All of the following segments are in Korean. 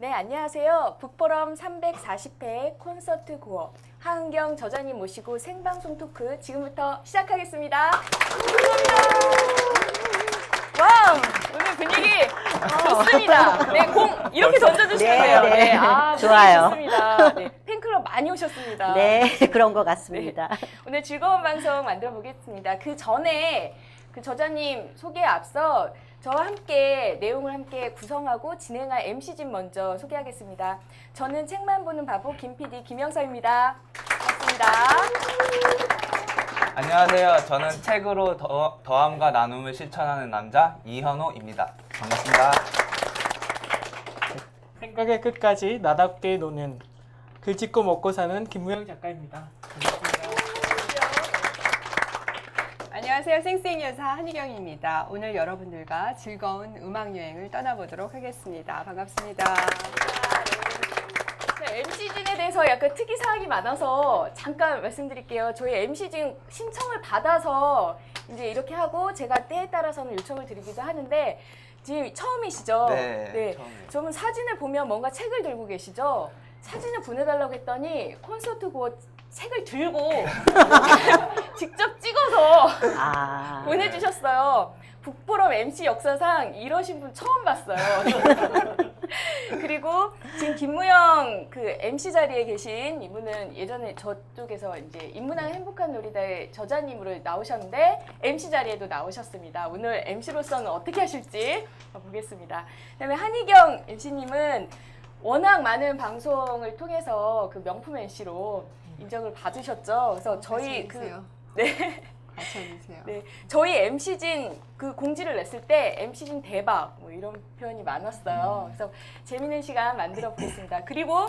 네, 안녕하세요. 북포럼 340회 콘서트 고어 하은경 저자님 모시고 생방송 토크 지금부터 시작하겠습니다. 감사합니다. 와우, 오늘 분위기 좋습니다. 네, 공 이렇게 던져주시면 돼요. 네. 아, 좋아요. 좋습니다. 네, 팬클럽 많이 오셨습니다. 네, 그런 것 같습니다. 네, 오늘 즐거운 방송 만들어 보겠습니다. 그 전에 그 저자님 소개에 앞서 저와 함께 내용을 함께 구성하고 진행할 MC진 먼저 소개하겠습니다. 저는 책만 보는 바보 김PD 김영서입니다. 반갑습니다. 안녕하세요. 저는 책으로 더함과 나눔을 실천하는 남자 이현호입니다. 반갑습니다. 생각의 끝까지 나답게 노는 글 짓고 먹고 사는 김무영 작가입니다. 반갑습니다. 안녕하세요. 생생여사 한희경입니다. 오늘 여러분들과 즐거운 음악 여행을 떠나보도록 하겠습니다. 반갑습니다. MC진에 대해서 약간 특이사항이 많아서 잠깐 말씀드릴게요. 저희 MC진 신청을 받아서 이제 이렇게 하고 제가 때에 따라서는 요청을 드리기도 하는데 지금 처음이시죠? 네, 처음이에요. 저분 사진을 보면 뭔가 책을 들고 계시죠? 사진을 보내달라고 했더니 콘서트 고 책을 들고 직접 찍어서 보내주셨어요. 북포럼 MC 역사상 이러신 분 처음 봤어요. 그리고 지금 김무영 그 MC 자리에 계신 이분은 예전에 저쪽에서 이제 인문학 행복한 놀이다의 저자님으로 나오셨는데 MC 자리에도 나오셨습니다. 오늘 MC로서는 어떻게 하실지 보겠습니다. 그다음에 한희경 MC님은 워낙 많은 방송을 통해서 그 명품 MC로 인정을 받으셨죠. 그래서 저희 네. 같이 해주세요. 네, 저희 MC진 그 공지를 냈을 때 MC진 대박 뭐 이런 표현이 많았어요. 그래서 재밌는 시간 만들어 보겠습니다. 그리고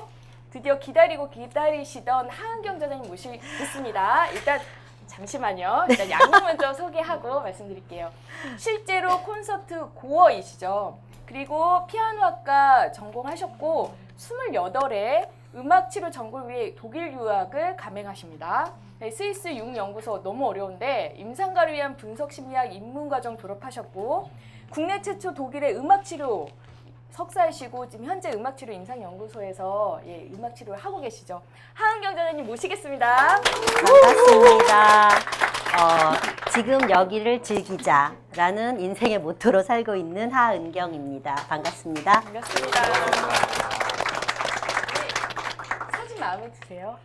드디어 기다리고 기다리시던 하은경 저자님 모시겠습니다. 일단 잠시만요. 일단 양님 먼저 소개하고 말씀드릴게요. 실제로 콘서트 고어이시죠. 그리고 피아노학과 전공하셨고 28회 음악치료 전공을 위해 독일 유학을 감행하십니다. 네, 스위스 융연구소 너무 어려운데 임상가를 위한 분석심리학 입문과정 졸업하셨고 국내 최초 독일의 음악치료 석사이시고 지금 현재 음악치료 임상연구소에서 음악치료를 하고 계시죠. 하은경 저자님 모시겠습니다. 반갑습니다. 지금 여기를 즐기자라는 인생의 모토로 살고 있는 하은경입니다. 반갑습니다. 반갑습니다. 사진 마음에 드세요?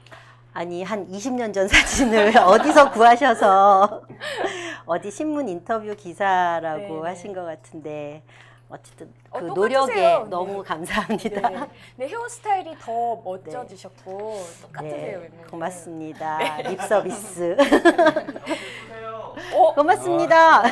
아니, 한 20년 전 사진을 어디서 구하셔서 어디 신문 인터뷰 기사라고 네네. 하신 것 같은데 어쨌든 그 똑같으세요. 노력에 네. 너무 감사합니다. 네. 네, 헤어스타일이 더 멋져지셨고 똑같으세요. 네, 웬만하면. 고맙습니다. 립 서비스. 어? 고맙습니다.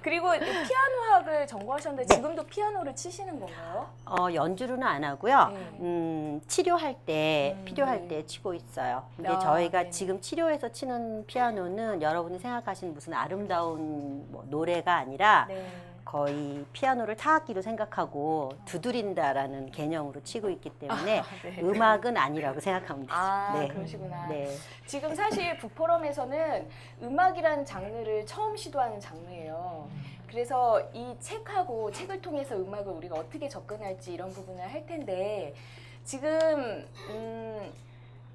그리고 피아노학을 전공하셨는데 네. 지금도 피아노를 치시는 건가요? 연주로는 안 하고요. 네. 치료할 때, 필요할 때 치고 있어요. 근데 아, 저희가 네. 지금 치료해서 치는 피아노는 여러분이 생각하시는 무슨 아름다운 뭐 노래가 아니라 네. 거의 피아노를 타악기로 생각하고 두드린다라는 개념으로 치고 있기 때문에 네. 음악은 아니라고 생각하면 되죠. 아, 그러시구나. 네. 지금 사실 북포럼에서는 음악이라는 장르를 처음 시도하는 장르예요. 그래서 이 책하고 책을 통해서 음악을 우리가 어떻게 접근할지 이런 부분을 할 텐데 지금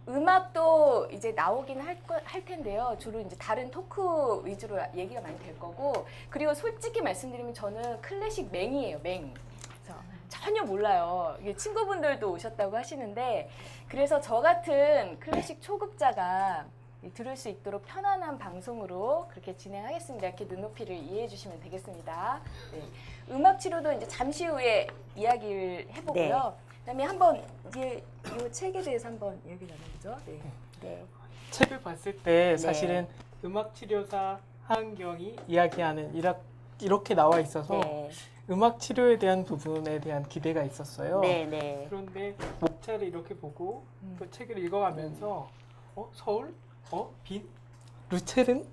음악도 이제 나오긴 할 텐데요. 주로 이제 다른 토크 위주로 얘기가 많이 될 거고 그리고 솔직히 말씀드리면 저는 클래식 맹이에요. 맹. 그래서 전혀 몰라요. 이게 친구분들도 오셨다고 하시는데 그래서 저 같은 클래식 초급자가 들을 수 있도록 편안한 방송으로 그렇게 진행하겠습니다. 이렇게 눈높이를 이해해 주시면 되겠습니다. 네. 음악 치료도 이제 잠시 후에 이야기를 해보고요. 그다음에 한번 이제 이 책에 대해서 한번 얘기 나눠보죠. 네. 네. 책을 봤을 때 사실은 음악치료사 하은경이 이야기하는 이렇게 나와 있어서 네. 음악 치료에 대한 부분에 대한 기대가 있었어요. 네, 네. 그런데 목차를 이렇게 보고 또 책을 읽어가면서 서울? 빈? 루체른?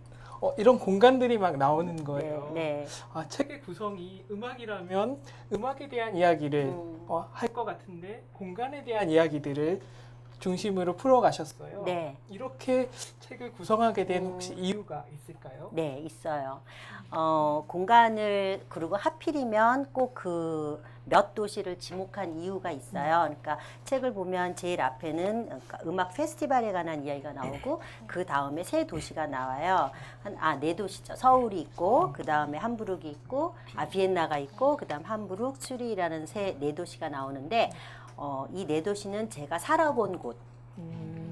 이런 공간들이 막 나오는 거예요. 네. 아, 책의 구성이 음악이라면 음악에 대한 이야기를 음. 할 것 같은데 공간에 대한 이야기들을 중심으로 풀어가셨어요. 네. 이렇게 책을 구성하게 된 혹시 이유가 있을까요? 네, 있어요. 공간을, 그리고 하필이면 꼭 그 몇 도시를 지목한 이유가 있어요. 그러니까 책을 보면 제일 앞에는 그러니까 음악 페스티벌에 관한 이야기가 나오고, 그 다음에 세 도시가 나와요. 네 도시죠. 서울이 있고, 그 다음에 함부르크 있고, 비엔나가 있고, 그 다음 함부르크, 츠리히라는 네 도시가 나오는데, 이 네 도시는 제가 살아본 곳.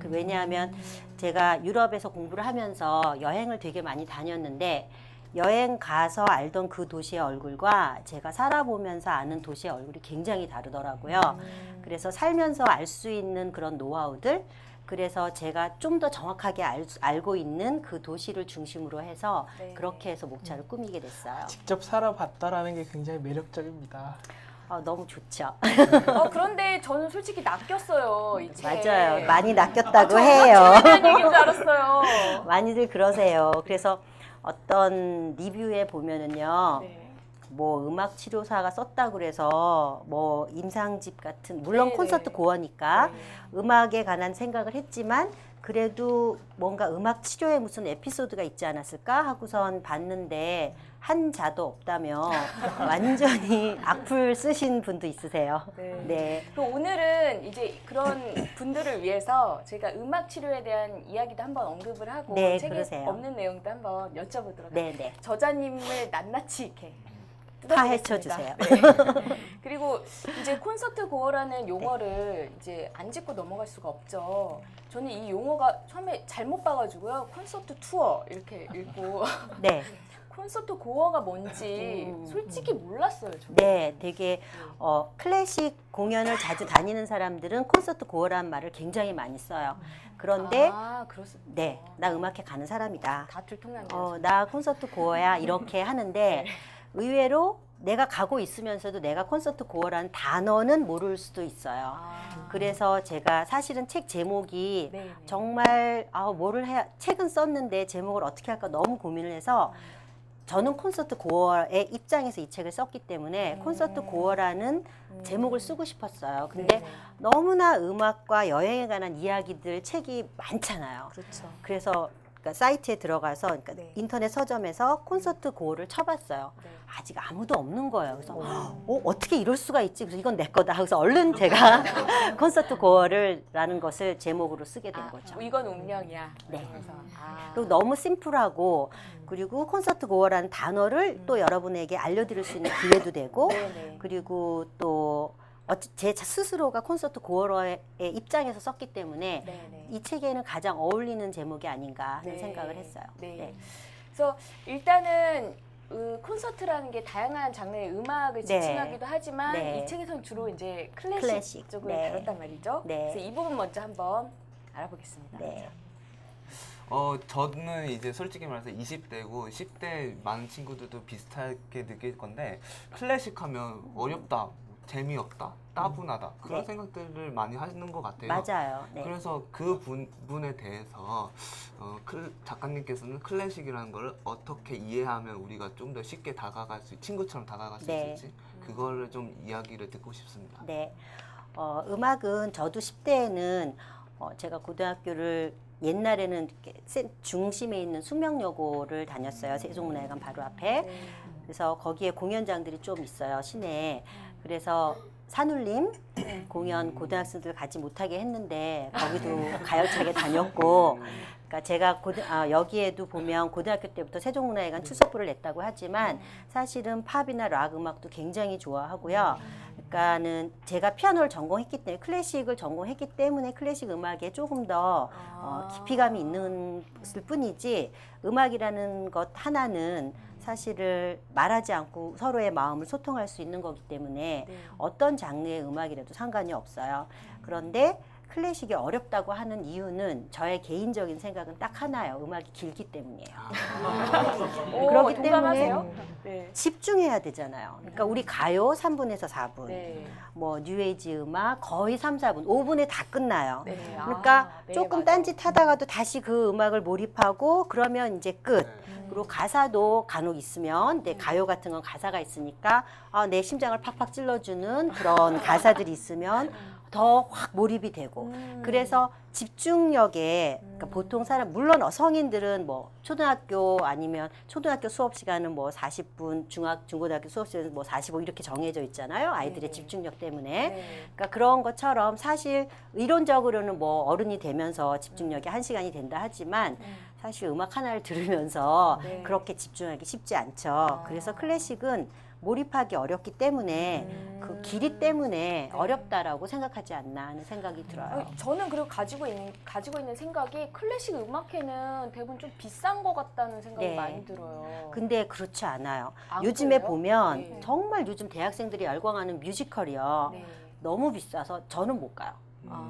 왜냐하면 제가 유럽에서 공부를 하면서 여행을 되게 많이 다녔는데, 여행 가서 알던 그 도시의 얼굴과 제가 살아보면서 아는 도시의 얼굴이 굉장히 다르더라고요. 그래서 살면서 알 수 있는 그런 노하우들, 그래서 제가 좀 더 정확하게 알고 있는 그 도시를 중심으로 해서 네. 그렇게 해서 목차를 꾸미게 됐어요. 직접 살아봤다라는 게 굉장히 매력적입니다. 너무 좋죠. 그런데 저는 솔직히 낚였어요. 이 책. 맞아요. 많이 낚였다고 저 해요. 음악 치료에 대한 얘기인 줄 알았어요. 많이들 그러세요. 그래서 어떤 리뷰에 보면은요. 네. 뭐 음악 치료사가 썼다 그래서 뭐 임상집 같은, 물론 네네. 콘서트 고어니까 네. 음악에 관한 생각을 했지만 그래도 뭔가 음악 치료에 무슨 에피소드가 있지 않았을까 하고선 봤는데 한 자도 없다며 완전히 악플 쓰신 분도 있으세요. 네. 네. 또 오늘은 이제 그런 분들을 위해서 저희가 음악 치료에 대한 이야기도 한번 언급을 하고 네, 책에 그러세요. 없는 내용도 한번 여쭤보도록 네, 할게요. 네. 저자님을 낱낱이 이렇게 파헤쳐 뜯어보겠습니다. 주세요. 네. 그리고 이제 콘서트 고어라는 용어를 이제 안 짚고 넘어갈 수가 없죠. 저는 이 용어가 처음에 잘못 봐가지고요. 콘서트 투어 이렇게 읽고 네. 콘서트 고어가 뭔지 솔직히 몰랐어요. 저는. 네, 되게 클래식 공연을 자주 다니는 사람들은 콘서트 고어라는 말을 굉장히 많이 써요. 그런데 그렇습니다. 네, 나 음악회 가는 사람이다. 다 들통나네요. 나 콘서트 고어야 이렇게 하는데 의외로 내가 가고 있으면서도 내가 콘서트 고어라는 단어는 모를 수도 있어요. 그래서 제가 사실은 책 제목이 네, 네. 정말 뭐를 해야, 책은 썼는데 제목을 어떻게 할까 너무 고민을 해서 저는 콘서트 고어의 입장에서 이 책을 썼기 때문에 콘서트 고어라는 제목을 쓰고 싶었어요. 근데 네, 네. 너무나 음악과 여행에 관한 이야기들 책이 많잖아요. 그렇죠. 그래서 그러니까 사이트에 들어가서 그러니까 네. 인터넷 서점에서 콘서트 고어를 쳐봤어요. 네. 아직 아무도 없는 거예요. 그래서 어떻게 이럴 수가 있지? 그래서 이건 내 거다. 그래서 얼른 제가 콘서트 고어를라는 것을 제목으로 쓰게 된 거죠. 뭐 이건 운명이야. 네. 그래서 그리고 너무 심플하고 그리고 콘서트 고어라는 단어를 또 여러분에게 알려드릴 수 있는 기회도 되고 네네. 그리고 또 제 스스로가 콘서트 고어의 입장에서 썼기 때문에 네네. 이 책에는 가장 어울리는 제목이 아닌가 하는 네. 생각을 했어요. 네. 네. 그래서 일단은 콘서트라는 게 다양한 장르의 음악을 네. 지칭하기도 하지만 네. 이 책에서는 주로 이제 클래식, 클래식. 쪽을 네. 다뤘단 말이죠. 네. 그래서 이 부분 먼저 한번 알아보겠습니다. 네. 저는 이제 솔직히 말해서 20대고 10대 많은 친구들도 비슷하게 느낄 건데 클래식 하면 어렵다, 재미없다, 따분하다 그런 네. 생각들을 많이 하는 것 같아요. 맞아요. 네. 그래서 그 부분에 대해서 작가님께서는 클래식이라는 걸 어떻게 이해하면 우리가 좀 더 쉽게 다가갈 수, 친구처럼 다가갈 수 네. 있을지 그거를 좀 이야기를 듣고 싶습니다. 네. 음악은 저도 10대에는 제가 고등학교를 옛날에는 이렇게 중심에 있는 숙명여고를 다녔어요. 세종문화회관 바로 앞에. 네. 그래서 거기에 공연장들이 좀 있어요. 시내에. 그래서 산울림 공연 고등학생들 가지 못하게 했는데 거기도 가열차게 다녔고 그러니까 제가 여기에도 보면 고등학교 때부터 세종문화회관 출석부를 냈다고 하지만 사실은 팝이나 락 음악도 굉장히 좋아하고요. 그러니까는 제가 피아노를 전공했기 때문에 클래식을 전공했기 때문에 클래식 음악에 조금 더 깊이감이 있는 뿐이지 음악이라는 것 하나는 사실을 말하지 않고 서로의 마음을 소통할 수 있는 거기 때문에 네. 어떤 장르의 음악이라도 상관이 없어요. 그런데 클래식이 어렵다고 하는 이유는 저의 개인적인 생각은 딱 하나예요. 음악이 길기 때문이에요. 그렇기 동감하세요? 네. 집중해야 되잖아요. 그러니까 우리 가요 3분에서 4분, 네. 뭐 뉴에이지 음악 거의 3, 4분, 5분에 다 끝나요. 네. 그러니까 네, 조금 맞아요. 딴짓하다가도 다시 그 음악을 몰입하고 그러면 이제 끝. 그리고 가사도 간혹 있으면 내 가요 같은 건 가사가 있으니까 내 심장을 팍팍 찔러주는 그런 가사들이 있으면 더 확 몰입이 되고 그래서 집중력에 그러니까 보통 사람 물론 성인들은 뭐 초등학교 아니면 초등학교 수업 시간은 뭐 40분 중고등학교 수업 시간은 뭐 45 이렇게 정해져 있잖아요. 아이들의 네. 집중력 때문에. 네. 그러니까 그런 것처럼 사실 이론적으로는 뭐 어른이 되면서 집중력이 1시간이 된다 하지만 사실 음악 하나를 들으면서 네. 그렇게 집중하기 쉽지 않죠. 그래서 클래식은 몰입하기 어렵기 때문에 그 길이 때문에 어렵다라고 생각하지 않나 하는 생각이 들어요. 저는 그리고 가지고 있는 생각이 클래식 음악회는 대부분 좀 비싼 것 같다는 생각이 네. 많이 들어요. 근데 그렇지 않아요. 아, 요즘에 그래요? 보면 네. 정말 요즘 대학생들이 열광하는 뮤지컬이요. 네. 너무 비싸서 저는 못 가요. 아.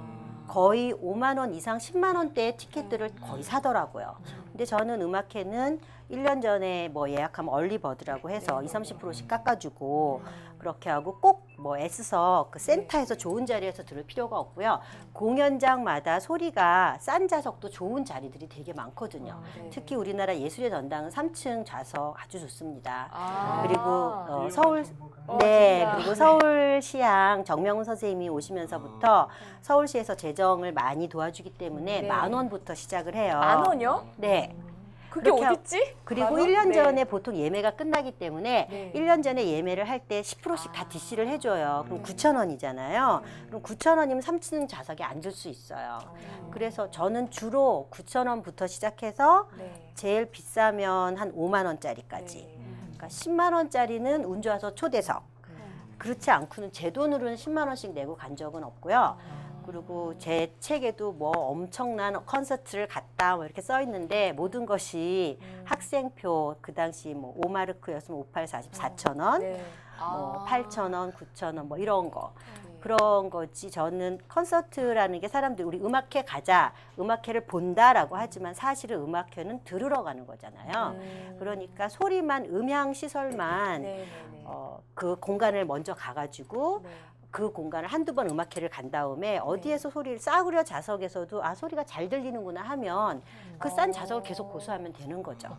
거의 5만 원 이상 10만 원대의 티켓들을 거의 사더라고요. 근데 저는 음악회는 1년 전에 뭐 예약하면 얼리버드라고 해서 20, 30%씩 깎아주고 그렇게 하고 꼭 뭐 애써서 그 센터에서 좋은 자리에서 들을 필요가 없고요. 공연장마다 소리가 싼 좌석도 좋은 자리들이 되게 많거든요. 네. 특히 우리나라 예술의 전당은 3층 좌석 아주 좋습니다. 아. 그리고 서울 정보가. 네, 진짜. 그리고 서울시향 정명훈 선생님이 오시면서부터 서울시에서 재정을 많이 도와주기 때문에 네. 10,000원부터 시작을 해요. 10,000원이요? 네. 그게 그렇게 어딨지? 그리고 10,000원? 1년 네. 전에 보통 예매가 끝나기 때문에 네. 1년 전에 예매를 할 때 10%씩 다 DC를 해줘요. 그럼 9,000원이잖아요. 그럼 9,000원이면 3층 좌석에 앉을 수 있어요. 그래서 저는 주로 9,000원부터 시작해서 네. 제일 비싸면 한 5만 원짜리까지. 네. 그러니까 10만 원짜리는 운 좋아서 초대석. 그렇지 않고는 제 돈으로는 10만 원씩 내고 간 적은 없고요. 그리고 제 책에도 뭐 엄청난 콘서트를 갔다 뭐 이렇게 써 있는데 모든 것이 학생표 그 당시 뭐 5마르크였으면 58, 40, 4,000원, 네. 뭐 아. 8,000원, 9,000원 뭐 이런 거. 네. 그런 거지. 저는 콘서트라는 게 사람들이 우리 음악회 가자, 음악회를 본다라고 하지만 사실은 음악회는 들으러 가는 거잖아요. 그러니까 소리만, 음향 시설만 네, 네, 네. 그 공간을 먼저 가가지고 네. 그 공간을 한두 번 음악회를 간 다음에 어디에서 소리를 싸구려 좌석에서도 아 소리가 잘 들리는구나 하면 그 싼 좌석을 계속 고수하면 되는 거죠.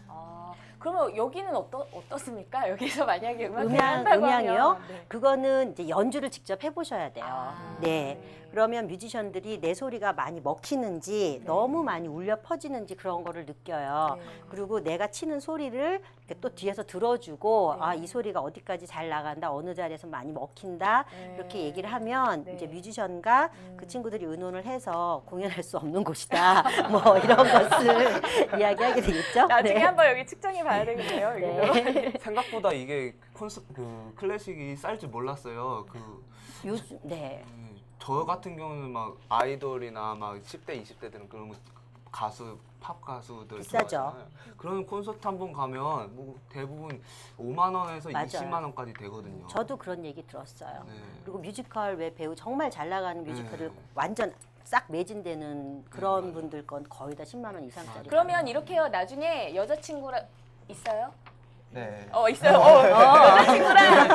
아, 그러면 여기는 어떻습니까? 여기서 만약에 음악회를 한다고 음향이요? 하면 네. 그거는 이제 연주를 직접 해보셔야 돼요. 아, 네. 그러면 뮤지션들이 내 소리가 많이 먹히는지 너무 많이 울려 퍼지는지 그런 거를 느껴요. 네. 그리고 내가 치는 소리를 이렇게 또 뒤에서 들어주고 네. 아 이 소리가 어디까지 잘 나간다 어느 자리에서 많이 먹힌다 네. 이렇게 얘기를 하면 네. 이제 뮤지션과 그 친구들이 의논을 해서 공연할 수 없는 곳이다 뭐 이런 것을 이야기하게 되겠죠. 나중에 네. 한번 여기 측정해 봐야 되겠네요. 여기도. 생각보다 이게 그 클래식이 쌀 줄 몰랐어요. 요즘 네. 저 같은 경우는 막 아이돌이나 막 10대, 20대들은 그런 거 가수, 팝 가수들 비싸죠. 좋아하잖아요. 그런 콘서트 한 번 가면 뭐 대부분 5만 원에서 맞아요. 20만 원까지 되거든요. 저도 그런 얘기 들었어요. 네. 그리고 뮤지컬 왜 배우 정말 잘 나가는 뮤지컬을 네. 완전 싹 매진되는 그런 분들 건 거의 다 10만 원 이상짜리. 그러면 이렇게요. 나중에 여자친구랑 있어요? 네. 있어요. 여자친구랑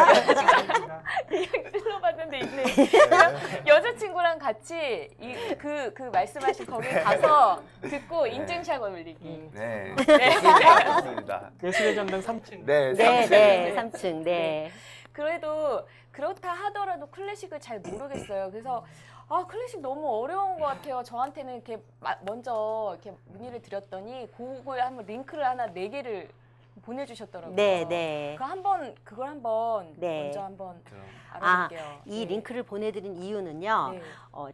그냥 찔러봤는데 있네. 그럼 여자친구랑 같이 그 말씀하신 거기 가서 듣고 인증샷 올리기. 네. 네. 좋습니다. 예술의 전당 3층. 네. 네, 삼촌. 네, 3층, 네. 그래도 그렇다 하더라도 클래식을 잘 모르겠어요. 그래서 클래식 너무 어려운 것 같아요. 저한테는 이렇게 먼저 이렇게 문의를 드렸더니 그걸 한번 링크를 하나 4개를 보내주셨더라고요. 네, 네. 그걸 한번 네. 먼저 한번 그럼. 알아볼게요. 이 네. 링크를 보내드린 이유는요. 네.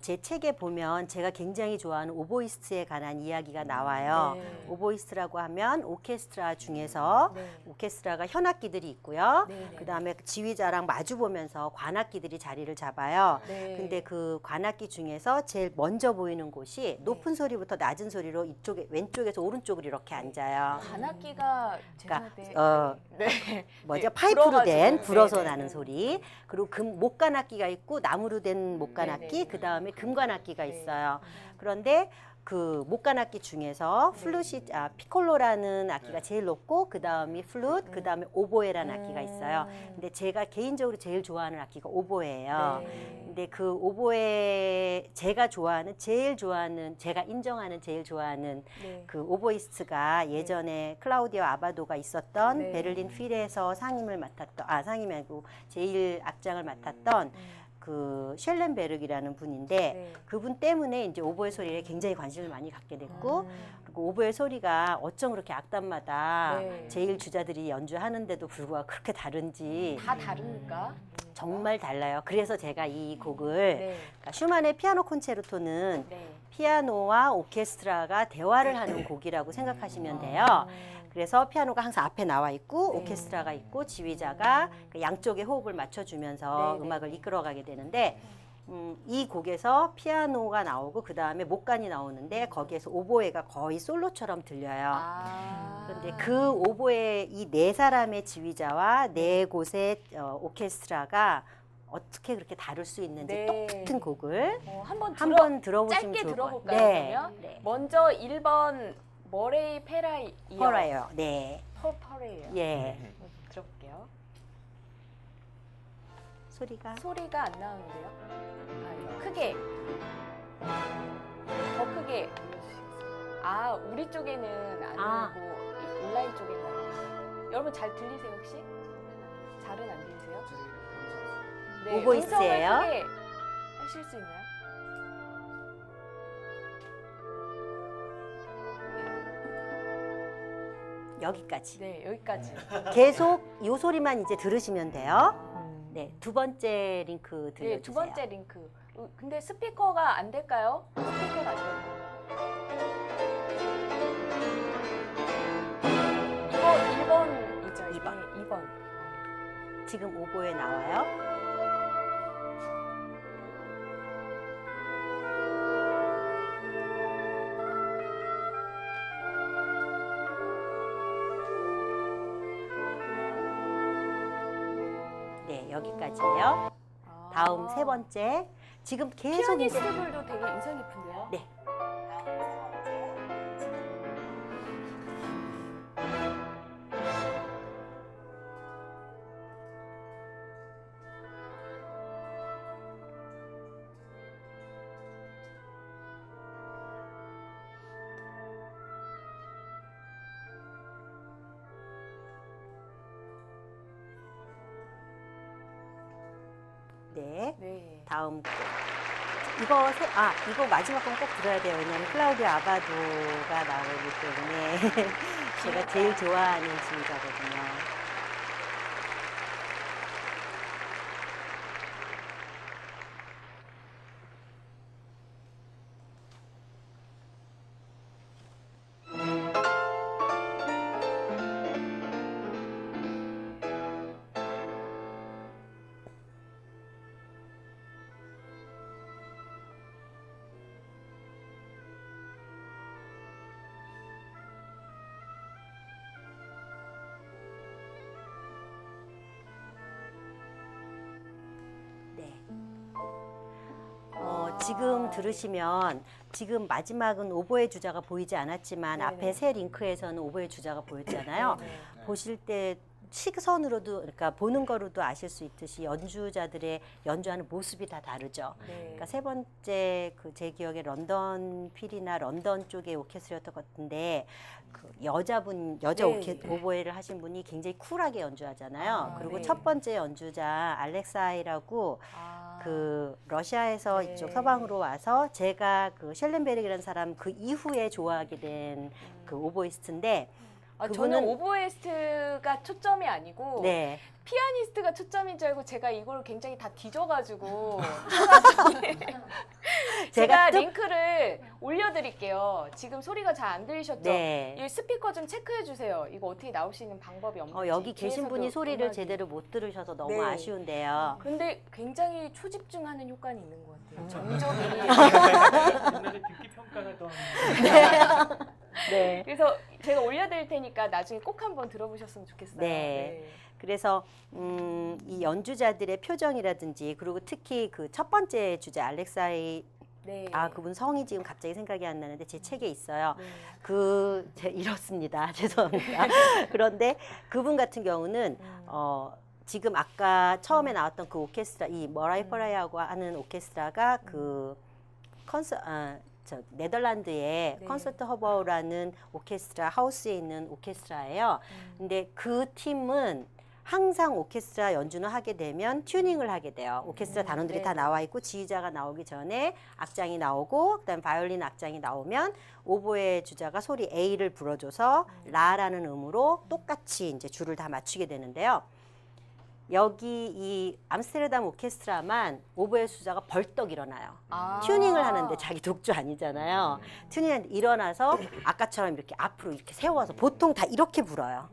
제 책에 보면 제가 굉장히 좋아하는 오보이스트에 관한 이야기가 나와요. 네. 오보이스트라고 하면 오케스트라 중에서 네. 오케스트라가 현악기들이 있고요. 네, 네. 그다음에 지휘자랑 마주 보면서 관악기들이 자리를 잡아요. 네. 근데 그 관악기 중에서 제일 먼저 보이는 곳이 높은 소리부터 낮은 소리로 이쪽에 왼쪽에서 오른쪽으로 이렇게 앉아요. 관악기가 그러니까 죄송한데 네. 뭐죠? 네, 파이프로 불어가지고. 된 불어서 네, 네, 나는 네. 소리. 그리고 목관악기가 있고 나무로 된 목관악기, 네, 네. 그다음에 금관악기가 네. 있어요. 그런데 그 목관악기 중에서 플룻이 피콜로라는 악기가 제일 높고 그다음이 플룻, 그다음에 오보에라는 악기가 있어요. 근데 제가 개인적으로 제일 좋아하는 악기가 오보에예요. 네. 근데 그 오보에 제가 인정하는 제일 좋아하는 네. 그 오보이스트가 예전에 클라우디오 아바도가 있었던 네. 베를린 필에서 상임이 아니고 제일 악장을 맡았던 그 셸렌베르기라는 분인데 네. 그분 때문에 이제 오보에 소리에 굉장히 관심을 많이 갖게 됐고 그리고 오보에 소리가 어쩜 그렇게 악단마다 네. 제일 주자들이 연주하는데도 불구하고 그렇게 다른지 다 다릅니까? 정말 달라요. 그래서 제가 이 곡을 네. 그러니까 슈만의 피아노 콘체르토는 네. 피아노와 오케스트라가 대화를 하는 곡이라고 생각하시면 돼요. 그래서 피아노가 항상 앞에 나와 있고 오케스트라가 있고 지휘자가 그 양쪽의 호흡을 맞춰주면서 네네. 음악을 이끌어가게 되는데 이 곡에서 피아노가 나오고 그 다음에 목관이 나오는데 거기에서 오보에가 거의 솔로처럼 들려요. 아. 그런데 그 오보에 이 네 사람의 지휘자와 네 곳의 오케스트라가 어떻게 그렇게 다룰 수 있는지 네. 똑같은 곡을 한번 들어보시면 짧게 좋을 것 들어볼까요? 같아요. 네. 그러면 네. 먼저 1번 머레이 페라이어. 펄어요. 네. 펄퍼레이어. 예. 들어볼게요. 소리가 소리가 안 나오는데요. 크게. 더 크게 올려주시겠어요? 아, 우리 쪽에는 아니고 온라인 쪽에는 아니고. 여러분 잘 들리세요 혹시? 잘은 안 들리세요? 네, 오보이스예요? 음성을 크게 하실 수 있나요? 여기까지. 네, 여기까지. 계속 이 소리만 이제 들으시면 돼요. 네, 두 번째 링크 들려주세요. 네, 두 번째 링크. 근데 스피커가 안 될까요? 스피커가 안 돼요. 이거 1번이죠. 2번. 네, 2번. 지금 오보에 나와요. 네, 여기까지예요. 다음 세 번째. 지금 계속 이제 피아니스트들도 되게 인상 깊은데요. 네. 네. 네. 다음 곡. 이거 마지막 건 꼭 들어야 돼요. 왜냐하면 클라우디오 아바도가 나오기 때문에 제가 제일 좋아하는 지휘자거든요. 네. 지금 들으시면 지금 마지막은 오보의 주자가 보이지 않았지만 네네. 앞에 세 링크에서는 오보의 주자가 보였잖아요. 네. 보실 때 시선으로도 그러니까 보는 거로도 아실 수 있듯이 연주자들의 연주하는 모습이 다 다르죠. 네. 그러니까 세 번째 그 제 기억에 런던 필이나 런던 쪽의 오케스트라였던 것 같은데 그 여자 네. 오보에를 하신 분이 굉장히 쿨하게 연주하잖아요. 아, 그리고 네. 첫 번째 연주자 알렉사이라고 그 러시아에서 네. 이쪽 서방으로 와서 제가 그 셸렌베르기라는 사람 그 이후에 좋아하게 된 그 오보이스트인데 저는 오보이스트가 초점이 아니고 네. 피아니스트가 초점인 줄 알고 제가 이걸 굉장히 다 뒤져가지고 제가 뚝- 링크를 올려드릴게요. 지금 소리가 잘 안 들리셨죠? 네. 이 스피커 좀 체크해 주세요. 이거 어떻게 나올 수 있는 방법이 없는지. 여기 계신 분이 뒤에서도 소리를 음악이. 제대로 못 들으셔서 너무 네. 아쉬운데요. 근데 굉장히 초집중하는 효과는 있는 것 같아요. 정적이. 옛날에 듣기 평가하던 네. 그래서 제가 올려드릴 테니까 나중에 꼭 한번 들어보셨으면 좋겠어요. 네. 그래서 이 연주자들의 표정이라든지 그리고 특히 그 첫 번째 주자 알렉사이 네. 그분 성이 지금 갑자기 생각이 안 나는데 제 책에 있어요. 네. 이렇습니다. 죄송합니다. 그런데 그분 같은 경우는 지금 아까 처음에 나왔던 그 오케스트라 이 머라이 퍼라이하고 하는 오케스트라가 그 네덜란드의 네. 콘서트 허버라는 오케스트라 하우스에 있는 오케스트라예요. 근데 그 팀은 항상 오케스트라 연주는 하게 되면 튜닝을 하게 돼요. 오케스트라 단원들이 네. 다 나와 있고 지휘자가 나오기 전에 악장이 나오고 그다음 바이올린 악장이 나오면 오보에 주자가 소리 A를 불어줘서 라라는 음으로 똑같이 이제 줄을 다 맞추게 되는데요. 여기 이 암스테르담 오케스트라만 오보에 주자가 벌떡 일어나요. 아. 튜닝을 하는데 자기 독주 아니잖아요. 튜닝하는데 일어나서 아까처럼 이렇게 앞으로 이렇게 세워서 보통 다 이렇게 불어요.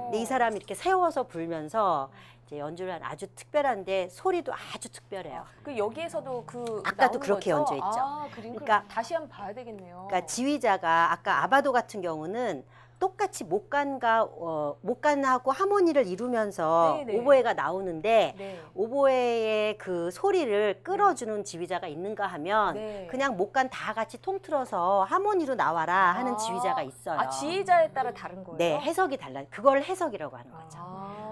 근데 이 사람이 이렇게 세워서 불면서 이제 연주를 한 아주 특별한데 소리도 아주 특별해요. 그 여기에서도 그 아까도 나오는 그렇게 거죠? 연주했죠. 아, 그러니까 그러니까- 다시 한번 봐야 되겠네요. 그러니까 지휘자가 아까 아바도 같은 경우는 똑같이 목간과 목간하고 하모니를 이루면서 네네. 오보에가 나오는데 네. 오보에의 그 소리를 끌어주는 지휘자가 있는가 하면 네. 그냥 목간 다 같이 통틀어서 하모니로 나와라 하는 아. 지휘자가 있어요. 아, 지휘자에 따라 다른 거예요? 네, 해석이 달라요. 그걸 해석이라고 하는 거죠.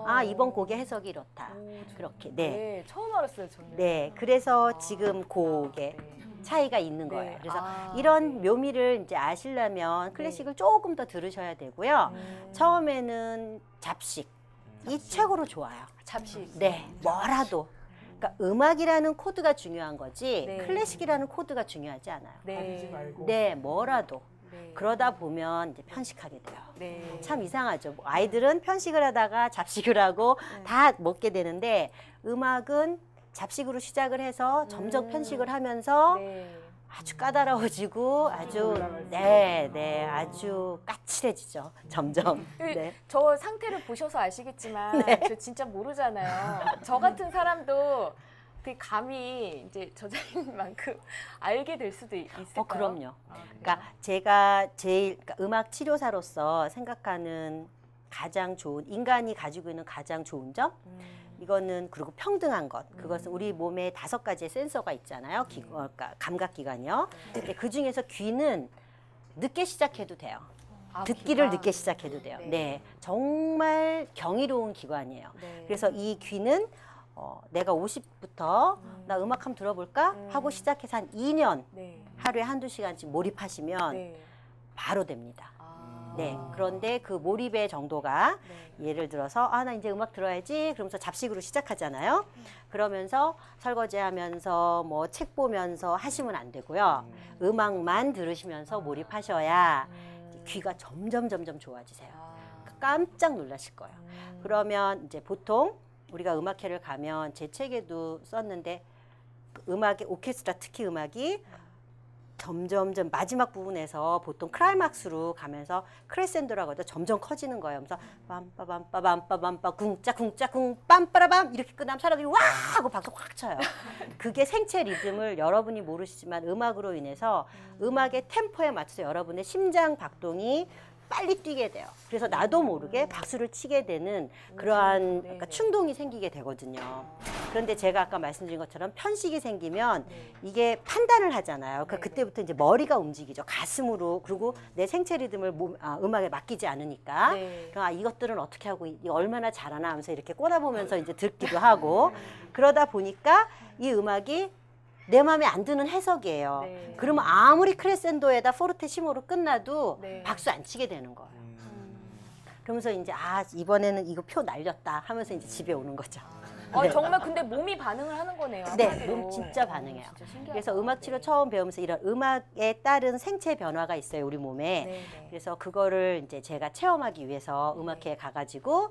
아, 이번 곡의 해석이 이렇다. 오, 그렇게. 네. 네. 처음 알았어요, 저는. 네, 그래서 아, 지금 곡에 네. 차이가 있는 네. 거예요. 그래서 아, 이런 네. 묘미를 이제 아시려면 클래식을 조금 더 들으셔야 되고요. 처음에는 잡식. 이 최고로 좋아요. 잡식. 네, 뭐라도. 그러니까 음악이라는 코드가 중요한 거지 네. 클래식이라는 코드가 중요하지 않아요. 가리지 네. 말고. 네, 뭐라도. 네. 그러다 보면 이제 편식하게 돼요. 네. 참 이상하죠. 뭐 아이들은 편식을 하다가 잡식을 하고 다 먹게 되는데 음악은 잡식으로 시작을 해서 점점 편식을 하면서 네. 아주 까다로워지고 아주 올라갈 네, 아주 까칠해지죠. 점점. 네. 저 상태를 보셔서 아시겠지만 저 진짜 모르잖아요. 저 같은 사람도 그 감이 이제 저자님만큼 알게 될 수도 있을까요? 그럼요. 아, 그래요? 그러니까 제가 제일 그러니까 음악 치료사로서 생각하는 가장 좋은 인간이 가지고 있는 가장 좋은 점 이거는 그리고 평등한 것 그것은 우리 몸에 5가지의 센서가 있잖아요. 그러니까 감각기관이요. 근데 그 중에서 귀는 늦게 시작해도 돼요. 아, 듣기를 귀가? 늦게 시작해도 돼요. 네. 네, 정말 경이로운 기관이에요. 네. 그래서 이 귀는 내가 50부터 나 음악 한번 들어볼까 하고 시작해서 한 2년 네. 하루에 1~2시간씩 몰입하시면 네. 바로 됩니다. 아. 네, 그런데 그 몰입의 정도가 네. 예를 들어서 나 이제 음악 들어야지 그러면서 잡식으로 시작하잖아요. 그러면서 설거지하면서 뭐 책 보면서 하시면 안 되고요. 음악만 들으시면서 몰입하셔야 귀가 점점 좋아지세요. 아. 깜짝 놀라실 거예요. 그러면 이제 보통 우리가 음악회를 가면 제 책에도 썼는데 그 음악의 오케스트라 특히 음악이 점점 마지막 부분에서 보통 클라이막스로 가면서 크레센도라고 하죠. 점점 커지는 거예요. 그래서 빰빠밤빠밤빠밤빠 궁짜궁짜궁 빰빠라밤 이렇게 끝나면 사람들이 와 하고 박수 확 쳐요. 그게 생체 리듬을 여러분이 모르시지만 음악으로 인해서 음악의 템포에 맞춰서 여러분의 심장 박동이 빨리 뛰게 돼요. 그래서 나도 모르게 박수를 치게 되는 그러한 그러니까 충동이 생기게 되거든요. 그런데 제가 아까 말씀드린 것처럼 편식이 생기면 이게 판단을 하잖아요. 그러니까 그때부터 이제 머리가 움직이죠. 가슴으로. 그리고 내 생체 리듬을 음악에 맡기지 않으니까. 네. 그럼 이것들은 어떻게 하고 이거 얼마나 잘하나 하면서 이렇게 꼬다보면서 이제 듣기도 하고 그러다 보니까 이 음악이 내 마음에 안 드는 해석이에요. 네. 그러면 아무리 크레센도에다 포르테시모로 끝나도 네. 박수 안 치게 되는 거예요. 그러면서 이제 이번에는 이거 표 날렸다 하면서 이제 집에 오는 거죠. 네. 정말 근데 몸이 반응을 하는 거네요. 네, 한마디로. 몸 진짜 반응해요. 진짜 신기하다. 그래서 음악 치료 처음 배우면서 이런 음악에 따른 생체 변화가 있어요, 우리 몸에. 네, 네. 그래서 그거를 이제 제가 체험하기 위해서 음악회에 가가지고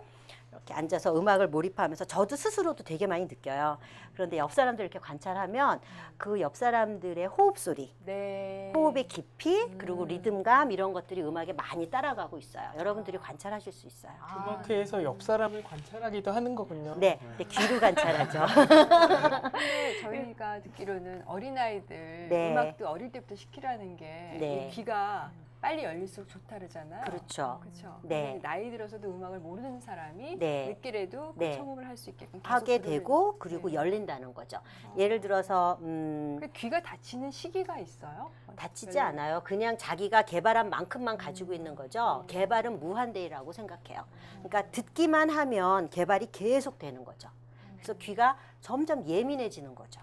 이렇게 앉아서 음악을 몰입하면서 저도 스스로도 되게 많이 느껴요. 그런데 옆 사람들 이렇게 관찰하면 그 옆 사람들의 호흡 소리, 네. 호흡의 깊이, 그리고 리듬감 이런 것들이 음악에 많이 따라가고 있어요. 여러분들이 관찰하실 수 있어요. 음악회에서 옆 사람을 관찰하기도 하는 거군요. 네, 귀로 관찰하죠. 근데 저희가 듣기로는 어린아이들 네. 음악도 어릴 때부터 시키라는 게 네. 이 귀가 빨리 열릴수록 좋다 그러잖아요. 그렇죠. 그렇죠. 네. 나이 들어서도 음악을 모르는 사람이 네. 늦게라도 네. 청음을 할 수 있게끔 계속 하게 들을- 되고 그리고 네. 열린다는 거죠. 예를 들어서 그 귀가 다치는 시기가 있어요? 다치지 않아요. 그냥 자기가 개발한 만큼만 가지고 있는 거죠. 개발은 무한대라고 생각해요. 그러니까 듣기만 하면 개발이 계속 되는 거죠. 그래서 귀가 점점 예민해지는 거죠.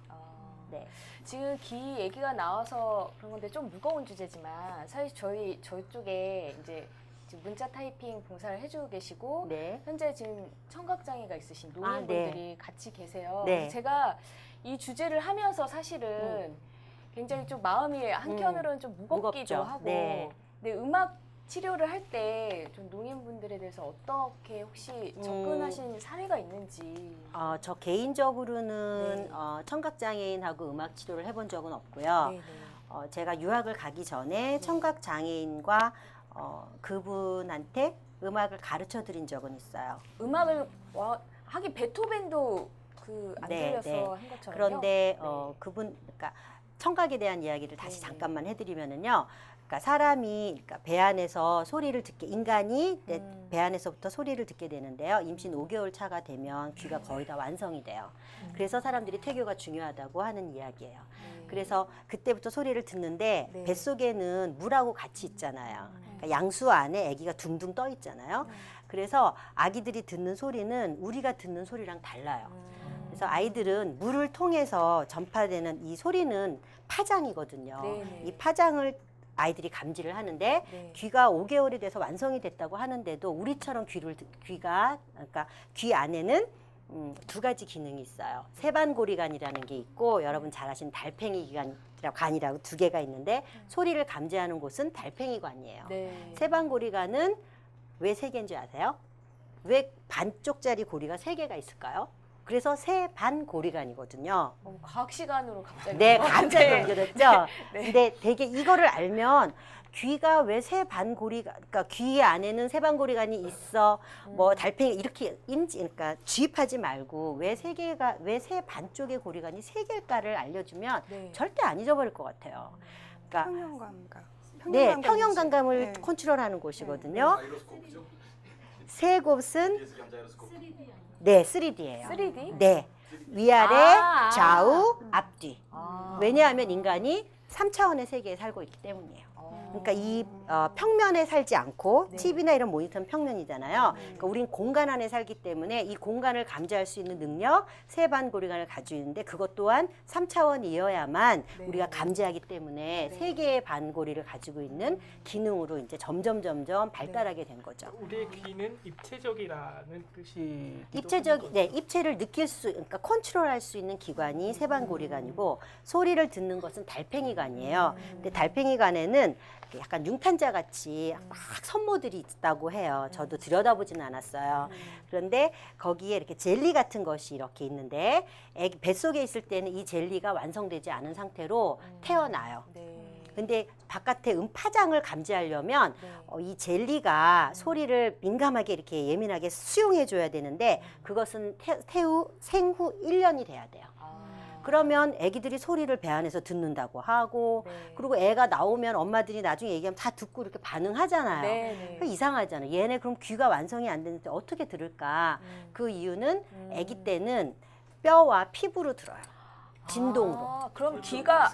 네. 지금 귀 얘기가 나와서 그런 건데 좀 무거운 주제지만 사실 저희 쪽에 이제 지금 문자 타이핑 봉사를 해주고 계시고 네. 현재 지금 청각 장애가 있으신 아, 노인분들이 같이 계세요. 네. 그래서 제가 이 주제를 하면서 사실은 굉장히 좀 마음이 한켠으로는 좀 무겁기도 무겁죠. 하고, 네. 근데 음악 치료를 할 때 좀 노인분들에 대해서 어떻게 혹시 접근하신 사례가 있는지. 저 개인적으로는 네. 청각장애인하고 음악 치료를 해본 적은 없고요. 네네. 제가 유학을 가기 전에 청각장애인과 그분한테 음악을 가르쳐 드린 적은 있어요. 음악을 하긴 베토벤도 안 네, 들려서 네. 한 것처럼요. 그런데 네. 그러니까 청각에 대한 이야기를 다시 네. 잠깐만 해드리면은요. 그러니까 사람이 그러니까 배 안에서 소리를 인간이 배 안에서부터 소리를 듣게 되는데요. 임신 5개월 차가 되면 귀가 거의 다 완성이 돼요. 그래서 사람들이 퇴교가 중요하다고 하는 이야기예요. 그래서 그때부터 소리를 듣는데 네. 뱃속에는 물하고 같이 있잖아요. 그러니까 양수 안에 아기가 둥둥 떠 있잖아요. 그래서 아기들이 듣는 소리는 우리가 듣는 소리랑 달라요. 그래서 아이들은 물을 통해서 전파되는 이 소리는 파장이거든요. 네네. 이 파장을 아이들이 감지를 하는데 네. 귀가 5개월이 돼서 완성이 됐다고 하는데도 우리처럼 그러니까 귀 안에는 두 가지 기능이 있어요. 세반고리관이라는 게 있고 여러분 잘 아시는 달팽이 관이라고 두 개가 있는데 소리를 감지하는 곳은 달팽이관이에요. 네. 세반고리관은 왜 세 개인지 아세요? 왜 반쪽짜리 고리가 세 개가 있을까요? 그래서 세반고리관이거든요. 과학 시간으로 갑자기. 네, 갑자기 연결했죠. 네. 근데 되게 이거를 알면 귀가 왜 그러니까 귀 안에는 세반고리관이 있어, 뭐 달팽이 이렇게 그러니까 주입하지 말고 왜 세 반쪽의 고리관이 세 개일까를 알려주면 네. 절대 안 잊어버릴 것 같아요. 그러니까 평형감각. 네, 평형 감각을 네. 컨트롤하는 곳이거든요. 세 곳은 네, 3D예요. 3D? 네, 위아래, 아. 좌우, 앞뒤. 아. 왜냐하면 인간이 3차원의 세계에 살고 있기 때문이에요. 그러니까 이 평면에 살지 않고 네. TV나 이런 모니터는 평면이잖아요. 그러니까 우린 공간 안에 살기 때문에 이 공간을 감지할 수 있는 능력, 세반고리관을 가지고 있는데 그것 또한 3차원이어야만 네. 우리가 감지하기 때문에 네. 세 개의 반고리를 가지고 있는 기능으로 이제 점점 발달하게 된 거죠. 우리의 귀는 입체적이라는 뜻이 입체를 그러니까 컨트롤할 수 있는 기관이 세반고리관이고 소리를 듣는 것은 달팽이관이에요. 근데 달팽이관에는 약간 융탄자 같이 막 섬모들이 있다고 해요. 저도 들여다보진 않았어요. 그런데 거기에 이렇게 젤리 같은 것이 이렇게 있는데 애기 뱃속에 있을 때는 이 젤리가 완성되지 않은 상태로 태어나요. 네. 근데 바깥의 파장을 감지하려면 네. 이 젤리가 소리를 민감하게 이렇게 예민하게 수용해 줘야 되는데 그것은 생후 1년이 돼야 돼요. 그러면 애기들이 소리를 배 안에서 듣는다고 하고 네. 그리고 애가 나오면 엄마들이 나중에 얘기하면 다 듣고 이렇게 반응하잖아요. 네. 그 이상하잖아요. 얘네 그럼 귀가 완성이 안 되는데 어떻게 들을까? 그 이유는 애기 때는 뼈와 피부로 들어요. 진동으로. 그럼 귀가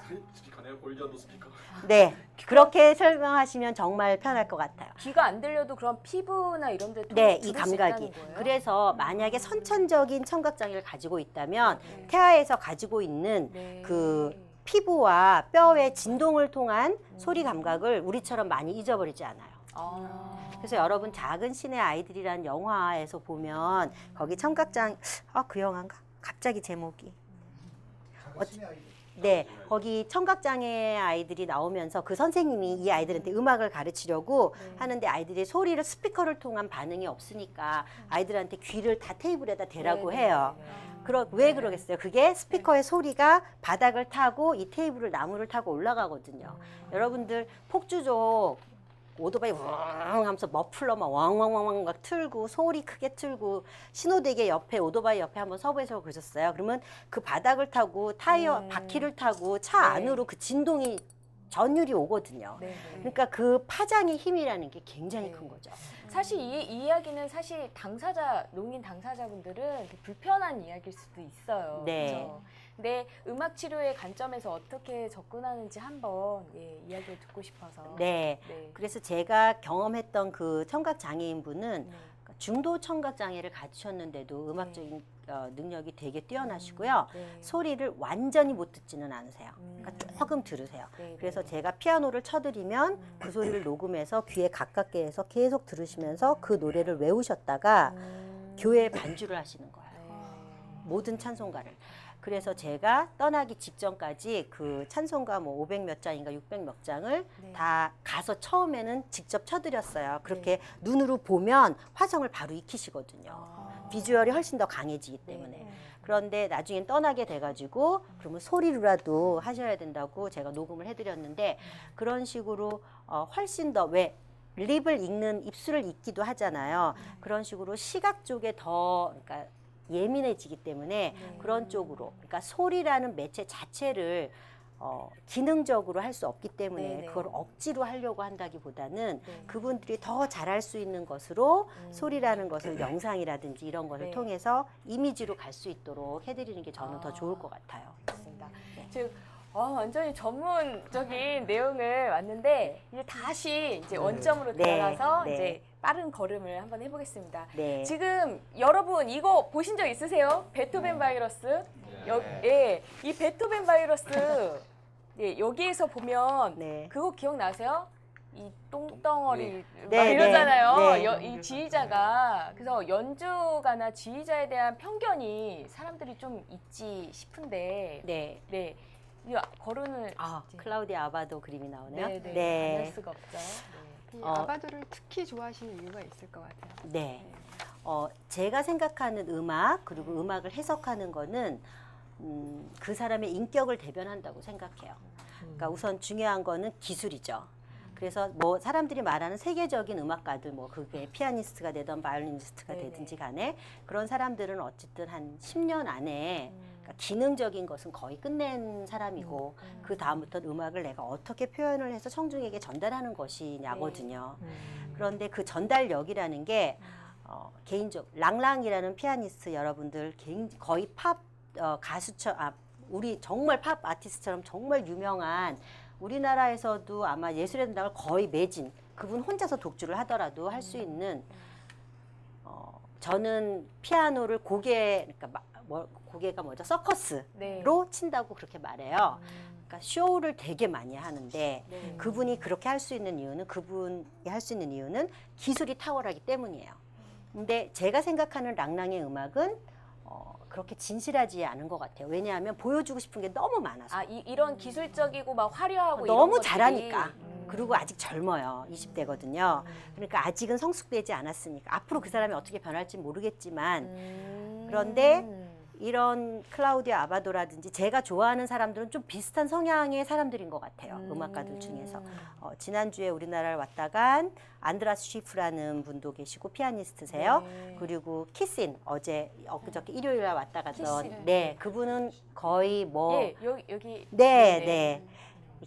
네. 그렇게 설명하시면 정말 편할 것 같아요. 안 들려도 그런 피부나 이런 데 네, 들을 이 수 감각이. 있다는 거예요? 그래서 만약에 선천적인 청각장애를 가지고 있다면 태아에서 가지고 있는 네. 그 피부와 뼈의 진동을 통한 소리 감각을 우리처럼 많이 잊어버리지 않아요. 그래서 여러분 작은 신의 아이들이란 영화에서 보면 거기 그 영화인가? 갑자기 제목이. 네, 거기 청각장애 아이들이 나오면서 그 선생님이 이 아이들한테 음악을 가르치려고 하는데 아이들이 소리를 스피커를 통한 반응이 없으니까 아이들한테 귀를 다 테이블에다 대라고 해요. 왜 그러겠어요? 그게 스피커의 소리가 바닥을 타고 이 나무를 타고 올라가거든요. 여러분들 폭주족 오토바이 왕 하면서 머플러 막 왕왕왕왕 막 틀고 소리 크게 틀고 신호대게 옆에 오토바이 옆에 한번 서보셔서 그러셨어요. 그러면 그 바닥을 타고 타이어 바퀴를 타고 차 안으로 그 진동이 전율이 오거든요. 네. 그러니까 그 파장의 힘이라는 게 굉장히 큰 거죠. 사실 이 이야기는 사실 농인 당사자분들은 불편한 이야기일 수도 있어요. 네. 그렇죠? 근데 음악 치료의 관점에서 어떻게 접근하는지 한번 이야기를 듣고 싶어서. 네. 네. 그래서 제가 경험했던 그 청각 장애인 분은 중도 청각 장애를 갖추셨는데도 음악적인 능력이 되게 뛰어나시고요. 네. 소리를 완전히 못 듣지는 않으세요. 그러니까 조금 들으세요. 네, 그래서 네. 제가 피아노를 쳐드리면 그 소리를 녹음해서 귀에 가깝게 해서 계속 들으시면서 그 노래를 외우셨다가 교회에 반주를 하시는 거예요. 모든 찬송가를. 그래서 제가 떠나기 직전까지 그 찬송가 뭐 500 몇 장인가 600 몇 장을 네. 다 가서 처음에는 직접 쳐드렸어요. 그렇게 눈으로 보면 화성을 바로 익히시거든요. 비주얼이 훨씬 더 강해지기 때문에. 그런데 나중엔 떠나게 돼가지고 그러면 소리로라도 하셔야 된다고 제가 녹음을 해드렸는데 그런 식으로 훨씬 더 왜 립을 읽는 입술을 읽기도 하잖아요. 그런 식으로 시각 쪽에 더 그러니까 예민해지기 때문에 그런 쪽으로 그러니까 소리라는 매체 자체를 기능적으로 할 수 없기 때문에 네네. 그걸 억지로 하려고 한다기보다는 네. 그분들이 더 잘할 수 있는 것으로 소리라는 것을 영상이라든지 이런 것을 네. 통해서 이미지로 갈 수 있도록 해드리는 게 저는 더 좋을 것 같아요. 맞습니다. 즉 완전히 전문적인 내용을 왔는데 이제 다시 이제 원점으로 네. 들어가서 네. 이제 빠른 걸음을 한번 해보겠습니다. 네. 지금 여러분 이거 보신 적 있으세요? 베토벤 바이러스? 예, 이 베토벤 바이러스 예, 여기에서 보면 네. 그거 기억나세요? 이 똥덩어리 막 네, 이러잖아요. 네, 네. 이 지휘자가 그래서 연주가나 지휘자에 대한 편견이 사람들이 좀 있지 싶은데 네. 네, 이 걸음을 이제 클라우디아 아바도 그림이 나오네요. 네, 안할 수가 없죠. 네. 이 어. 아바도를 특히 좋아하시는 이유가 있을 것 같아요. 네. 제가 생각하는 음악 그리고 음악을 해석하는 거는 그 사람의 인격을 대변한다고 생각해요. 그러니까 우선 중요한 거는 기술이죠. 그래서 뭐 사람들이 말하는 세계적인 음악가들 뭐 그게 피아니스트가 되든 바이올리니스트가 네네. 되든지 간에 그런 사람들은 어쨌든 한 10년 안에 그러니까 기능적인 것은 거의 끝낸 사람이고 그 다음부터는 음악을 내가 어떻게 표현을 해서 청중에게 전달하는 것이냐거든요. 그런데 그 전달력이라는 게 개인적 랑랑이라는 피아니스트 여러분들 거의 팝 가수처럼 우리 정말 팝 아티스트처럼 정말 유명한 우리나라에서도 아마 예술의 전당을 거의 매진 그분 혼자서 독주를 하더라도 할 수 있는 저는 피아노를 그러니까 고개가 뭐죠 서커스로 네. 친다고 그렇게 말해요. 그러니까 쇼를 되게 많이 하는데 네. 그분이 그렇게 할 수 있는 이유는 그분이 할 수 있는 이유는 기술이 탁월하기 때문이에요. 근데 제가 생각하는 랑랑의 음악은 그렇게 진실하지 않은 것 같아요. 왜냐하면 보여주고 싶은 게 너무 많아서. 이런 기술적이고 막 화려하고 이런 너무 것들이 잘하니까. 그리고 아직 젊어요. 20대거든요. 그러니까 아직은 성숙되지 않았으니까. 앞으로 그 사람이 어떻게 변할지 모르겠지만 그런데 이런 클라우디아 아바도라든지 제가 좋아하는 사람들은 좀 비슷한 성향의 사람들인 것 같아요. 음악가들 중에서. 지난주에 우리나라를 왔다 간 안드라스 쉬프라는 분도 계시고 피아니스트세요. 네. 그리고 키신 엊그저께 일요일에 왔다 갔던 키신. 네 그분은 거의 뭐 예, 여기 네.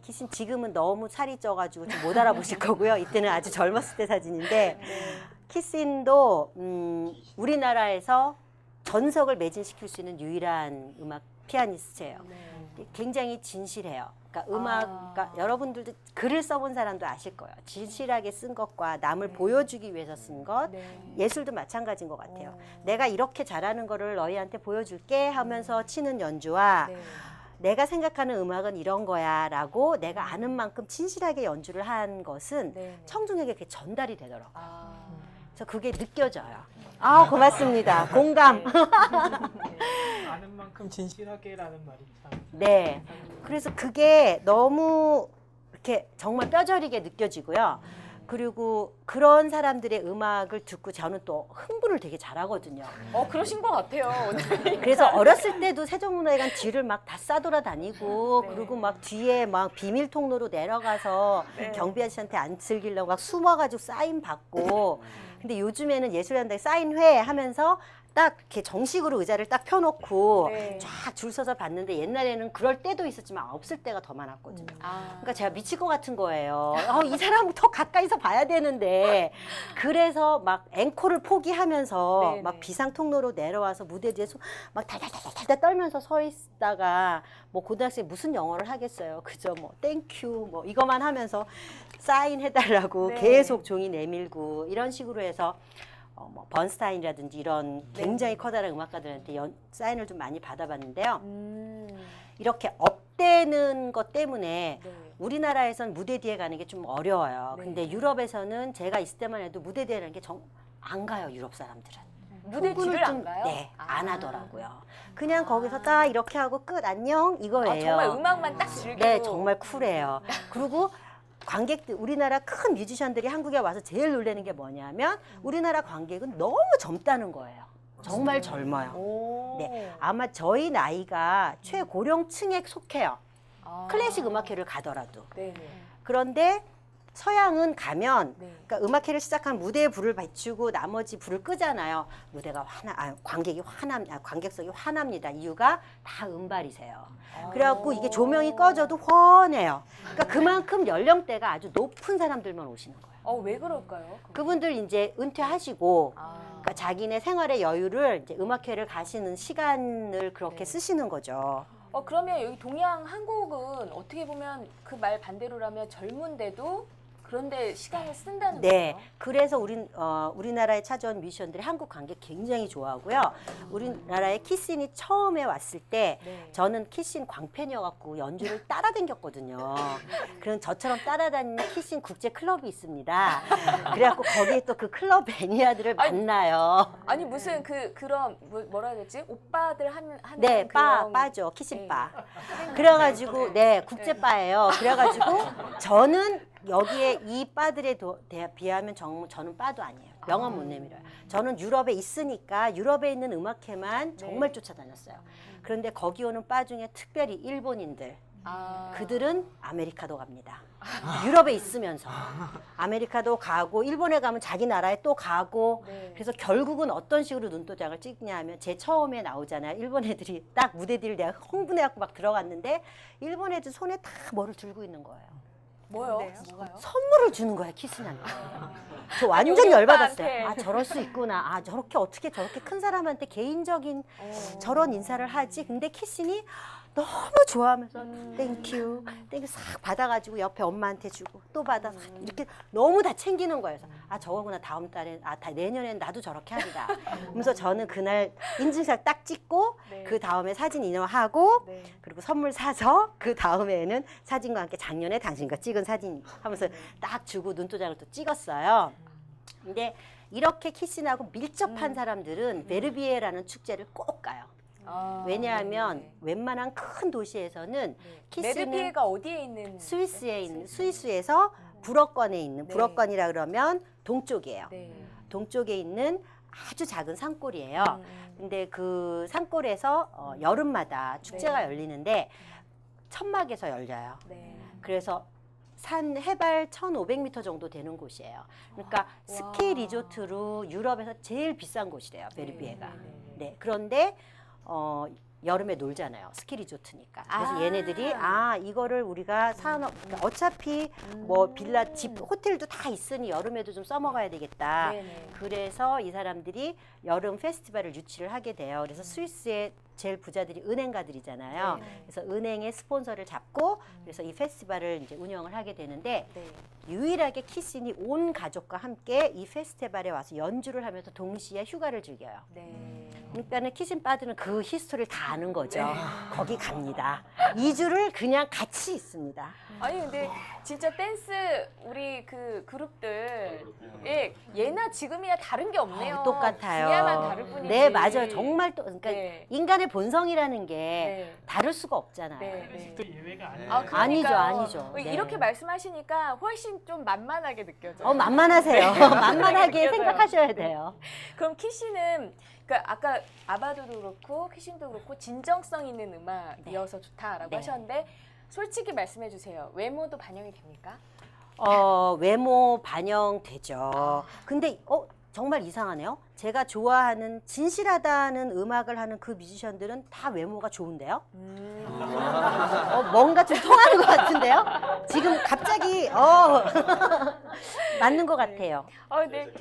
키신 지금은 너무 살이 쪄가지고 좀 못 알아보실 거고요. 이때는 아주 젊었을 때 사진인데 키신도 우리나라에서 전석을 매진시킬 수 있는 유일한 음악 피아니스트예요. 굉장히 진실해요. 그러니까 그러니까 여러분들도 글을 써본 사람도 아실 거예요. 진실하게 쓴 것과 남을 보여주기 위해서 쓴 것, 예술도 마찬가지인 것 같아요. 내가 이렇게 잘하는 거를 너희한테 보여줄게 하면서 치는 연주와 내가 생각하는 음악은 이런 거야 라고 내가 아는 만큼 진실하게 연주를 한 것은 청중에게 그게 전달이 되더라고요. 그래서 그게 느껴져요. 고맙습니다. 공감. 아는 만큼 진실하게라는 말이 참. 네. 그래서 그게 너무 이렇게 정말 뼈저리게 느껴지고요. 그리고 그런 사람들의 음악을 듣고 저는 또 흥분을 되게 잘하거든요. 그러신 것 같아요. 오늘. 그래서 어렸을 때도 세종문화회관 뒤를 막 다 싸돌아다니고 네. 그리고 막 뒤에 막 비밀 통로로 내려가서 경비 아저씨한테 안 즐기려고 막 숨어가지고 사인 받고 근데 요즘에는 예술연대 사인회 하면서 딱 이렇게 정식으로 의자를 딱 펴놓고 쫙 줄 서서 봤는데 옛날에는 그럴 때도 있었지만 없을 때가 더 많았거든요. 그러니까 제가 미칠 것 같은 거예요. 이 사람 더 가까이서 봐야 되는데 그래서 막 앵콜을 포기하면서 막 비상 통로로 내려와서 무대 뒤에서 막 달달달달 떨면서 서 있다가 뭐 고등학생이 무슨 영어를 하겠어요. 그저 뭐 땡큐 뭐 이거만 하면서 사인해달라고 계속 종이 내밀고 이런 식으로 해서 뭐 번스타인이라든지 이런 굉장히 커다란 음악가들한테 사인을 좀 많이 받아봤는데요. 이렇게 업되는 것 때문에 네. 우리나라에선 무대 뒤에 가는 게 좀 어려워요. 네. 근데 유럽에서는 제가 있을 때만 해도 무대 뒤에 가는 게 안 가요, 유럽 사람들은. 무대 흥분을 뒤를 좀, 안 가요? 네, 안 아. 하더라고요. 그냥 거기서 딱 이렇게 하고 끝, 안녕, 이거예요. 아, 정말 음악만 딱 즐기고. 네, 정말 쿨해요. 그리고 관객들, 우리나라 큰 뮤지션들이 한국에 와서 제일 놀라는 게 뭐냐면 우리나라 관객은 너무 젊다는 거예요. 정말 젊어요. 오. 네, 아마 저희 나이가 최고령층에 속해요. 아. 클래식 음악회를 가더라도. 네네. 그런데 서양은 가면 네. 그러니까 음악회를 시작한 무대에 불을 비추고 나머지 불을 끄잖아요. 무대가 관객석이 환합니다. 이유가 다 음발이세요. 그래갖고 이게 조명이 꺼져도 훤해요. 그러니까 그만큼 연령대가 아주 높은 사람들만 오시는 거예요. 왜 그럴까요? 그분들 이제 은퇴하시고 아. 그러니까 자기네 생활의 여유를 이제 음악회를 가시는 시간을 그렇게 네. 쓰시는 거죠. 그러면 여기 동양 한국은 어떻게 보면 그 말 반대로라면 젊은데도 그런데 시간을 쓴다는 네, 거예요? 그래서 우리나라에 찾아온 뮤지션들이 한국 관객 굉장히 좋아하고요. 우리나라에 키신이 처음에 왔을 때 네. 저는 키신 광팬이어갖고 연주를 따라다녔거든요. 그런 저처럼 따라다니는 키신 국제 클럽이 있습니다. 그래갖고 거기에 또 그 클럽 매니아들을 아니, 만나요. 아니 무슨 그런 뭐라 해야 되지? 오빠들 하는 네, 그런 바죠. 키신 바. 네. 그래가지고 네, 국제 바예요. 그래가지고 저는 여기에 이 바들에 비하면 저는 바도 아니에요. 명함 못 내밀어요. 저는 유럽에 있으니까 유럽에 있는 음악회만 정말 쫓아다녔어요. 그런데 거기 오는 바 중에 특별히 일본인들, 아. 그들은 아메리카도 갑니다. 유럽에 있으면서 아메리카도 가고 일본에 가면 자기 나라에 또 가고 네. 그래서 결국은 어떤 식으로 눈도장을 찍냐 하면 제 처음에 나오잖아요. 일본 애들이 딱 무대 뒤를 내가 흥분해갖고 막 들어갔는데 일본 애들 손에 다 뭐를 들고 있는 거예요. 뭐요? 뭔데요? 뭐가요? 선물을 주는 거야, 키스한테. 저 아니, 완전 우리 열받았어요. 오빠한테. 아, 저럴 수 있구나. 아, 저렇게 어떻게 저렇게 큰 사람한테 개인적인 저런 인사를 하지? 근데 키스니 너무 좋아하면서 땡큐, 땡큐 싹 받아가지고 옆에 엄마한테 주고 또 받아서 이렇게 너무 다 챙기는 거예요. 그래서 아, 저거구나. 다음 달에, 내년엔 나도 저렇게 하리라. 그래서 저는 그날 인증샷 딱 찍고 네. 그 다음에 사진 인용하고 네. 그리고 선물 사서 그 다음에는 사진과 함께 작년에 당신과 찍은 사진 하면서 딱 주고 눈도장을 또 찍었어요. 근데 이렇게 키신하고 밀접한 사람들은 베르비에라는 축제를 꼭 가요. 아, 왜냐하면 네. 웬만한 큰 도시에서는 키스는 메르비에가 어디에 있는? 스위스에 있는 스위스에서 불어권에 있는 네. 불어권이라 그러면 동쪽이에요. 네. 동쪽에 있는 아주 작은 산골이에요. 음. 근데 그 산골에서 여름마다 축제가 네. 열리는데 천막에서 열려요. 네. 그래서 산 해발 1,500m 정도 되는 곳이에요. 그러니까 스키 리조트로 유럽에서 제일 비싼 곳이래요, 베르비에가. 네. 그런데 여름에 놀잖아요. 스키 리조트니까. 그래서 아. 얘네들이 이거를 우리가 그러니까 어차피 뭐 빌라 집 호텔도 다 있으니 여름에도 좀 써먹어야 되겠다. 네네. 그래서 이 사람들이 여름 페스티벌을 유치를 하게 돼요. 그래서 스위스의 제일 부자들이 은행가들이잖아요. 네. 그래서 은행의 스폰서를 잡고 그래서 이 페스티벌을 이제 운영을 하게 되는데 네. 유일하게 키신이 온 가족과 함께 이 페스티벌에 와서 연주를 하면서 동시에 휴가를 즐겨요. 네. 그러니까는 키신 바드는 그 히스토리를 다 아는 거죠. 거기 갑니다. 2주를 그냥 같이 있습니다. 아니 근데 진짜 댄스 우리 그 그룹들 예나 지금이야 다른 게 없네요. 똑같아요. 분야만 다를 뿐이지. 네, 맞아요. 정말 그러니까 네. 인간의 본성이라는 게 네. 다를 수가 없잖아요. 네. 클래식도 예외가 아니에요. 아, 그러니까요. 아니죠. 네. 이렇게 말씀하시니까 훨씬 좀 만만하게 느껴져요. 만만하세요. 만만하게 느껴져요. 생각하셔야 돼요. 그럼 키씨는 그러니까 아까 아바도도 그렇고 키신도 그렇고 진정성 있는 음악이어서 좋다라고 네. 하셨는데 솔직히 말씀해 주세요. 외모도 반영이 됩니까? 외모 반영되죠. 근데 정말 이상하네요. 제가 좋아하는 진실하다는 음악을 하는 그 뮤지션들은 다 외모가 좋은데요. 뭔가 좀 통하는 것 같은데요. 지금 갑자기 맞는 것 같아요. 네.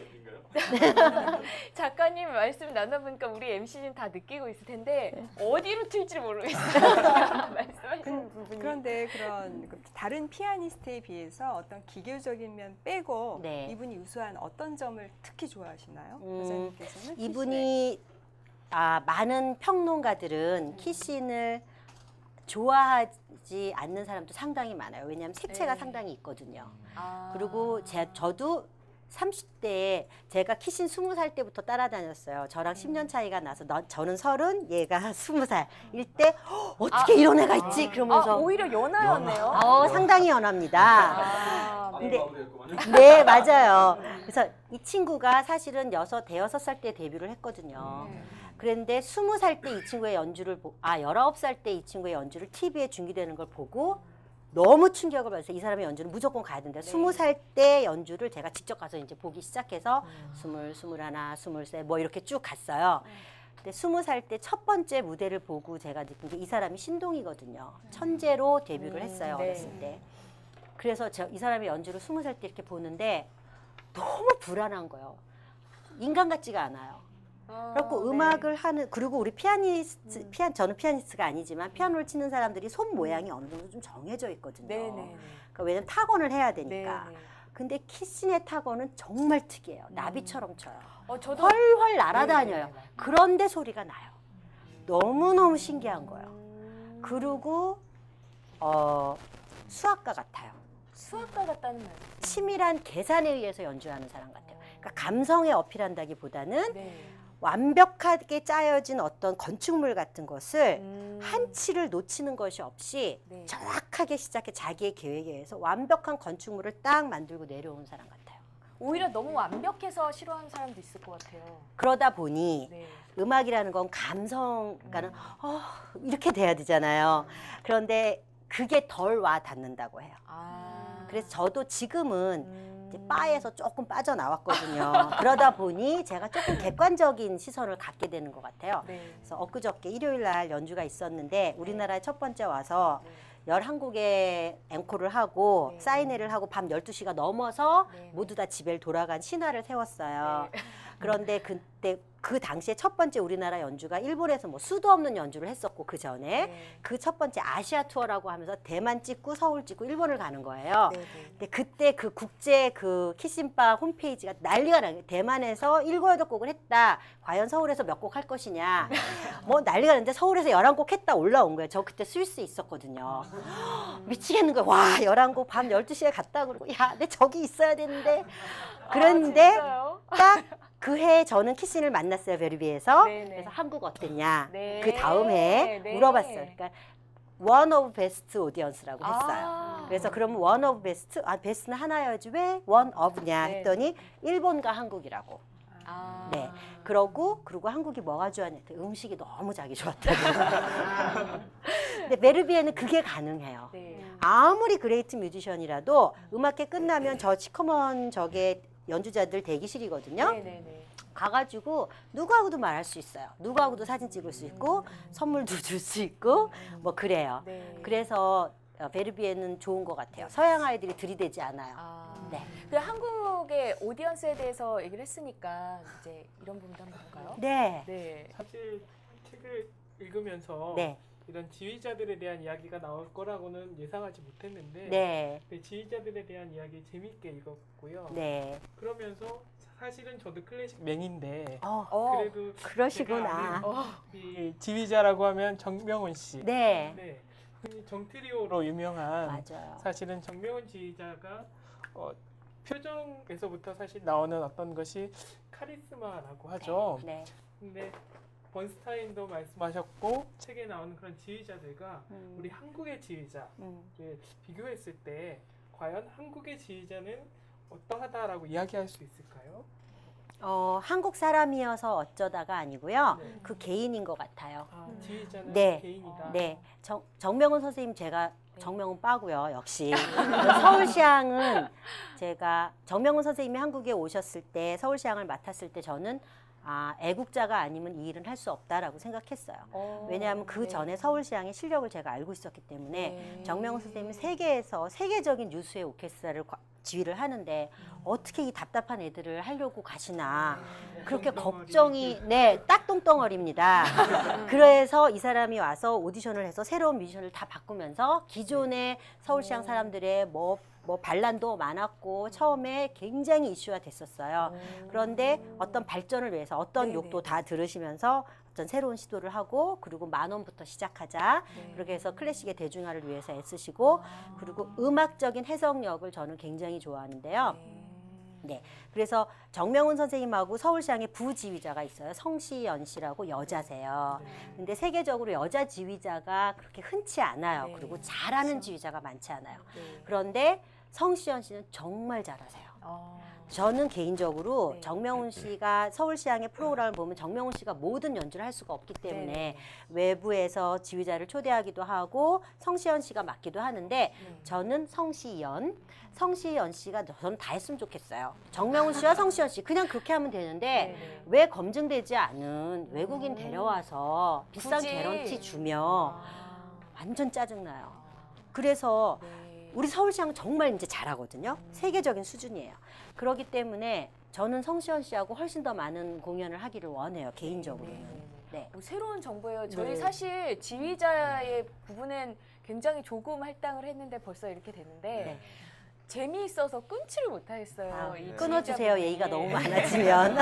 작가님 말씀 나눠보니까 우리 MC진 다 느끼고 있을 텐데 어디로 튈지 모르겠어요. 말씀하시는 부분이. 그런데 그런 다른 피아니스트에 비해서 어떤 기교적인 면 빼고 네. 이분이 우수한 어떤 점을 특히 좋아하시나요? 음, 여자님께서는 이분이 많은 평론가들은 키신을 좋아하지 않는 사람도 상당히 많아요. 왜냐하면 색채가 네. 상당히 있거든요. 아. 그리고 저도 30대에 제가 키신 20살 때부터 따라다녔어요. 저랑 10년 차이가 나서 저는 30, 얘가 20살일 때 어떻게 이런 애가 있지? 그러면서 오히려 연하였네요. 상당히 연합니다. 아, 근데 네, 맞아요. 그래서 이 친구가 사실은 대여섯 살 때 데뷔를 했거든요. 그런데 20살 때 이 친구의 연주를 19살 때 이 친구의 연주를 TV에 중계되는 걸 보고 너무 충격을 받아서 이 사람의 연주는 무조건 가야 된다. 네. 20살 때 연주를 제가 직접 가서 이제 보기 시작해서 20, 21, 23 뭐 이렇게 쭉 갔어요. 근데 20살 때 첫 번째 무대를 보고 제가 느낀 게 이 사람이 신동이거든요. 천재로 데뷔를 했어요. 네. 어렸을 때. 그래서 이 사람의 연주를 20살 때 이렇게 보는데 너무 불안한 거예요. 인간 같지가 않아요. 그래갖고 네. 음악을 하는, 그리고 우리 저는 피아니스트가 아니지만 피아노를 치는 사람들이 손 모양이 어느 정도 좀 정해져 있거든요. 네네. 그러니까 왜냐면 타건을 해야 되니까. 네네. 근데 키신의 타건은 정말 특이해요. 나비처럼 쳐요. 저도 훨훨 날아다녀요. 네네네. 그런데 소리가 나요. 너무너무 신기한 거예요. 그리고 수학가 같아요. 수학가 같다는 말. 치밀한 계산에 의해서 연주하는 사람 같아요. 그러니까 감성에 어필한다기보다는 네. 완벽하게 짜여진 어떤 건축물 같은 것을 한 치를 놓치는 것이 없이 네. 정확하게 시작해 자기의 계획에 의해서 완벽한 건축물을 딱 만들고 내려온 사람 같아요. 오히려 너무 완벽해서 싫어하는 사람도 있을 것 같아요. 그러다 보니 네. 음악이라는 건 감성, 그러니까는 이렇게 돼야 되잖아요. 그런데 그게 덜 와 닿는다고 해요. 그래서 저도 지금은 이제 바에서 조금 빠져나왔거든요. 그러다 보니 제가 조금 객관적인 시선을 갖게 되는 것 같아요. 네. 그래서 엊그저께 일요일 날 연주가 있었는데 우리나라에 첫 번째 와서 11곡의 앵콜을 하고 네. 사인회를 하고 밤 12시가 넘어서 네. 모두 다 집에 돌아간 신화를 세웠어요. 네. 그런데 그때 그 당시에 첫 번째 우리나라 연주가 일본에서 뭐 수도 없는 연주를 했었고 그 전에 네. 그 첫 번째 아시아 투어라고 하면서 대만 찍고 서울 찍고 일본을 가는 거예요. 네. 네. 근데 그때 그 국제 그 키신바 홈페이지가 난리가 나요. 대만에서 7, 8곡을 했다. 과연 서울에서 몇 곡 할 것이냐. 뭐 난리가 났는데 서울에서 11곡 했다 올라온 거예요. 저 그때 스위스에 있었거든요. 미치겠는 거예요. 와, 11곡 밤 12시에 갔다 그러고 야, 내 저기 있어야 되는데. 그랬는데 진짜요? 딱 그 해 저는 키신을 만났어요. 베르비에서. 네네. 그래서 한국 어땠냐. 네. 그 다음 해 네. 물어봤어요. 그러니까 one of best audience라고 했어요. 아. 그래서 그러면 one of best, 베스트는 하나여야지 왜 one of냐 네. 했더니 일본과 한국이라고. 아. 네. 그리고 한국이 뭐가 좋았냐 했더니 음식이 너무 자기 좋았다고. 근데 베르비에는 그게 가능해요. 네. 아무리 그레이트 뮤지션이라도 음악회 끝나면 저 시커먼 저게 연주자들 대기실이거든요. 네네네. 가가지고 누구하고도 말할 수 있어요. 누구하고도 사진 찍을 수 있고 선물도 줄 수 있고 뭐 그래요. 네. 그래서 베르비에는 좋은 것 같아요. 서양 아이들이 들이대지 않아요. 아. 네. 그 한국의 오디언스에 대해서 얘기를 했으니까 이제 이런 부분도 한번 볼까요? 네. 네. 사실 책을 읽으면서 네. 이런 지휘자들에 대한 이야기가 나올 거라고는 예상하지 못했는데 네. 지휘자들에 대한 이야기 재밌게 읽었고요. 네. 그러면서 사실은 저도 클래식 맹인데 그래도 그러시구나. 제가 아는 이 지휘자라고 하면 정명훈 씨. 네. 네. 흔히 정트리오로 유명한 맞아요. 사실은 정명훈 지휘자가 표정에서부터 사실 나오는 어떤 것이 카리스마라고 하죠. 네. 근데 번스타인도 말씀하셨고 책에 나오는 그런 지휘자들과 우리 한국의 지휘자 비교했을 때 과연 한국의 지휘자는 어떠하다라고 이야기할 수 있을까요? 한국 사람이어서 어쩌다가 아니고요. 네. 그 개인인 것 같아요. 지휘자는 네. 개인이다. 네. 정명훈 선생님 제가 정명훈 빠고요. 역시. 서울시향은 제가 정명훈 선생님이 한국에 오셨을 때 서울시향을 맡았을 때 저는 애국자가 아니면 이 일은 할 수 없다라고 생각했어요. 왜냐하면 그 네. 전에 서울시향의 실력을 제가 알고 있었기 때문에 네. 정명훈 선생님은 세계적인 유수의 오케스트라를 지휘를 하는데 어떻게 이 답답한 애들을 하려고 가시나 그렇게 똥덩어리. 걱정이 딱 똥덩어리입니다. 그래서 이 사람이 와서 오디션을 해서 새로운 뮤지션을 다 바꾸면서 기존의 서울시향 사람들의 뭐 반란도 많았고 처음에 굉장히 이슈화 됐었어요. 그런데 어떤 발전을 위해서 어떤 욕도 다 들으시면서 어떤 새로운 시도를 하고 그리고 10,000원부터 시작하자. 그렇게 해서 클래식의 대중화를 위해서 애쓰시고 그리고 음악적인 해석력을 저는 굉장히 좋아하는데요. 네, 그래서 정명훈 선생님하고 서울시향의 부지휘자가 있어요. 성시연 씨라고 여자세요. 근데 세계적으로 여자 지휘자가 그렇게 흔치 않아요. 그리고 잘하는 지휘자가 많지 않아요. 그런데 성시연 씨는 정말 잘하세요. 저는 개인적으로 네. 정명훈 씨가 서울시향의 프로그램을 보면 정명훈 씨가 모든 연주를 할 수가 없기 때문에 네. 외부에서 지휘자를 초대하기도 하고 성시연 씨가 맡기도 하는데 저는 성시연 씨가 저는 다 했으면 좋겠어요. 정명훈 씨와 성시연 씨 그냥 그렇게 하면 되는데 네. 왜 검증되지 않은 외국인 데려와서 비싼 굳이. 개런티 주며 완전 짜증나요. 그래서 우리 서울시향 정말 이제 잘하거든요. 세계적인 수준이에요. 그렇기 때문에 저는 성시연 씨하고 훨씬 더 많은 공연을 하기를 원해요. 개인적으로는. 네. 새로운 정보예요. 저희 네. 사실 지휘자의 부분은 굉장히 조금 할당을 했는데 벌써 이렇게 됐는데 네. 재미있어서 끊지를 못하겠어요. 아, 이 끊어주세요. 지휘자분이. 얘기가 너무 많아지면.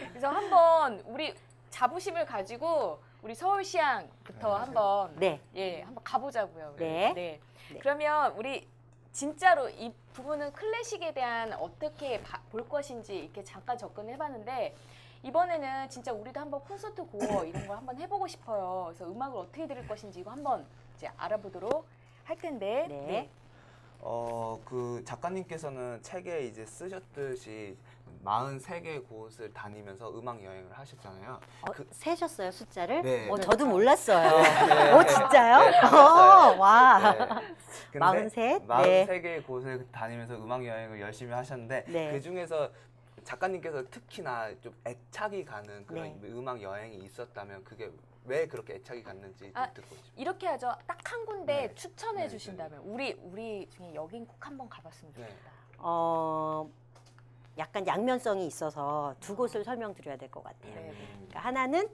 그래서 한번 우리 자부심을 가지고 우리 서울시향부터 한번 네. 한번 가보자고요. 우리. 네. 네. 네. 그러면 우리 진짜로 이 부분은 클래식에 대한 어떻게 볼 것인지 이렇게 잠깐 접근을 해봤는데 이번에는 진짜 우리도 한번 콘서트 고어 이런 걸 한번 해보고 싶어요. 그래서 음악을 어떻게 들을 것인지 이거 한번 이제 알아보도록 할 텐데. 네. 그 작가님께서는 책에 이제 쓰셨듯이 43개 곳을 다니면서 음악 여행을 하셨잖아요. 세셨어요, 숫자를? 네. 저도 몰랐어요. 네. 진짜요? 네, 몰랐어요. 와. 근데 43? 43개의 곳을 다니면서 음악 여행을 열심히 하셨는데 네. 그 중에서 작가님께서 특히나 좀 애착이 가는 그런 네. 음악 여행이 있었다면 그게 왜 그렇게 애착이 갔는지 좀 아, 듣고 싶어요. 이렇게 하죠. 딱 한 군데 네. 추천해 네, 주신다면 우리 중에 여긴 꼭 한번 가봤으면 네. 좋겠다. 약간 양면성이 있어서 두 곳을 설명드려야 될 것 같아요. 네. 그러니까 하나는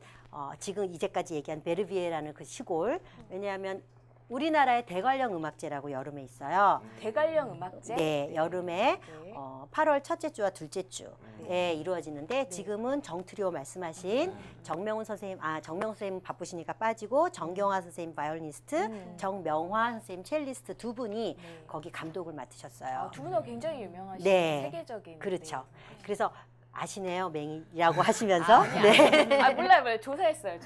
지금 이제까지 얘기한 베르비에라는 그 시골. 왜냐하면 우리나라의 대관령 음악제라고 여름에 있어요. 대관령 음악제. 네, 여름에 네. 8월 첫째 주와 둘째 주에 이루어지는데 지금은 정트리오 말씀하신 정명훈 선생님, 정명훈 선생님 바쁘시니까 빠지고 정경화 선생님 바이올리니스트, 정명화 선생님 첼리스트 두 분이 네. 거기 감독을 맡으셨어요. 두 분은 굉장히 유명하신 네. 세계적인. 그렇죠. 네. 그래서 아시네요, 맹이라고 하시면서. 네. 몰라요. 조사했어요.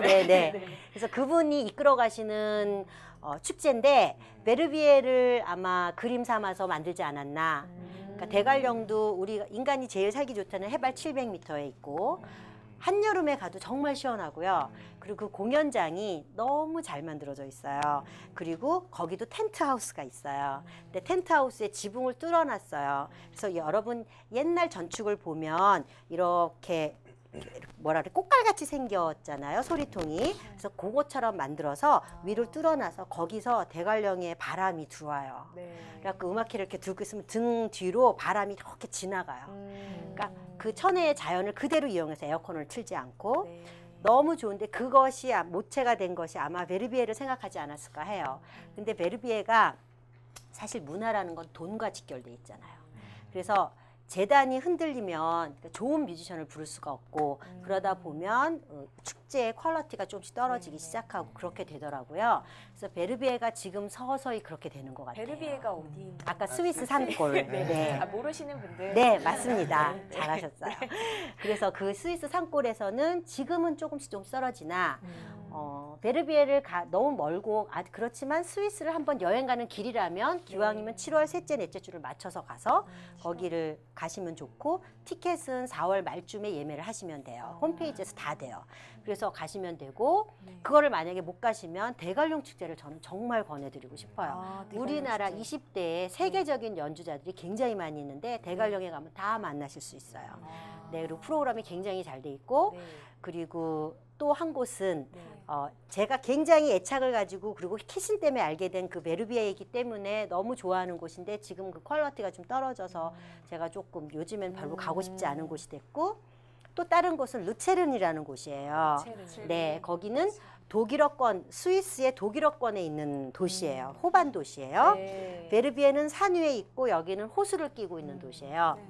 네네. 그래서 그분이 이끌어 가시는 축제인데 베르비에를 아마 그림 삼아서 만들지 않았나. 그러니까 대관령도 우리 인간이 제일 살기 좋다는 해발 700m에 있고 한여름에 가도 정말 시원하고요. 그리고 그 공연장이 너무 잘 만들어져 있어요. 그리고 거기도 텐트하우스가 있어요. 근데 텐트하우스에 지붕을 뚫어놨어요. 그래서 여러분 옛날 전축을 보면 이렇게 뭐라 그래 꽃갈같이 생겼잖아요, 소리통이. 그래서 그것처럼 만들어서 위를 뚫어놔서 거기서 대관령에 바람이 들어와요. 네. 그래갖고 음악회를 이렇게 들고 있으면 등 뒤로 바람이 이렇게 지나가요. 그러니까 그 천혜의 자연을 그대로 이용해서 에어컨을 틀지 않고 네. 너무 좋은데 그것이 모체가 된 것이 아마 베르비에를 생각하지 않았을까 해요. 근데 베르비에가 사실 문화라는 건 돈과 직결돼 있잖아요. 그래서 재단이 흔들리면 좋은 뮤지션을 부를 수가 없고 그러다 보면 축제의 퀄리티가 조금씩 떨어지기 시작하고 그렇게 되더라고요. 그래서 베르비에가 지금 서서히 그렇게 되는 것 같아요. 베르비에가 어디? 아까 스위스 산골. 네. 모르시는 분들. 네, 맞습니다. 잘하셨어요. 그래서 그 스위스 산골에서는 지금은 조금씩 좀 떨어지나 베르비에를 너무 멀고 그렇지만 스위스를 한번 여행 가는 길이라면 기왕이면 7월 셋째 넷째 주를 맞춰서 가서 거기를 가시면 좋고 티켓은 4월 말쯤에 예매를 하시면 돼요. 홈페이지에서 다 돼요. 그래서 가시면 되고 그거를 만약에 못 가시면 대관령 축제를 저는 정말 권해드리고 싶어요. 우리나라 20대에 세계적인 연주자들이 굉장히 많이 있는데 대관령에 가면 다 만나실 수 있어요. 네, 그리고 프로그램이 굉장히 잘 돼 있고 네. 그리고 또 한 곳은 네. 제가 굉장히 애착을 가지고 그리고 키신 때문에 알게 된 그 베르비에이기 때문에 너무 좋아하는 곳인데 지금 그 퀄리티가 좀 떨어져서 제가 조금 요즘엔 별로 가고 싶지 않은 곳이 됐고 또 다른 곳은 루체른이라는 곳이에요. 네, 거기는 독일어권, 스위스의 독일어권에 있는 도시예요. 호반 도시예요. 네. 베르비에는 산 위에 있고 여기는 호수를 끼고 있는 도시예요. 네.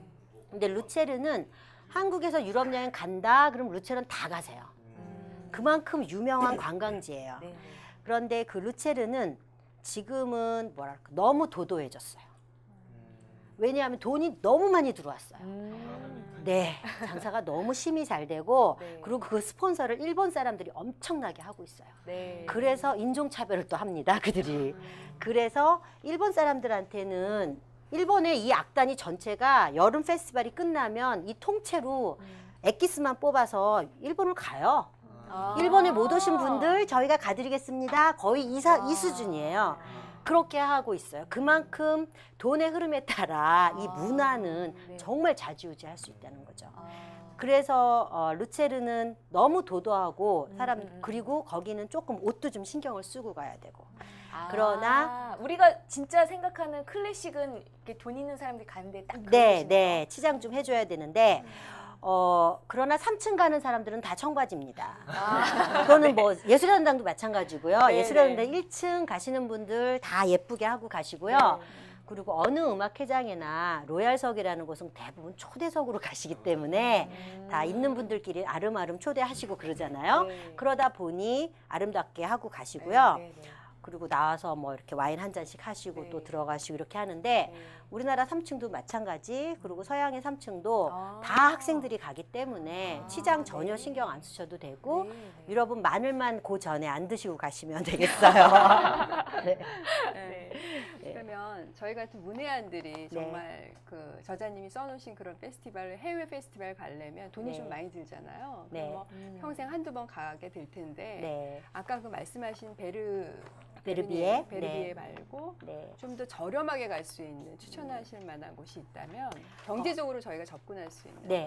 근데 루체른은 한국에서 유럽 여행 간다 그럼 루체른 다 가세요. 그만큼 유명한 관광지예요. 네. 그런데 그 루체른은 지금은 뭐랄까 너무 도도해졌어요. 왜냐하면 돈이 너무 많이 들어왔어요. 네, 장사가 너무 심히 잘 되고 네. 그리고 그 스폰서를 일본 사람들이 엄청나게 하고 있어요. 네. 그래서 인종차별을 또 합니다, 그들이. 그래서 일본 사람들한테는 일본의 이 악단이 전체가 여름 페스티벌이 끝나면 이 통째로 엑기스만 뽑아서 일본을 가요. 아. 일본에 못 오신 분들 저희가 가드리겠습니다. 거의 이 수준이에요. 그렇게 하고 있어요. 그만큼 돈의 흐름에 따라 이 문화는 네. 정말 좌지우지할 수 있다는 거죠. 아. 그래서 루체르는 너무 도도하고 그리고 거기는 조금 옷도 좀 신경을 쓰고 가야 되고. 그러나 우리가 진짜 생각하는 클래식은 이렇게 돈 있는 사람들이 가는데 딱 그런 네, 곳이네요. 네, 치장 좀 해줘야 되는데. 그러나 3층 가는 사람들은 다 청바지입니다. 그거는 뭐 예술현장도 마찬가지고요. 네, 예술현장 네. 1층 가시는 분들 다 예쁘게 하고 가시고요. 네. 그리고 어느 음악회장이나 로얄석이라는 곳은 대부분 초대석으로 가시기 때문에 다 있는 분들끼리 아름아름 초대하시고 그러잖아요. 네. 그러다 보니 아름답게 하고 가시고요. 네, 네, 네. 그리고 나와서 뭐 이렇게 와인 한 잔씩 하시고 네. 또 들어가시고 이렇게 하는데 네. 우리나라 3층도 마찬가지 그리고 서양의 3층도 아. 다 학생들이 가기 때문에 치장 전혀 네. 신경 안 쓰셔도 되고 네, 네. 유럽은 마늘만 그 전에 안 드시고 가시면 되겠어요. 네. 네. 그러면 저희 같은 문외한들이 정말 그 저자님이 써놓으신 그런 페스티벌, 해외 페스티벌 가려면 돈이 네. 좀 많이 들잖아요. 네. 그럼 뭐 평생 한두 번 가게 될 텐데 네. 아까 그 말씀하신 베르비에? 베르비에 네. 말고 네. 좀 더 저렴하게 갈 수 있는 추천하실 만한 곳이 있다면 경제적으로 저희가 접근할 수 있는 네.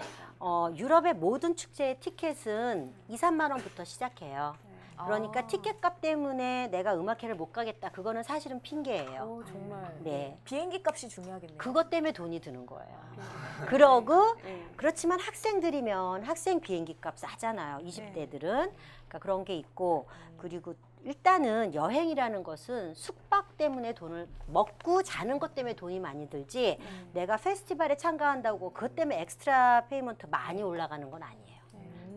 유럽의 모든 축제의 티켓은 2, 3만 원부터 시작해요. 그러니까 아. 티켓값 때문에 내가 음악회를 못 가겠다. 그거는 사실은 핑계예요. 오, 정말. 네. 비행기 값이 중요하겠네요. 그것 때문에 돈이 드는 거예요. 그러고 네. 그렇지만 학생들이면 학생 비행기 값 싸잖아요. 20대들은. 그러니까 그런 게 있고 그리고 일단은 여행이라는 것은 숙박 때문에 돈을 먹고 자는 것 때문에 돈이 많이 들지 내가 페스티벌에 참가한다고 그것 때문에 엑스트라 페이먼트 많이 올라가는 건 아니에요.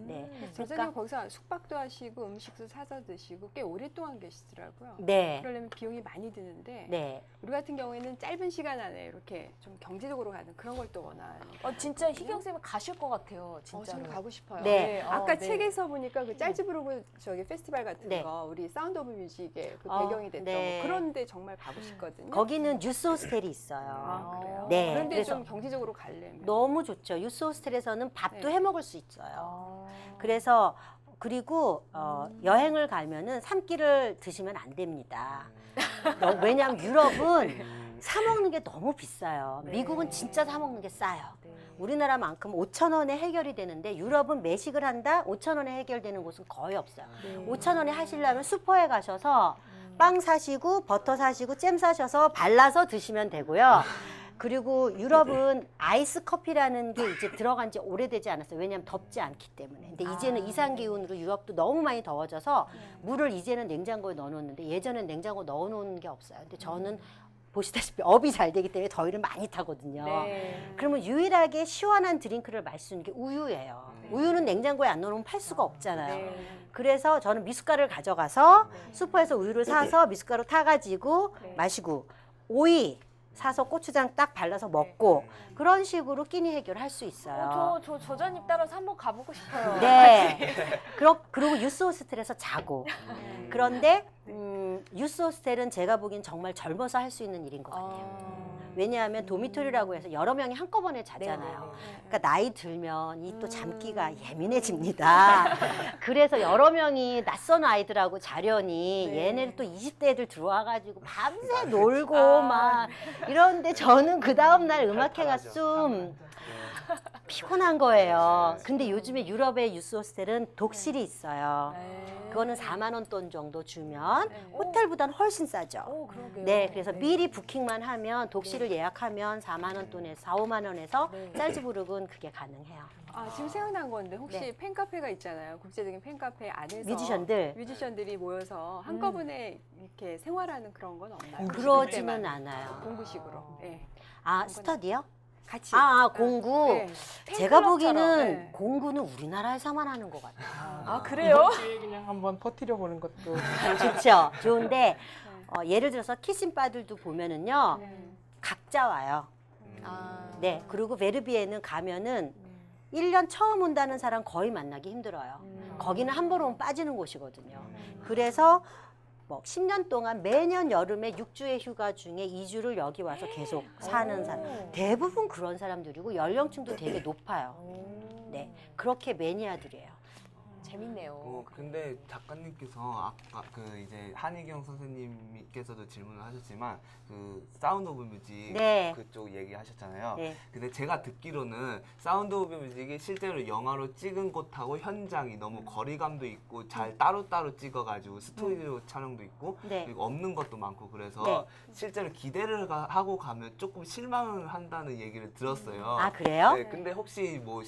네. 저자님 그러니까 거기서 숙박도 하시고 음식도 사서 드시고 꽤 오랫동안 계시더라고요. 네. 그러려면 비용이 많이 드는데 네. 우리 같은 경우에는 짧은 시간 안에 이렇게 좀 경제적으로 가는 그런 걸 또 원하는. 진짜 희경 쌤은 가실 것 같아요. 진짜로. 저는 가고 싶어요. 네. 아까 네. 책에서 보니까 그 짤즈부르크 저기 페스티벌 같은 네. 거 우리 사운드 오브 뮤직의 그 어, 배경이 됐던 네. 뭐 그런데 정말 가고 싶거든요. 거기는 유스 호스텔이 있어요. 아, 그래요? 네, 그런데 그래서 좀 경제적으로 가려면 너무 좋죠. 유스 호스텔에서는 밥도 네. 해 먹을 수 있어요. 아. 그래서 그리고 여행을 가면은 3끼를 드시면 안 됩니다. 왜냐하면 유럽은 사 먹는 게 너무 비싸요. 네. 미국은 진짜 사 먹는 게 싸요. 네. 우리나라만큼 5,000원에 해결이 되는데 유럽은 매식을 한다? 5,000원에 해결되는 곳은 거의 없어요. 네. 5,000원에 하시려면 슈퍼에 가셔서 빵 사시고 버터 사시고 잼 사셔서 발라서 드시면 되고요. 그리고 유럽은 아이스 커피라는 게 이제 들어간 지 오래되지 않았어요. 왜냐하면 덥지 않기 때문에. 근데 이제는 이상 기온으로 유럽도 너무 많이 더워져서 물을 이제는 냉장고에 넣어놓는데 예전엔 냉장고에 넣어놓는 게 없어요. 근데 저는 보시다시피 업이 잘 되기 때문에 더위를 많이 타거든요. 네. 그러면 유일하게 시원한 드링크를 마실 수 있는 게 우유예요. 우유는 냉장고에 안 넣어놓으면 팔 수가 없잖아요. 네. 그래서 저는 미숫가루를 가져가서 슈퍼에서 우유를 사서 미숫가루 타가지고 네. 마시고 오이 사서 고추장 딱 발라서 먹고 그런 식으로 끼니 해결할 수 있어요. 저 저자님 따라서 한번 가보고 싶어요. 네. 그리고 유스 호스텔에서 자고. 그런데 유스 호스텔은 제가 보기엔 정말 젊어서 할 수 있는 일인 것 같아요. 왜냐하면 도미토리라고 해서 여러 명이 한꺼번에 자잖아요. 그러니까 나이 들면 이 또 잠기가 예민해집니다. 그래서 여러 명이 낯선 아이들하고 자려니 네. 얘네들 또 20대 애들 들어와가지고 밤새 놀고 막 이런데 저는 그 다음날 음악회가 좀 피곤한 거예요. 근데 요즘에 유럽의 유스 호스텔은 독실이 있어요. 네. 그거는 4만 원 돈 정도 주면 네. 호텔보다는 훨씬 싸죠. 오, 그러게요. 네, 그래서 미리 부킹만 하면 독실을 예약하면 4만 원 돈에서 4, 5만 원에서 네. 짤즈부르크는 그게 가능해요. 아, 지금 생각난 건데 혹시 네. 팬카페가 있잖아요. 국제적인 팬카페 안에서 뮤지션들 이 모여서 한꺼번에 이렇게 생활하는 그런 건 없나요? 그러지는 그때만 않아요. 공부식으로. 네. 아, 스터디요? 같이. 공구. 네. 제가 팬클럽처럼, 보기에는 네. 공구는 우리나라에서만 하는 것 같아요. 아, 그래요? 이번 기회에 그냥 한번 퍼뜨려 보는 것도 좋죠. 좋은데 예를 들어서 키싱바들도 보면은요. 네. 각자 와요. 아. 네. 그리고 베르비에는 가면은 1년 처음 온다는 사람 거의 만나기 힘들어요. 거기는 한 번 오면 빠지는 곳이거든요. 그래서 뭐 10년 동안 매년 여름에 6주의 휴가 중에 2주를 여기 와서 계속 사는 사람. 대부분 그런 사람들이고 연령층도 되게 높아요. 네. 그렇게 매니아들이에요. 재밌네요. 근데 작가님께서 아까 그 이제 한희경 선생님께서도 질문을 하셨지만 그 사운드 오브 뮤직 네. 그쪽 얘기하셨잖아요. 네. 근데 제가 듣기로는 사운드 오브 뮤직이 실제로 영화로 찍은 곳하고 현장이 너무 거리감도 있고 잘 따로따로 찍어가지고 스튜디오 촬영도 있고 네. 그리고 없는 것도 많고 그래서 네. 실제로 기대를 하고 가면 조금 실망을 한다는 얘기를 들었어요. 아, 그래요? 네, 근데 혹시 뭐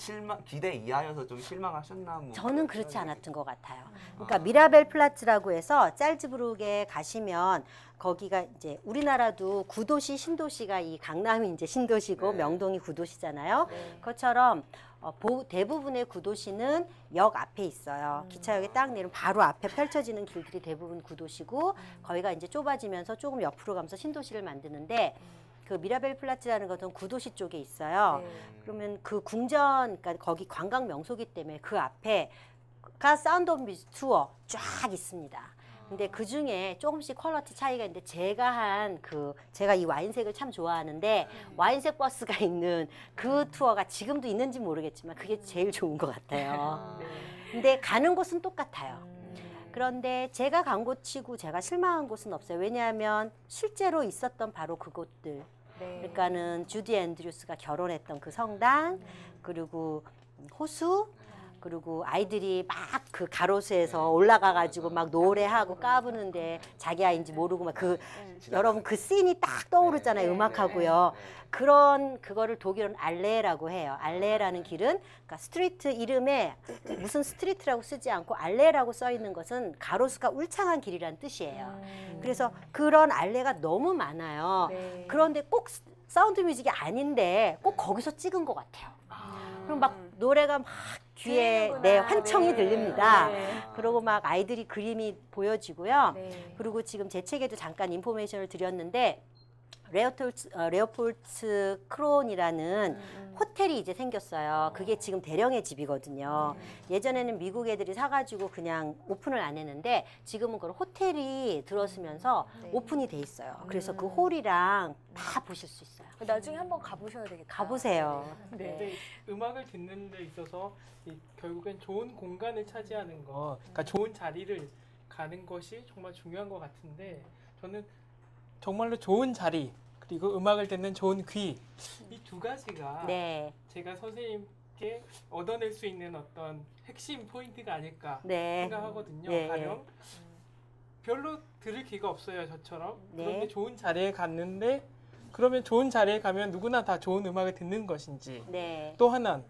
기대 이하여서 좀 실망하셨나? 뭐 저는 그런 그렇지 얘기. 않았던 것 같아요. 그러니까 미라벨 플라츠라고 해서 짤즈부르크에 가시면 거기가 이제 우리나라도 구도시 신도시가 이 강남이 이제 신도시고 네. 명동이 구도시잖아요. 네. 그것처럼 대부분의 구도시는 역 앞에 있어요. 기차역에 딱 내리면 바로 앞에 펼쳐지는 길들이 대부분 구도시고 거기가 이제 좁아지면서 조금 옆으로 가면서 신도시를 만드는데 그 미라벨 플라츠라는 것은 구도시 쪽에 있어요. 네. 그러면 그 궁전, 그러니까 거기 관광 명소기 때문에 그 앞에가 사운드 오브 뮤직 투어 쫙 있습니다. 근데 그 중에 조금씩 퀄리티 차이가 있는데 제가 이 와인색을 참 좋아하는데 와인색 버스가 있는 그 투어가 지금도 있는지 모르겠지만 그게 제일 좋은 것 같아요. 근데 가는 곳은 똑같아요. 그런데 제가 간 곳치고 제가 실망한 곳은 없어요. 왜냐하면 실제로 있었던 바로 그곳들. 네. 그러니까는 주디 앤드류스가 결혼했던 그 성당, 그리고 호수, 그리고 아이들이 막 그 가로수에서 올라가가지고 막 노래하고 까부는데 자기 아이인지 모르고 막 여러분 그 씬이 딱 떠오르잖아요. 음악하고요. 그거를 독일어는 알레라고 해요. 알레라는 길은 그러니까 스트리트 이름에 무슨 스트리트라고 쓰지 않고 알레라고 써 있는 것은 가로수가 울창한 길이라는 뜻이에요. 그래서 그런 알레가 너무 많아요. 네. 그런데 꼭 사운드 뮤직이 아닌데 꼭 거기서 찍은 것 같아요. 그럼 막 노래가 막 귀에 환청이 들립니다. 네. 그리고 막 아이들이 그림이 보여지고요. 네. 그리고 지금 제 책에도 잠깐 인포메이션을 드렸는데 레오폴츠 크론이라는 호텔이 이제 생겼어요. 그게 지금 대령의 집이거든요. 예전에는 미국 애들이 사가지고 그냥 오픈을 안 했는데 지금은 그런 호텔이 들어서면서 네. 오픈이 돼 있어요. 그래서 그 홀이랑 다 보실 수 있어요. 나중에 한번 가보셔야 되겠다. 가보세요. 네. 근데 음악을 듣는 데 있어서 결국엔 좋은 공간을 차지하는 거, 그러니까 좋은 자리를 가는 것이 정말 중요한 것 같은데 저는 정말로 좋은 자리 그리고 음악을 듣는 좋은 귀 이 두 가지가 네. 제가 선생님께 얻어낼 수 있는 어떤 핵심 포인트가 아닐까 네. 생각하거든요. 네. 가령 별로 들을 기가 없어요, 저처럼. 네. 그런데 좋은 자리에 갔는데 그러면 좋은 자리에 가면 누구나 다 좋은 음악을 듣는 것인지 네. 또 하나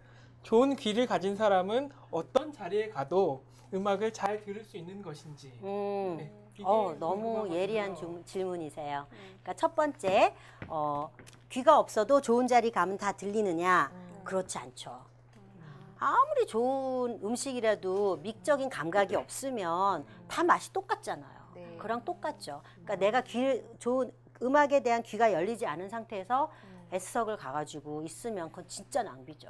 좋은 귀를 가진 사람은 어떤 자리에 가도 음악을 잘 들을 수 있는 것인지 네, 이게 너무 궁금하거든요. 예리한 질문이세요. 그러니까 첫 번째, 귀가 없어도 좋은 자리 가면 다 들리느냐? 그렇지 않죠. 아무리 좋은 음식이라도 미적인 감각이 없으면 다 맛이 똑같잖아요. 네. 그랑 똑같죠. 그러니까 내가 좋은 음악에 대한 귀가 열리지 않은 상태에서 S석을 가가지고 있으면 그건 진짜 낭비죠.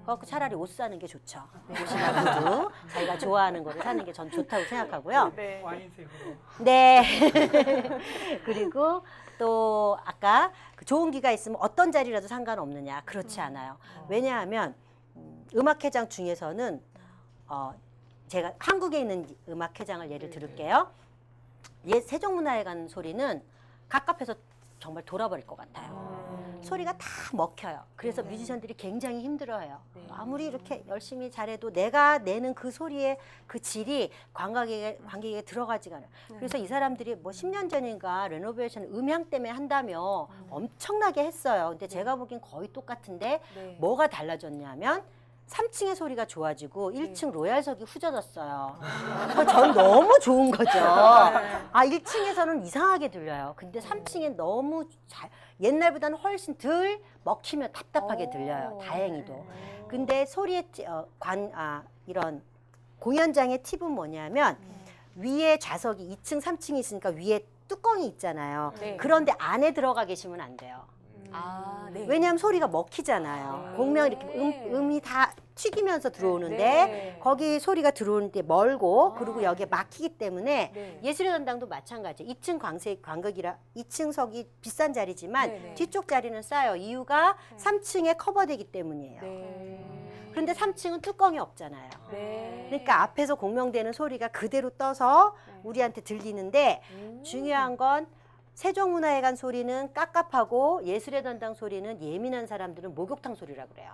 그래서 차라리 옷 사는 게 좋죠. 옷이나 구두, 자기가 좋아하는 거를 사는 게 전 좋다고 생각하고요. 네. 와인색으로 네. 그리고 또 아까 그 좋은 귀가 있으면 어떤 자리라도 상관없느냐? 그렇지 않아요. 왜냐하면 음악회장 중에서는 제가 한국에 있는 음악회장을 예를 들을게요. 세종문화회관 소리는 갑갑해서 정말 돌아버릴 것 같아요. 소리가 다 먹혀요. 그래서 네. 뮤지션들이 굉장히 힘들어해요. 네. 아무리 이렇게 열심히 잘해도 내가 내는 그 소리의 그 질이 관객에게 들어가지가 않아요. 그래서 이 사람들이 뭐 10년 전인가 레노베이션 음향 때문에 한다며 엄청나게 했어요. 근데 제가 보기엔 거의 똑같은데 네. 뭐가 달라졌냐면 3층의 소리가 좋아지고 1층 로얄석이 후져졌어요. 전 너무 좋은 거죠. 아, 1층에서는 이상하게 들려요. 근데 3층엔 너무 옛날보다는 훨씬 덜 먹히면 답답하게 들려요. 다행히도. 근데 소리의 이런 공연장의 팁은 뭐냐면 위에 좌석이 2층, 3층이 있으니까 위에 뚜껑이 있잖아요. 네. 그런데 안에 들어가 계시면 안 돼요. 아, 네. 왜냐하면 소리가 먹히잖아요. 네. 공명 이렇게 음이 다 튀기면서 들어오는데 네. 거기 소리가 들어오는데 멀고 아. 그리고 여기에 막히기 때문에 네. 예술의 전당도 마찬가지예요. 2층 관극이라 2층석이 비싼 자리지만 네, 네. 뒤쪽 자리는 싸요. 이유가 3층에 커버되기 때문이에요. 네. 그런데 3층은 뚜껑이 없잖아요. 네. 그러니까 앞에서 공명되는 소리가 그대로 떠서 우리한테 들리는데 중요한 건 세종문화회관 소리는 깝깝하고 예술의 전당 소리는 예민한 사람들은 목욕탕 소리라고 그래요.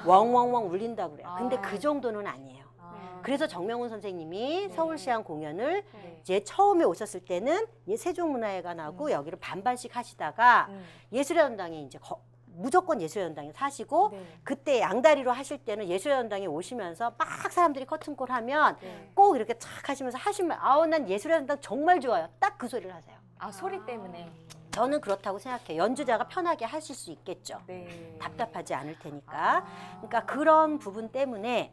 웡웡웡 울린다고 그래요. 근데 아. 그 정도는 아니에요. 아. 그래서 정명훈 선생님이 네. 서울시향 공연을 네. 이제 처음에 오셨을 때는 세종문화회관하고 여기를 반반씩 하시다가 예술의 전당에 이제 무조건 예술의 전당에 사시고 네. 그때 양다리로 하실 때는 예술의 전당에 오시면서 막 사람들이 커튼콜 하면 네. 꼭 이렇게 착 하시면서 하시면 아우 난 예술의 전당 정말 좋아요. 딱 그 소리를 하세요. 아, 소리 때문에. 저는 그렇다고 생각해요. 연주자가 편하게 하실 수 있겠죠. 네. 답답하지 않을 테니까. 아. 그러니까 그런 부분 때문에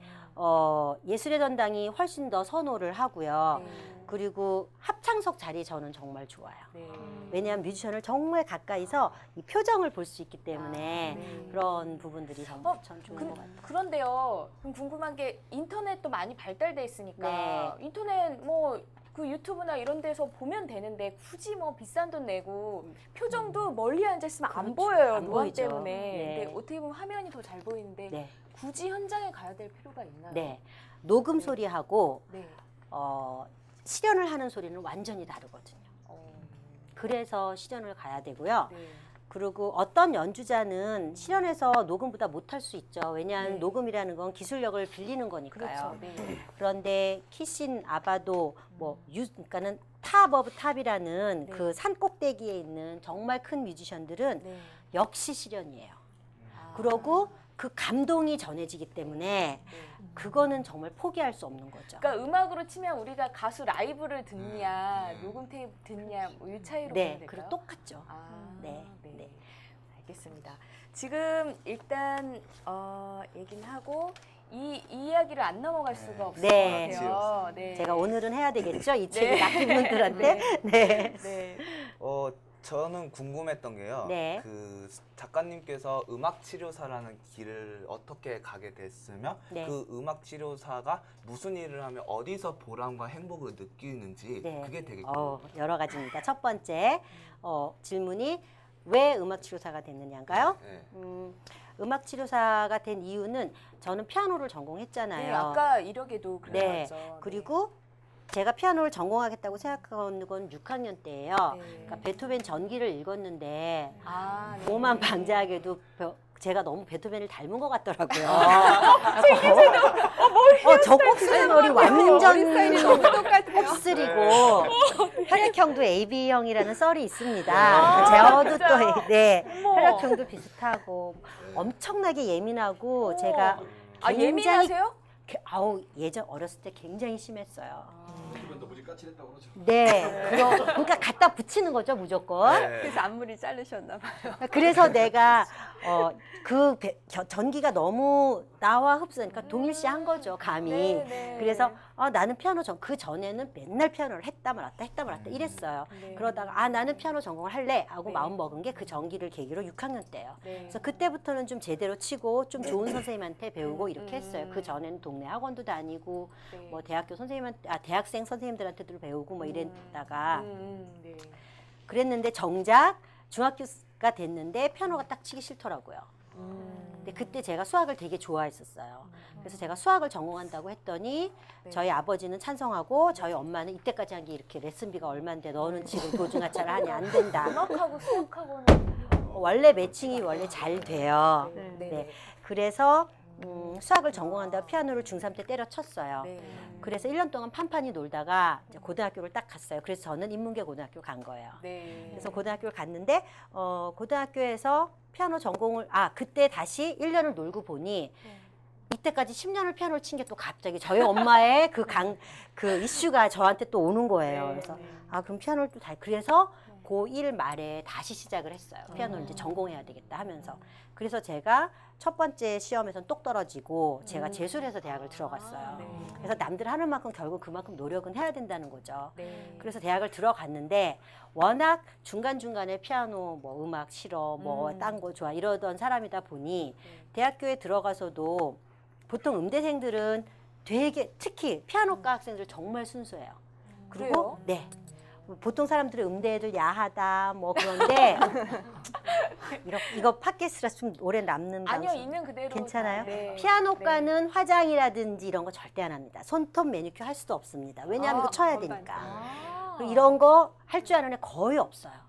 예술의 전당이 훨씬 더 선호를 하고요. 네. 그리고 합창석 자리 저는 정말 좋아요. 네. 왜냐하면 뮤지션을 정말 가까이서 이 표정을 볼 수 있기 때문에 아, 네. 그런 부분들이 정말 어, 전 좋은 것 같아요. 그런데요. 그럼 궁금한 게 인터넷도 많이 발달돼 있으니까 네. 인터넷 뭐 그 유튜브나 이런 데서 보면 되는데 굳이 뭐 비싼 돈 내고 표정도 멀리 앉아 있으면 안 그렇죠. 보여요. 안 노안 보이죠. 때문에. 네. 근데 어떻게 보면 화면이 더 잘 보이는데 네. 굳이 현장에 가야 될 필요가 있나요? 네. 녹음 소리하고 네. 실연을 하는 소리는 완전히 다르거든요. 그래서 실연을 가야 되고요. 네. 그리고 어떤 연주자는 실연해서 녹음보다 못할 수 있죠. 왜냐하면 네. 녹음이라는 건 기술력을 빌리는 거니까요. 그렇죠. 네. 그런데 키신, 아바도, 그러니까는 탑 오브 탑이라는 네. 그 산 꼭대기에 있는 정말 큰 뮤지션들은 네. 역시 실연이에요. 아. 그러고 그 감동이 전해지기 때문에 네. 그거는 정말 포기할 수 없는 거죠. 그러니까 음악으로 치면 우리가 가수 라이브를 듣냐, 녹음 테이프 듣냐, 뭐 이 차이로 보면 네, 될까요? 그리고 똑같죠. 아, 네, 네. 네. 알겠습니다. 지금 일단 얘기는 하고 이 이야기를 안 넘어갈 수가 없을 네. 것 같아요. 네. 제가 오늘은 해야 되겠죠? 이 네. 책을 낚인 분들한테. 네. 네. 저는 궁금했던 게요. 네. 그 작가님께서 음악 치료사라는 길을 어떻게 가게 됐으며 네. 그 음악 치료사가 무슨 일을 하면 어디서 보람과 행복을 느끼는지 네. 그게 되게 여러 가지입니다. 첫 번째 질문이 왜 음악 치료사가 됐느냐인가요? 네. 음악 치료사가 된 이유는 저는 피아노를 전공했잖아요. 네, 아까 이력에도 네. 그랬죠. 그리고 제가 피아노를 전공하겠다고 생각한 건 6학년 때예요. 네. 그러니까 베토벤 전기를 읽었는데 아, 네. 오만 방자하게도 제가 너무 베토벤을 닮은 것 같더라고요. 적곡슬 머리 완전 스타일이 너무 똑같아요. 곱슬이고 혈액형도 AB형이라는 썰이 있습니다. 저도 진짜요? 또 네, 어머. 혈액형도 비슷하고 엄청나게 예민하고 제가 아, 굉장히 예민하세요? 예전 어렸을 때 굉장히 심했어요. 베토벤도 무지 까칠했다고 그러죠. 네, 그러니까 갖다 붙이는 거죠 무조건. 네. 그래서 앞머리 자르셨나 봐요. 그래서 내가 전기가 너무 나와 흡수하니까 동일시한 거죠 감이. 네, 네. 그래서 나는 피아노 그 전에는 맨날 피아노를 했다 말았다 이랬어요. 네. 그러다가 나는 피아노 전공을 할래 하고 네. 마음 먹은 게 그 전기를 계기로 6학년 때예요. 네. 그래서 그때부터는 좀 제대로 치고 좀 좋은 선생님한테 배우고 이렇게 했어요. 그 전에는 동네 학원도 다니고 네. 뭐 대학생 선생님들한테도 배우고 뭐 이랬다가 네. 그랬는데 정작 중학교가 됐는데 피아노가 딱 치기 싫더라고요. 근데 그때 제가 수학을 되게 좋아했었어요. 그래서 제가 수학을 전공한다고 했더니 네. 저희 아버지는 찬성하고 저희 엄마는 이때까지 한 게 이렇게 레슨비가 얼만데 너는 지금 도중하차를 하냐 안 된다. 음악하고 수학하고는 원래 매칭이 원래 잘 돼요. 네. 네. 그래서 수학을 전공한다고 피아노를 중3 때 때려쳤어요. 네. 그래서 1년 동안 판판히 놀다가 이제 고등학교를 딱 갔어요. 그래서 저는 인문계 고등학교 간 거예요. 네. 그래서 고등학교를 갔는데 고등학교에서 피아노 전공을 그때 다시 1년을 놀고 보니 이때까지 10년을 피아노를 친 게 또 갑자기 저희 엄마의 그 이슈가 저한테 또 오는 거예요. 그래서 그럼 피아노를 또 그래서 고1 말에 다시 시작을 했어요. 피아노를 이제 전공해야 되겠다 하면서. 그래서 제가 첫 번째 시험에서는 똑 떨어지고 제가 재수를 해서 대학을 들어갔어요. 그래서 남들 하는 만큼 결국 그만큼 노력은 해야 된다는 거죠. 네. 그래서 대학을 들어갔는데 워낙 중간중간에 피아노 뭐 음악 싫어 뭐 딴 거 좋아 이러던 사람이다 보니 대학교에 들어가서도 보통 음대생들은 되게 특히 피아노과 학생들 정말 순수해요. 그리고 그래요? 네. 보통 사람들은 음대 애들 야하다 뭐 그런데 이거 팟캐스트라 좀 오래 남는 아니요, 방송. 있는 그대로. 괜찮아요? 네. 피아노과는 화장이라든지 이런 거 절대 안 합니다. 손톱 매니큐어 할 수도 없습니다. 왜냐하면 이거 쳐야 건반. 되니까. 그리고 이런 거 할 줄 아는 애 거의 없어요.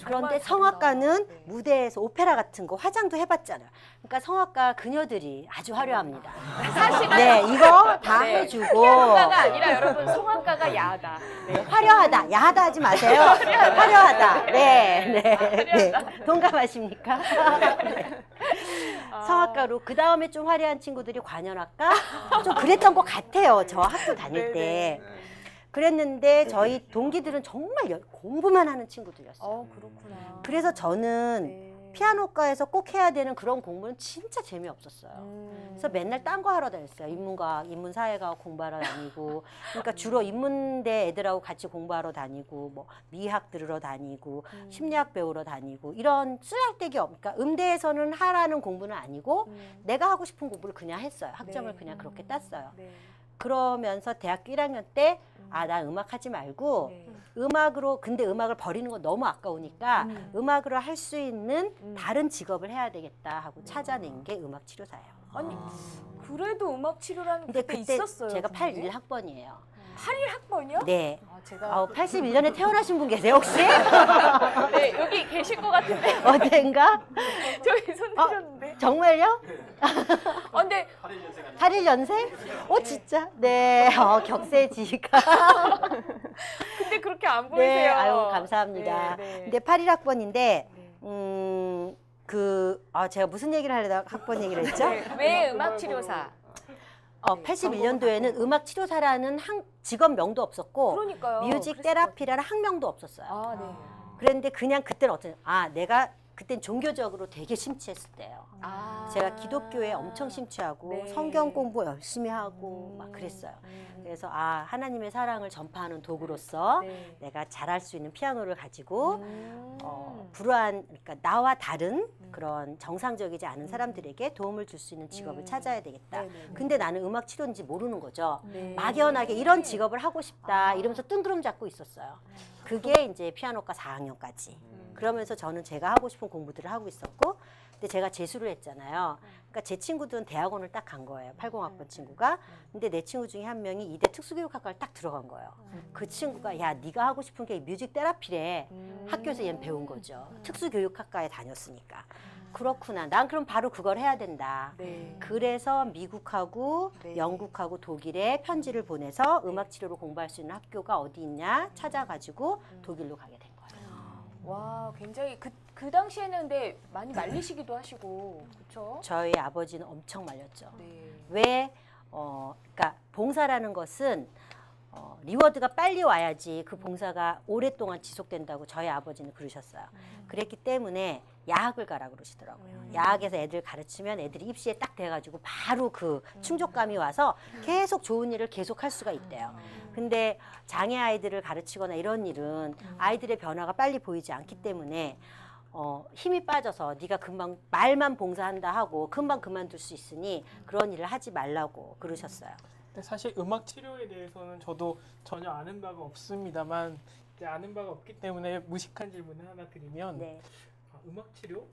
그런데 정말 성악가는 다르다. 네. 무대에서 오페라 같은 거 화장도 해봤잖아요. 그러니까 성악가 그녀들이 아주 화려합니다. 사실은 네, 이거 다 네. 해주고 피아노과가 아니라 여러분 성악가가 야하다. 네. 화려하다, 야하다 하지 마세요. 화려하다. 네, 네. 동감하십니까? 네. 성악가로 그 다음에 좀 화려한 친구들이 관현악가 좀 그랬던 것 같아요. 저 학교 다닐 때. 그랬는데 저희 동기들은 정말 공부만 하는 친구들이었어요. 그렇구나. 그래서 저는 네. 피아노과에서 꼭 해야 되는 그런 공부는 진짜 재미없었어요. 음. 그래서 맨날 딴 거 하러 다녔어요. 인문과학, 인문사회과학 공부하러 다니고, 그러니까 주로 인문대 애들하고 같이 공부하러 다니고, 뭐 미학 들으러 다니고, 심리학 배우러 다니고 이런 쓰잘데기 그러니까 음대에서는 하라는 공부는 아니고 내가 하고 싶은 공부를 그냥 했어요. 학점을 네. 그냥 그렇게 땄어요. 네. 그러면서 대학교 1학년 때 나 음악 하지 말고 네. 근데 음악을 버리는 건 너무 아까우니까 음악으로 할 수 있는 다른 직업을 해야 되겠다 하고 찾아낸 게 음악 치료사예요. 아니 그래도 음악 치료라는 근데 그때 그때 있었어요. 제가 선생님? 81학번이에요. 81학번이요? 네. 제가 81년에 태어나신 분 계세요 혹시? 네, 여기 계실 것 같은데 어딘가? 저기 손 드셨는데. 정말요? 근데 81년생? 진짜? 네. 격세지가. 근데 그렇게 안 보이세요. 네. 아유 감사합니다. 네, 네. 근데 81학번인데 제가 무슨 얘기를 하려다가 학번 얘기를 했죠? 네, 왜 음악 치료사? 81년도에는 음악 치료사라는 직업명도 없었고 그러니까요. 뮤직 그랬을 테라피라는 학명도 없었어요. 아, 네. 그랬는데 그냥 그때는 내가 그땐 종교적으로 되게 심취했을 때예요. 제가 기독교에 엄청 심취하고 네. 성경 공부 열심히 하고 막 그랬어요. 그래서 하나님의 사랑을 전파하는 도구로서 네. 내가 잘할 수 있는 피아노를 가지고 그러니까 나와 다른 그런 정상적이지 않은 사람들에게 도움을 줄 수 있는 직업을 찾아야 되겠다. 네, 네, 네. 근데 나는 음악 치료인지 모르는 거죠. 네. 막연하게 이런 직업을 하고 싶다 이러면서 뜬구름 잡고 있었어요. 그게 이제 피아노과 4학년까지. 그러면서 저는 제가 하고 싶은 공부들을 하고 있었고, 근데 제가 재수를 했잖아요. 그러니까 제 친구들은 대학원을 딱 간 거예요. 80학번 친구가. 근데 내 친구 중에 한 명이 이대 특수교육학과를 딱 들어간 거예요. 그 친구가 야 네가 하고 싶은 게 뮤직 테라피래. 학교에서 얘는 배운 거죠. 특수교육학과에 다녔으니까. 그렇구나. 난 그럼 바로 그걸 해야 된다. 네. 그래서 미국하고 네. 영국하고 독일에 편지를 보내서 음악 치료로 공부할 수 있는 학교가 어디 있냐 찾아가지고 독일로 가게 된 거예요. 와, 굉장히 그 당시에는 근데 많이 말리시기도 하시고, 그렇죠? 저희 아버지는 엄청 말렸죠. 네. 왜? 그러니까 봉사라는 것은 리워드가 빨리 와야지 그 봉사가 오랫동안 지속된다고 저희 아버지는 그러셨어요. 그랬기 때문에 야학을 가라 그러시더라고요. 야학에서 애들 가르치면 애들이 입시에 딱 돼가지고 바로 그 충족감이 와서 계속 좋은 일을 계속 할 수가 있대요. 근데 장애 아이들을 가르치거나 이런 일은 아이들의 변화가 빨리 보이지 않기 때문에 힘이 빠져서 네가 금방 말만 봉사한다 하고 금방 그만둘 수 있으니 그런 일을 하지 말라고 그러셨어요. 근데 사실 음악 치료에 대해서는 저도 전혀 아는 바가 없습니다만 이제 아는 바가 없기 때문에 무식한 질문을 하나 드리면 네. 음악 치료?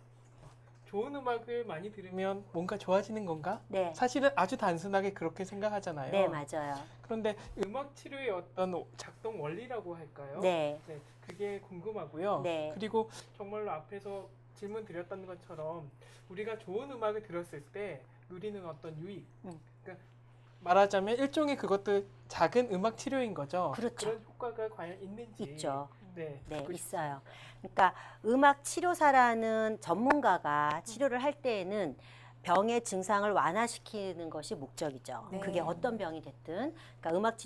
좋은 음악을 많이 들으면 뭔가 좋아지는 건가? 네. 사실은 아주 단순하게 그렇게 생각하잖아요. 네, 맞아요. 그런데 음악 치료의 어떤 작동 원리라고 할까요? 네. 네, 그게 궁금하고요. 네. 그리고 정말로 앞에서 질문 드렸던 것처럼 우리가 좋은 음악을 들었을 때 누리는 어떤 유익, 그러니까 말하자면 일종의 그것도 작은 음악 치료인 거죠. 그렇죠. 런 효과가 과연 있는지. 있죠. 네, 네, 듣고 있어요. 그러니까 음악 치료사라는 전문가가 치료를 할 때에는 병의 증상을 완화시키는 것이 목적이죠. 네. 그게 어떤 병이 됐든. 그러니까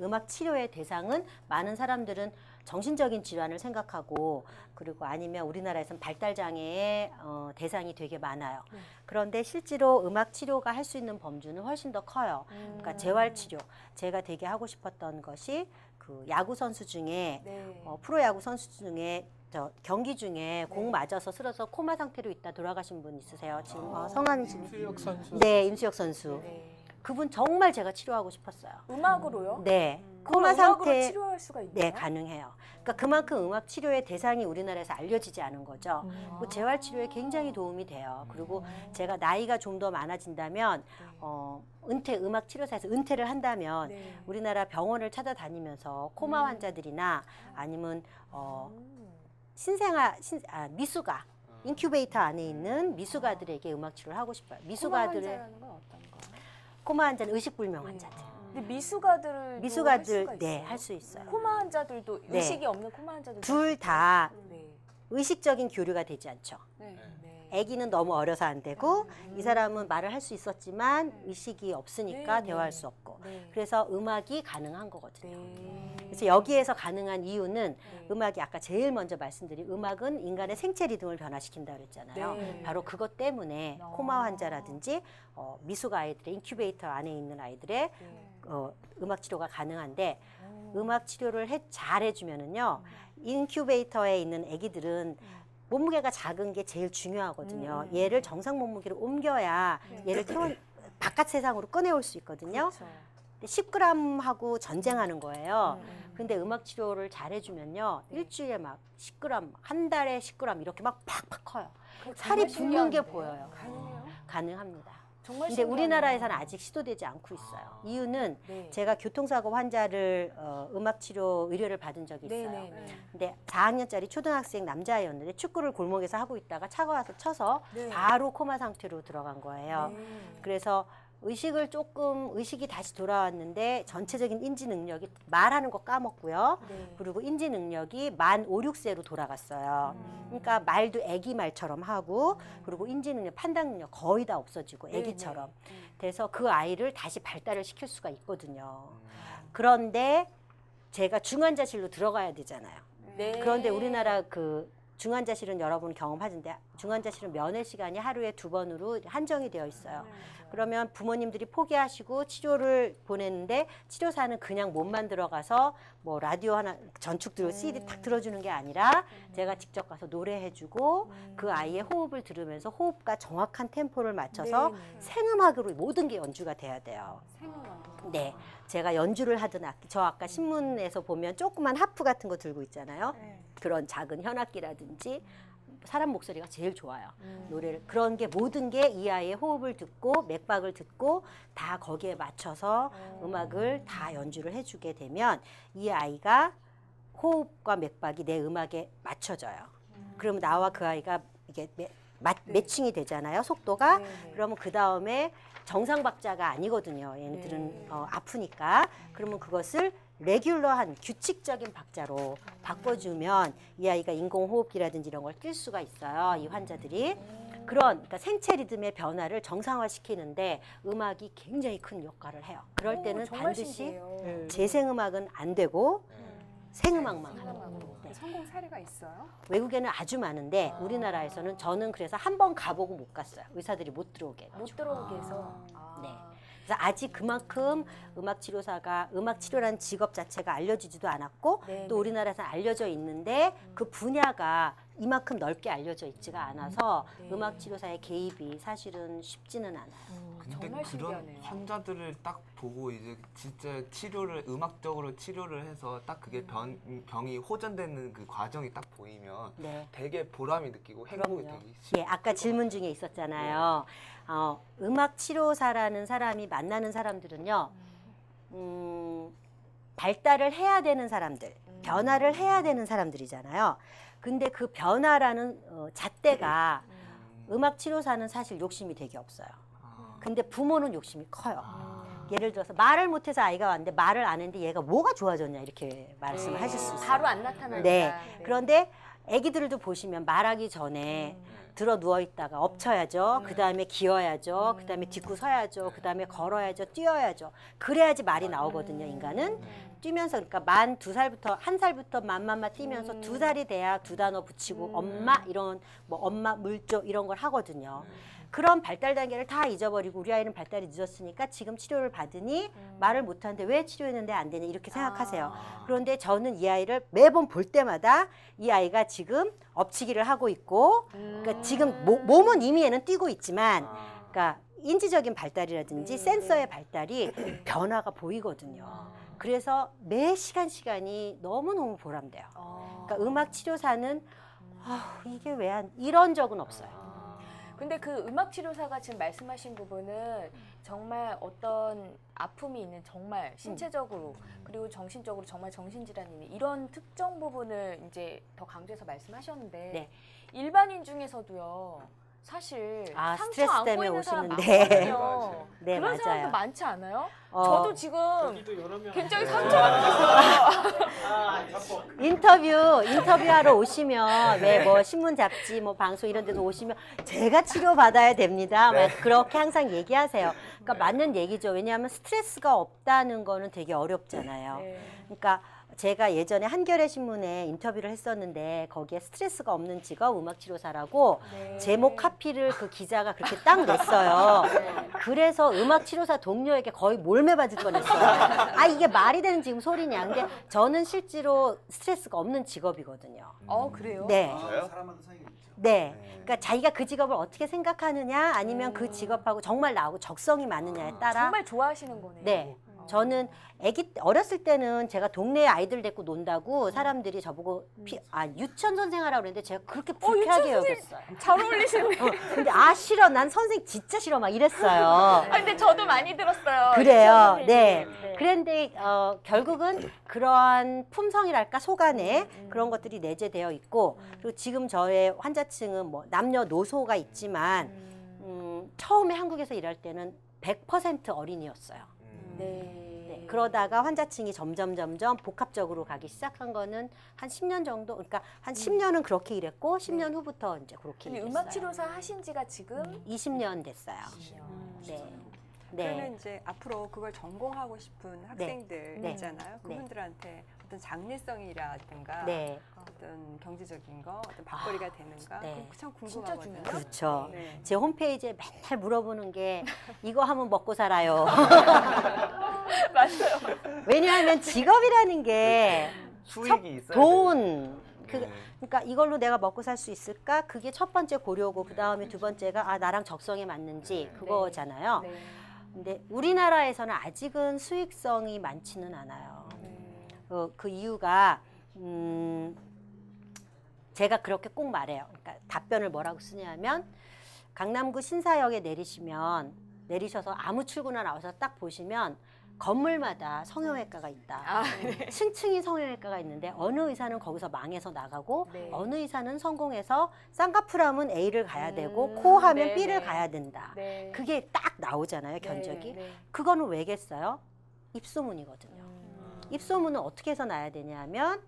음악 치료의 대상은 많은 사람들은 정신적인 질환을 생각하고 그리고 아니면 우리나라에서는 발달 장애의 대상이 되게 많아요. 그런데 실제로 음악 치료가 할 수 있는 범주는 훨씬 더 커요. 그러니까 재활 치료. 제가 되게 하고 싶었던 것이 그 야구 선수 중에 네. 프로야구 선수 중에 경기 중에 공 맞아서 쓰러서 코마 상태로 있다 돌아가신 분 있으세요? 지금 성함이 지금 임수혁 선수. 네, 임수혁 선수. 네. 그분 정말 제가 치료하고 싶었어요. 음악으로요? 네, 그걸 코마 음악으로 상태 치료할 수가 있나요? 네 가능해요. 그러니까 그만큼 음악 치료의 대상이 우리나라에서 알려지지 않은 거죠. 그 재활 치료에 굉장히 도움이 돼요. 그리고 제가 나이가 좀 더 많아진다면 음악 치료사에서 은퇴를 한다면 네. 우리나라 병원을 찾아다니면서 코마 환자들이나 아니면 미수가 인큐베이터 안에 있는 미수가들에게 음악 치료를 하고 싶어요. 미수가들의 환자라는 건 어떤 거? 코마 환자는 의식불명 환자들. 근데 미수가들 미수가들 네 할 수 있어요. 코마 환자들도 네. 의식이 없는 코마 환자들도 둘 다 네. 의식적인 교류가 되지 않죠. 네. 네. 아기는 너무 어려서 안 되고 이 사람은 말을 할 수 있었지만 의식이 없으니까 네, 대화할 네. 수 없고 네. 그래서 음악이 가능한 거거든요. 네. 그래서 여기에서 가능한 이유는 네. 음악이 아까 제일 먼저 말씀드린 음악은 인간의 생체 리듬을 변화시킨다 그랬잖아요. 네. 바로 그것 때문에 아. 코마 환자라든지 미숙 아이들의 인큐베이터 안에 있는 아이들의 네. 음악 치료가 가능한데 음악 치료를 잘 해주면은요 인큐베이터에 있는 아기들은 몸무게가 작은 게 제일 중요하거든요. 얘를 정상 몸무게로 옮겨야 얘를 바깥 세상으로 꺼내올 수 있거든요. 그렇죠. 10g하고 전쟁하는 거예요. 근데 음악 치료를 잘 해주면요. 일주일에 막 10g, 한 달에 10g 이렇게 막 팍팍 커요. 살이 붙는 게 보여요. 가능해요? 가능합니다. 정말 근데 신기하네요. 우리나라에서는 아직 시도되지 않고 있어요. 이유는 네. 제가 교통사고 환자를 음악 치료 의뢰를 받은 적이 있어요. 네네네. 근데 4학년짜리 초등학생 남자아이였는데 축구를 골목에서 하고 있다가 차가 와서 쳐서 네. 바로 코마 상태로 들어간 거예요. 네. 그래서 의식이 다시 돌아왔는데 전체적인 인지 능력이 말하는 거 까먹고요. 네. 그리고 인지 능력이 만 5, 6세로 돌아갔어요. 그러니까 말도 애기 말처럼 하고 그리고 인지 능력, 판단 능력 거의 다 없어지고 네, 애기처럼. 그래서 그 아이를 다시 발달을 시킬 수가 있거든요. 그런데 제가 중환자실로 들어가야 되잖아요. 네. 그런데 우리나라 그 중환자실은 여러분 경험하신데 중환자실은 면회 시간이 하루에 2번으로 한정이 되어 있어요. 그러면 부모님들이 포기하시고 치료를 보내는데 치료사는 그냥 몸만 들어가서 뭐 라디오 하나 전축 들어 CD 탁 들어주는 게 아니라 제가 직접 가서 노래해주고 그 아이의 호흡을 들으면서 호흡과 정확한 템포를 맞춰서 네, 네. 생음악으로 모든 게 연주가 돼야 돼요. 생각나. 네, 제가 연주를 하던 악기, 저 아까 신문에서 보면 조그만 하프 같은 거 들고 있잖아요. 그런 작은 현악기라든지 사람 목소리가 제일 좋아요. 노래를 그런 게 모든 게 이 아이의 호흡을 듣고 맥박을 듣고 다 거기에 맞춰서 음악을 다 연주를 해주게 되면 이 아이가 호흡과 맥박이 내 음악에 맞춰져요. 그러면 나와 그 아이가 이게 매칭이 되잖아요. 속도가. 네, 네. 그러면 그 다음에 정상 박자가 아니거든요. 얘네들은 네. 아프니까. 그러면 그것을 레귤러한 규칙적인 박자로 바꿔주면 이 아이가 인공호흡기라든지 이런 걸 뛸 수가 있어요. 이 환자들이. 그러니까 생체 리듬의 변화를 정상화시키는데 음악이 굉장히 큰 역할을 해요. 그럴 때는 정말 반드시 신기해요. 재생음악은 안 되고 생음악만 하는 거예요. 네. 성공 사례가 있어요? 외국에는 아주 많은데 우리나라에서는 저는 그래서 한 번 가보고 못 갔어요. 의사들이 못 들어오게 해가지고. 못 들어오게 해서. 네. 그래서 아직 그만큼 음악 치료라는 직업 자체가 알려지지도 않았고 네, 또 네. 우리나라에서 알려져 있는데 그 분야가 이만큼 넓게 알려져 있지가 않아서 네. 음악 치료사의 개입이 사실은 쉽지는 않아요. 근데 정말 그런 신기하네요. 환자들을 딱 보고 이제 진짜 음악적으로 치료를 해서 딱 그게 병이 호전되는 그 과정이 딱 보이면 네. 되게 보람이 느끼고 행복이 그럼요. 되기 예, 아까 질문 중에 있었잖아요. 음악 치료사라는 사람이 만나는 사람들은요, 발달을 해야 되는 사람들, 변화를 해야 되는 사람들이잖아요. 근데 그 변화라는 잣대가 음악 치료사는 사실 욕심이 되게 없어요. 근데 부모는 욕심이 커요. 예를 들어서 말을 못해서 아이가 왔는데 말을 안 했는데 얘가 뭐가 좋아졌냐 이렇게 말씀을 하실 수 있어요. 바로 안 나타나니까. 네. 그런데 아기들도 보시면 말하기 전에 들어 누워 있다가 엎쳐야죠. 그 다음에 기어야죠. 그 다음에 딛고 서야죠. 그 다음에 걸어야죠. 뛰어야죠. 그래야지 말이 나오거든요. 인간은 뛰면서 그러니까 만 2살부터 1살부터 만만마 뛰면서 2살이 돼야 2단어 붙이고 엄마 이런 뭐 엄마 물줘 이런 걸 하거든요. 그런 발달 단계를 다 잊어버리고 우리 아이는 발달이 늦었으니까 지금 치료를 받으니 말을 못하는데 왜 치료했는데 안 되냐 이렇게 생각하세요. 그런데 저는 이 아이를 매번 볼 때마다 이 아이가 지금 엎치기를 하고 있고 그러니까 지금 몸은 이미 얘는 뛰고 있지만 그러니까 인지적인 발달이라든지 센서의 발달이 변화가 보이거든요. 그래서 매 시간이 너무너무 보람돼요. 그러니까 음악 치료사는 이게 왜 안 이런 적은 없어요. 근데 그 음악 치료사가 지금 말씀하신 부분은 정말 어떤 아픔이 있는 정말 신체적으로 그리고 정신적으로 정말 정신질환이 있는 이런 특정 부분을 이제 더 강조해서 말씀하셨는데 네. 일반인 중에서도요. 사실 상처 스트레스 안고 때문에 있는 사람 오시는데. 많거든요. 네, 그런 사람도 맞아요. 많지 않아요? 어, 저도 지금 여기도 여러 명. 굉장히 상처받고 인터뷰하러 오시면 왜 뭐 신문 잡지 뭐 방송 이런 데도 오시면 제가 치료 받아야 됩니다. 막 그렇게 항상 얘기하세요. 그러니까 맞는 얘기죠. 왜냐하면 스트레스가 없다는 거는 되게 어렵잖아요. 그러니까 제가 예전에 한겨레 신문에 인터뷰를 했었는데 거기에 스트레스가 없는 직업 음악 치료사라고 제목 카피를 그 기자가 그렇게 딱 냈어요. 그래서 음악 치료사 동료에게 거의 몰매 맞을 뻔했어요. 아 이게 말이 되는 지금 소리냐. 근데 저는 실제로 스트레스가 없는 직업이거든요. 그래요? 네. 사람마다 사이가 있죠. 네. 그러니까 자기가 그 직업을 어떻게 생각하느냐 아니면 그 직업하고 정말 나하고 적성이 맞느냐에 따라 정말 좋아하시는 거네요. 네. 저는 어렸을 때는 제가 동네 아이들 데리고 논다고 사람들이 저보고 유치원 선생 하라고 그랬는데 제가 그렇게 불쾌하게 여겼어요. 잘 어울리시네. 근데 싫어. 난 선생 진짜 싫어. 막 이랬어요. 근데 저도 많이 들었어요. 그래요. 유치원 네. 선생님. 그런데 결국은 그러한 품성이랄까 속안에 그런 것들이 내재되어 있고 그리고 지금 저의 환자층은 뭐 남녀노소가 있지만 처음에 한국에서 일할 때는 100% 어린이였어요. 네, 그러다가 환자층이 점점 복합적으로 가기 시작한 거는 한 10년 정도, 그러니까 한 10년은 그렇게 일했고 10년 후부터 이제 그렇게 근데 일했어요. 음악 치료사 하신 지가 지금 20년 됐어요. 네. 그러면 네. 이제 앞으로 그걸 전공하고 싶은 학생들 네. 있잖아요. 네. 그분들한테 어떤 장래성이라든가 네. 어떤 경제적인 거, 어떤 밥벌이가 되는가 네. 그거 참 진짜 궁금하거든요. 중요해요. 그렇죠. 네. 제 홈페이지에 맨날 물어보는 게 이거 하면 먹고 살아요. 맞아요. 왜냐하면 직업이라는 게 수익이 있어야 돈, 돼요. 그러니까 이걸로 내가 먹고 살 수 있을까? 그게 첫 번째 고려고 그 다음에 두 번째가 나랑 적성에 맞는지 그거잖아요. 네. 근데 우리나라에서는 아직은 수익성이 많지는 않아요. 그 이유가 제가 그렇게 꼭 말해요. 그러니까 답변을 뭐라고 쓰냐면 강남구 신사역에 내리셔서 아무 출구나 나와서 딱 보시면 건물마다 성형외과가 있다. 층층이 성형외과가 있는데 어느 의사는 거기서 망해서 나가고 네. 어느 의사는 성공해서 쌍꺼풀하면 A를 가야 되고 코 하면 네, B를 네. 가야 된다. 네. 그게 딱 나오잖아요, 견적이. 네. 그거는 왜겠어요? 입소문이거든요. 입소문은 어떻게 해서 나야 되냐면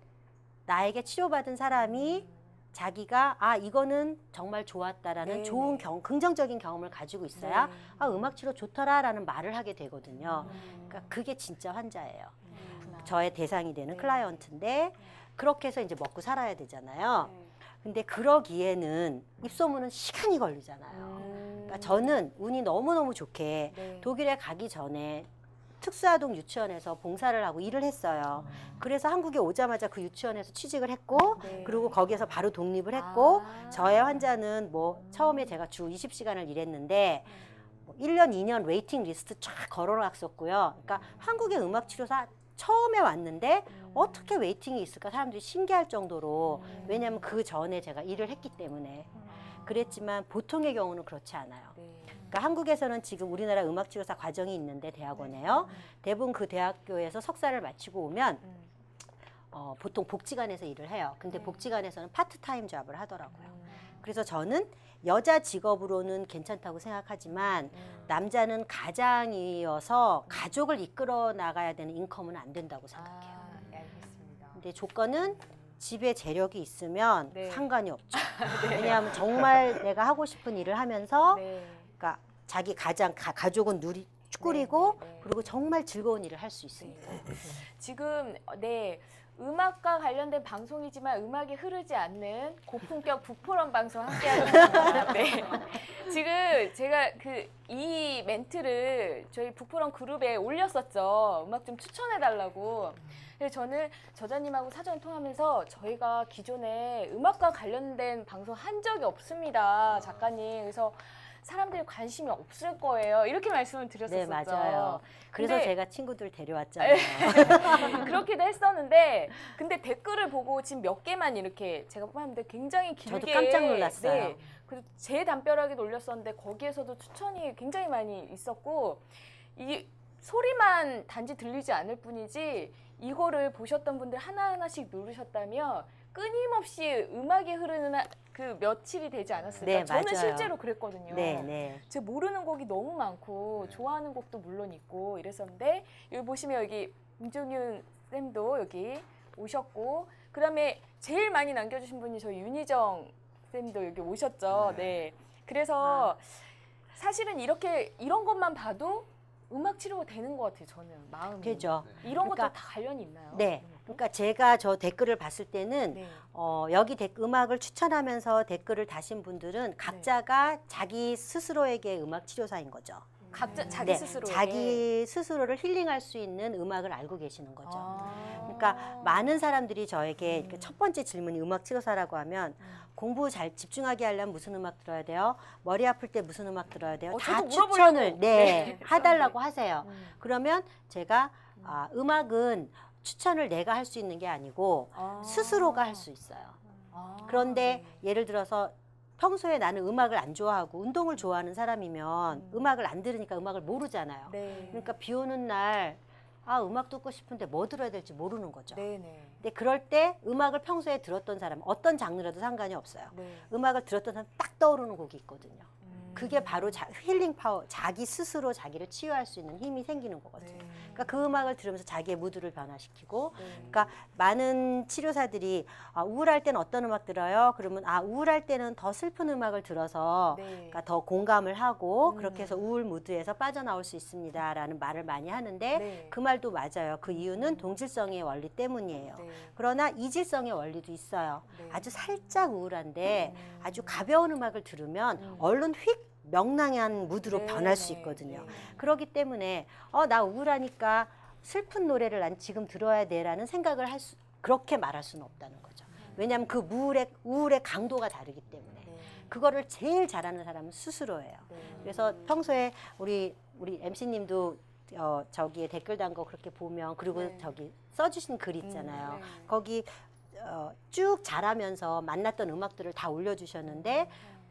나에게 치료받은 사람이 자기가 이거는 정말 좋았다라는 네, 좋은 긍정적인 경험을 가지고 있어야 음악 치료 좋더라라는 말을 하게 되거든요. 그러니까 그게 진짜 환자예요. 저의 대상이 되는 클라이언트인데 그렇게 해서 이제 먹고 살아야 되잖아요. 근데 그러기에는 입소문은 시간이 걸리잖아요. 그러니까 저는 운이 너무너무 좋게 네. 독일에 가기 전에 특수아동 유치원에서 봉사를 하고 일을 했어요. 그래서 한국에 오자마자 그 유치원에서 취직을 했고 그리고 거기에서 바로 독립을 했고 저의 환자는 뭐 처음에 제가 주 20시간을 일했는데 1년, 2년 웨이팅 리스트 쫙 걸어놨었고요. 그러니까 한국의 음악 치료사 처음에 왔는데 어떻게 웨이팅이 있을까 사람들이 신기할 정도로 왜냐하면 그 전에 제가 일을 했기 때문에 그랬지만 보통의 경우는 그렇지 않아요. 그러니까 한국에서는 지금 우리나라 음악치료사 과정이 있는데 대학원에요. 대부분 그 대학교에서 석사를 마치고 오면 보통 복지관에서 일을 해요. 근데 네. 복지관에서는 파트타임 잡을 하더라고요. 그래서 저는 여자 직업으로는 괜찮다고 생각하지만 남자는 가장이어서 가족을 이끌어 나가야 되는 인컴은 안 된다고 생각해요. 네, 알겠습니다. 근데 조건은 집에 재력이 있으면 네. 상관이 없죠. 왜냐하면 정말 내가 하고 싶은 일을 하면서 네. 그러니까 자기 가족은 꾸리고 네, 네. 그리고 정말 즐거운 일을 할 수 있으니까. 지금 네 음악과 관련된 방송이지만 음악이 흐르지 않는 고품격 북포럼 방송 함께하고 있습니다. 네. 지금 제가 이 멘트를 저희 북포럼 그룹에 올렸었죠. 음악 좀 추천해달라고. 근데 저는 저자님하고 사전 통하면서 저희가 기존에 음악과 관련된 방송 한 적이 없습니다, 작가님. 그래서 사람들이 관심이 없을 거예요. 이렇게 말씀을 드렸었죠. 네, 맞아요. 그래서 근데- 제가 친구들 데려왔잖아요. 그렇기도 했었는데 근데 댓글을 보고 지금 몇 개만 이렇게 제가 뽑았는데 굉장히 길게 저도 깜짝 놀랐어요. 네, 그리고 제 담벼락에도 올렸었는데 거기에서도 추천이 굉장히 많이 있었고 이 소리만 단지 들리지 않을 뿐이지 이거를 보셨던 분들 하나하나씩 누르셨다면 끊임없이 음악이 흐르는 그 며칠이 되지 않았을까. 네, 저는 맞아요. 실제로 그랬거든요. 네, 네. 제가 모르는 곡이 너무 많고 좋아하는 곡도 물론 있고 이랬었는데 여기 보시면 여기 임종윤 쌤도 여기 오셨고 그다음에 제일 많이 남겨주신 분이 저희 윤희정 쌤도 여기 오셨죠. 네. 그래서 사실은 이런 것만 봐도 음악 치료가 되는 것 같아요. 저는 마음이. 되죠. 이런 것도 그러니까- 다 관련이 있나요? 네. 이런 것도? 그러니까 제가 저 댓글을 봤을 때는 네. 여기 음악을 추천하면서 댓글을 다신 분들은 각자가 자기 스스로에게 음악 치료사인 거죠. 각자 자기 네, 스스로 자기 스스로를 힐링할 수 있는 음악을 알고 계시는 거죠. 그러니까 많은 사람들이 저에게 이렇게 첫 번째 질문이 음악 치료사라고 하면 공부 잘 집중하게 하려면 무슨 음악 들어야 돼요? 머리 아플 때 무슨 음악 들어야 돼요? 다 저도 물어보려고. 추천을 네. 해달라고 하세요. 음. 그러면 제가 음악은 추천을 내가 할 수 있는 게 아니고 스스로가 할 수 있어요. 그런데 예를 들어서 평소에 나는 음악을 안 좋아하고 운동을 좋아하는 사람이면 음악을 안 들으니까 음악을 모르잖아요. 네. 그러니까 비 오는 날 음악 듣고 싶은데 뭐 들어야 될지 모르는 거죠. 네네. 근데 그럴 때 음악을 평소에 들었던 사람, 어떤 장르라도 상관이 없어요. 네. 음악을 들었던 사람 딱 떠오르는 곡이 있거든요. 그게 바로 힐링 파워, 자기 스스로 자기를 치유할 수 있는 힘이 생기는 거거든요. 그러니까 그 음악을 들으면서 자기의 무드를 변화시키고, 그러니까 많은 치료사들이 우울할 때는 어떤 음악 들어요? 그러면 우울할 때는 더 슬픈 음악을 들어서 네. 그러니까 더 공감을 하고 그렇게 해서 우울 무드에서 빠져나올 수 있습니다라는 말을 많이 하는데 네. 그 말도 맞아요. 그 이유는 동질성의 원리 때문이에요. 네. 그러나 이질성의 원리도 있어요. 네. 아주 살짝 우울한데 아주 가벼운 음악을 들으면 얼른 휙 명랑한 무드로 네, 변할 수 네, 있거든요. 네. 그렇기 때문에 나 우울하니까 슬픈 노래를 난 지금 들어야 돼라는 생각을 그렇게 말할 수는 없다는 거죠. 왜냐하면 그 우울의 강도가 다르기 때문에 네. 그거를 제일 잘하는 사람은 스스로예요. 네. 그래서 평소에 우리 MC님도 저기에 댓글 단 거 그렇게 보면 그리고 네. 저기 써주신 글 있잖아요. 네. 거기 쭉 자라면서 만났던 음악들을 다 올려주셨는데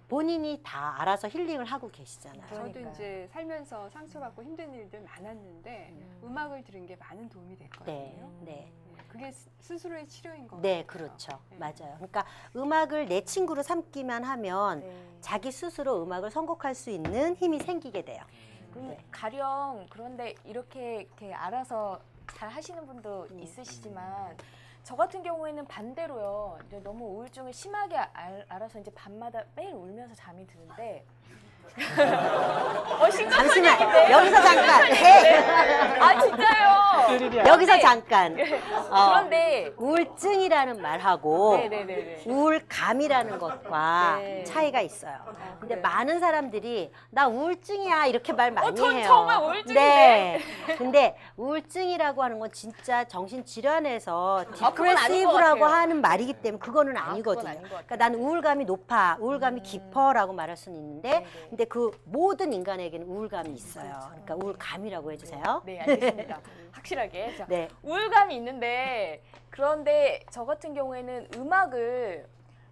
본인이 다 알아서 힐링을 하고 계시잖아요. 저도 그러니까요. 이제 살면서 상처받고 힘든 일들 많았는데 음악을 들은 게 많은 도움이 됐거든요. 네, 네. 그게 스스로의 치료인 것 네, 같아요. 그렇죠. 네. 맞아요. 그러니까 음악을 내 친구로 삼기만 하면 네. 자기 스스로 음악을 선곡할 수 있는 힘이 생기게 돼요. 네. 가령 그런데 이렇게 알아서 잘 하시는 분도 있으시지만 저 같은 경우에는 반대로요. 이제 너무 우울증을 심하게 알아서 이제 밤마다 매일 울면서 잠이 드는데 심각한 잠시만, 얘기인데. 여기서 잠깐. 네. 아 진짜요. 여기서 잠깐. 그런데 우울증이라는 말하고 네네네네. 우울감이라는 것과 네. 차이가 있어요. 근데 그래요? 많은 사람들이 나 우울증이야 이렇게 말 많이 전 해요. 정말 우울증인데. 네. 근데 우울증이라고 하는 건 진짜 정신질환에서 그건 아닌 것 디프레시브라고 같아요. 하는 말이기 때문에 그거는 그건 아니거든요. 아닌 것 같아요. 그러니까 나는 우울감이 높아, 우울감이 깊어라고 말할 수는 있는데 네네. 근데 그 모든 인간에게는 우울감이 있어요. 그러니까 우울감이라고 해주세요. 네 알겠습니다. 확실하게. 자, 네. 우울감이 있는데 그런데 저 같은 경우에는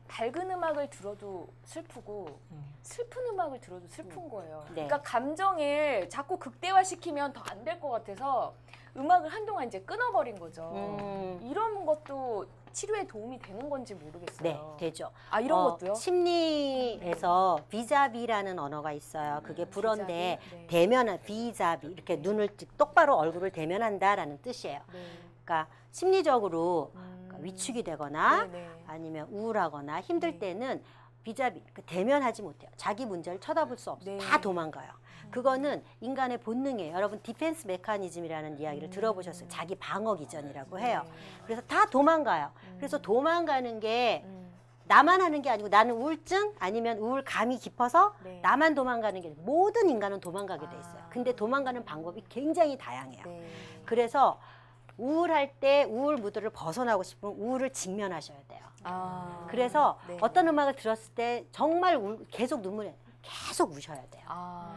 밝은 음악을 들어도 슬프고 슬픈 음악을 들어도 슬픈 거예요. 네. 그러니까 감정을 자꾸 극대화시키면 더 안 될 것 같아서 음악을 한동안 이제 끊어버린 거죠. 음. 이런 것도 치료에 도움이 되는 건지 모르겠어요. 네, 되죠. 아 이런 것도요? 심리에서 비자비라는 언어가 있어요. 그게 불어인데 비자비? 네. 대면 비자비 이렇게 눈을 똑바로 얼굴을 대면한다라는 뜻이에요. 네. 그러니까 심리적으로 위축이 되거나 네, 네. 아니면 우울하거나 힘들 네. 때는 비자비 대면하지 못해요. 자기 문제를 쳐다볼 수 없어요. 네. 다 도망가요. 그거는 인간의 본능이에요. 여러분 디펜스 메커니즘이라는 이야기를 들어보셨어요. 자기 방어 기전이라고 해요. 그래서 다 도망가요. 그래서 도망가는 게 나만 하는 게 아니고 나는 우울증 아니면 우울감이 깊어서 네. 나만 도망가는 게 아니라 모든 인간은 도망가게 돼 있어요. 근데 도망가는 방법이 굉장히 다양해요. 네. 그래서 우울할 때 우울 무드를 벗어나고 싶으면 우울을 직면하셔야 돼요. 아. 그래서 네. 어떤 음악을 들었을 때 정말 계속 눈물이 계속 우셔야 돼요. 아.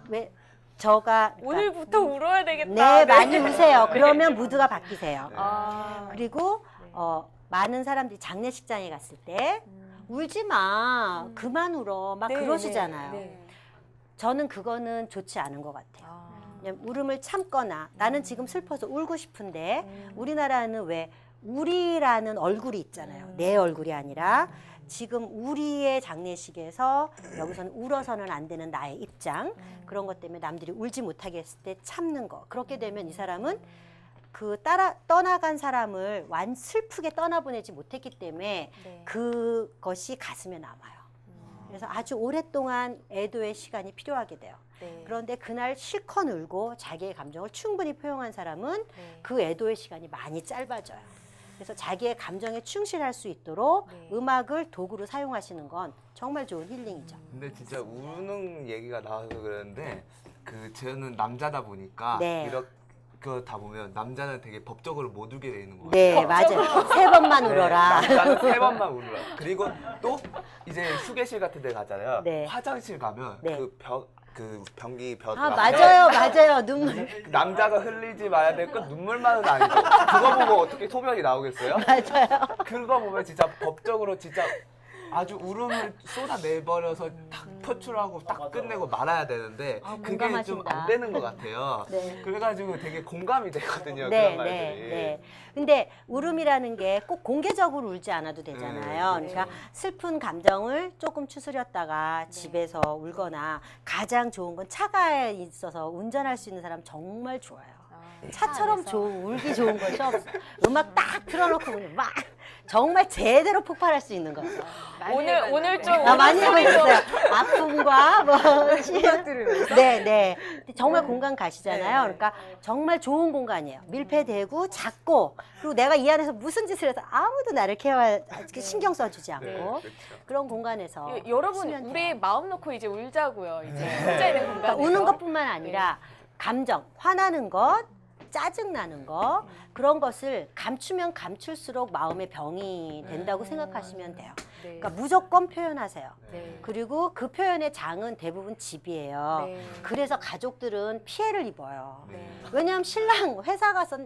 왜 저가 그러니까 오늘부터 울어야 되겠다. 네, 많이 우세요. 그러면 무드가 바뀌세요. 아. 그리고 네. 많은 사람들이 장례식장에 갔을 때 울지 마, 그만 울어, 막 네, 그러시잖아요. 네, 네. 저는 그거는 좋지 않은 것 같아요. 아. 그냥 울음을 참거나 나는 지금 슬퍼서 울고 싶은데 우리나라는 왜 우리라는 얼굴이 있잖아요. 내 얼굴이 아니라 지금 우리의 장례식에서 여기서는 울어서는 안 되는 나의 입장 그런 것 때문에 남들이 울지 못하게 했을 때 참는 거. 그렇게 되면 이 사람은 떠나간 사람을 슬프게 떠나보내지 못했기 때문에 네. 그것이 가슴에 남아요. 그래서 아주 오랫동안 애도의 시간이 필요하게 돼요. 네. 그런데 그날 실컷 울고 자기의 감정을 충분히 표현한 사람은 네. 그 애도의 시간이 많이 짧아져요. 그래서 자기의 감정에 충실할 수 있도록 네. 음악을 도구로 사용하시는 건 정말 좋은 힐링이죠. 근데 진짜 우는 얘기가 나와서 그러는데 저는 남자다 보니까 네. 이렇게 다 보면 남자는 되게 법적으로 못 울게 돼 있는 것 같아요. 네, 맞아요. 3번만 네, 울어라. 남자는 3번만 울어라. 그리고 또 이제 휴게실 같은 데 가잖아요. 네. 화장실 가면 네. 그 변기 벽 아, 앞에 맞아요. 눈물. 남자가 흘리지 말아야 될 건 눈물만은 아니죠. 그거 보고 어떻게 소변이 나오겠어요? 맞아요. 그거 보면 진짜 법적으로 진짜 아주 울음을 쏟아내버려서 딱 표출하고 딱 끝내고 말아야 되는데 아, 그게 좀 공감하신다. 안 되는 것 같아요. 네. 그래가지고 되게 공감이 되거든요. 네, 그런 말들이. 네. 근데 울음이라는 게 꼭 공개적으로 울지 않아도 되잖아요. 네. 그러니까 슬픈 감정을 조금 추스렸다가 집에서 울거나 가장 좋은 건 차가에 있어서 운전할 수 있는 사람 정말 좋아요. 차처럼 울기 좋은 것이 없어. 음악 딱 틀어놓고 그냥 막 정말 제대로 폭발할 수 있는 거죠. 오늘 좀 많이 해보셨어요. 아픔과 뭐 음악 들으면서 네. 근데 정말 공간 가시잖아요. 그러니까 정말 좋은 공간이에요. 밀폐되고 작고 그리고 내가 이 안에서 무슨 짓을 해서 아무도 나를 신경 써주지 않고 네, 그렇죠. 그런 공간에서 여러분 하시면 돼요. 우리 마음 놓고 이제 울자고요. 이제 혼자 있는 공간에서. 그러니까 우는 것뿐만 아니라 감정, 화나는 것, 짜증나는 거 그런 것을 감추면 감출수록 마음의 병이 된다고 생각하시면 돼요. 네. 그러니까 무조건 표현하세요. 네. 그리고 그 표현의 장은 대부분 집이에요. 네. 그래서 가족들은 피해를 입어요. 네. 왜냐하면 신랑 회사 가서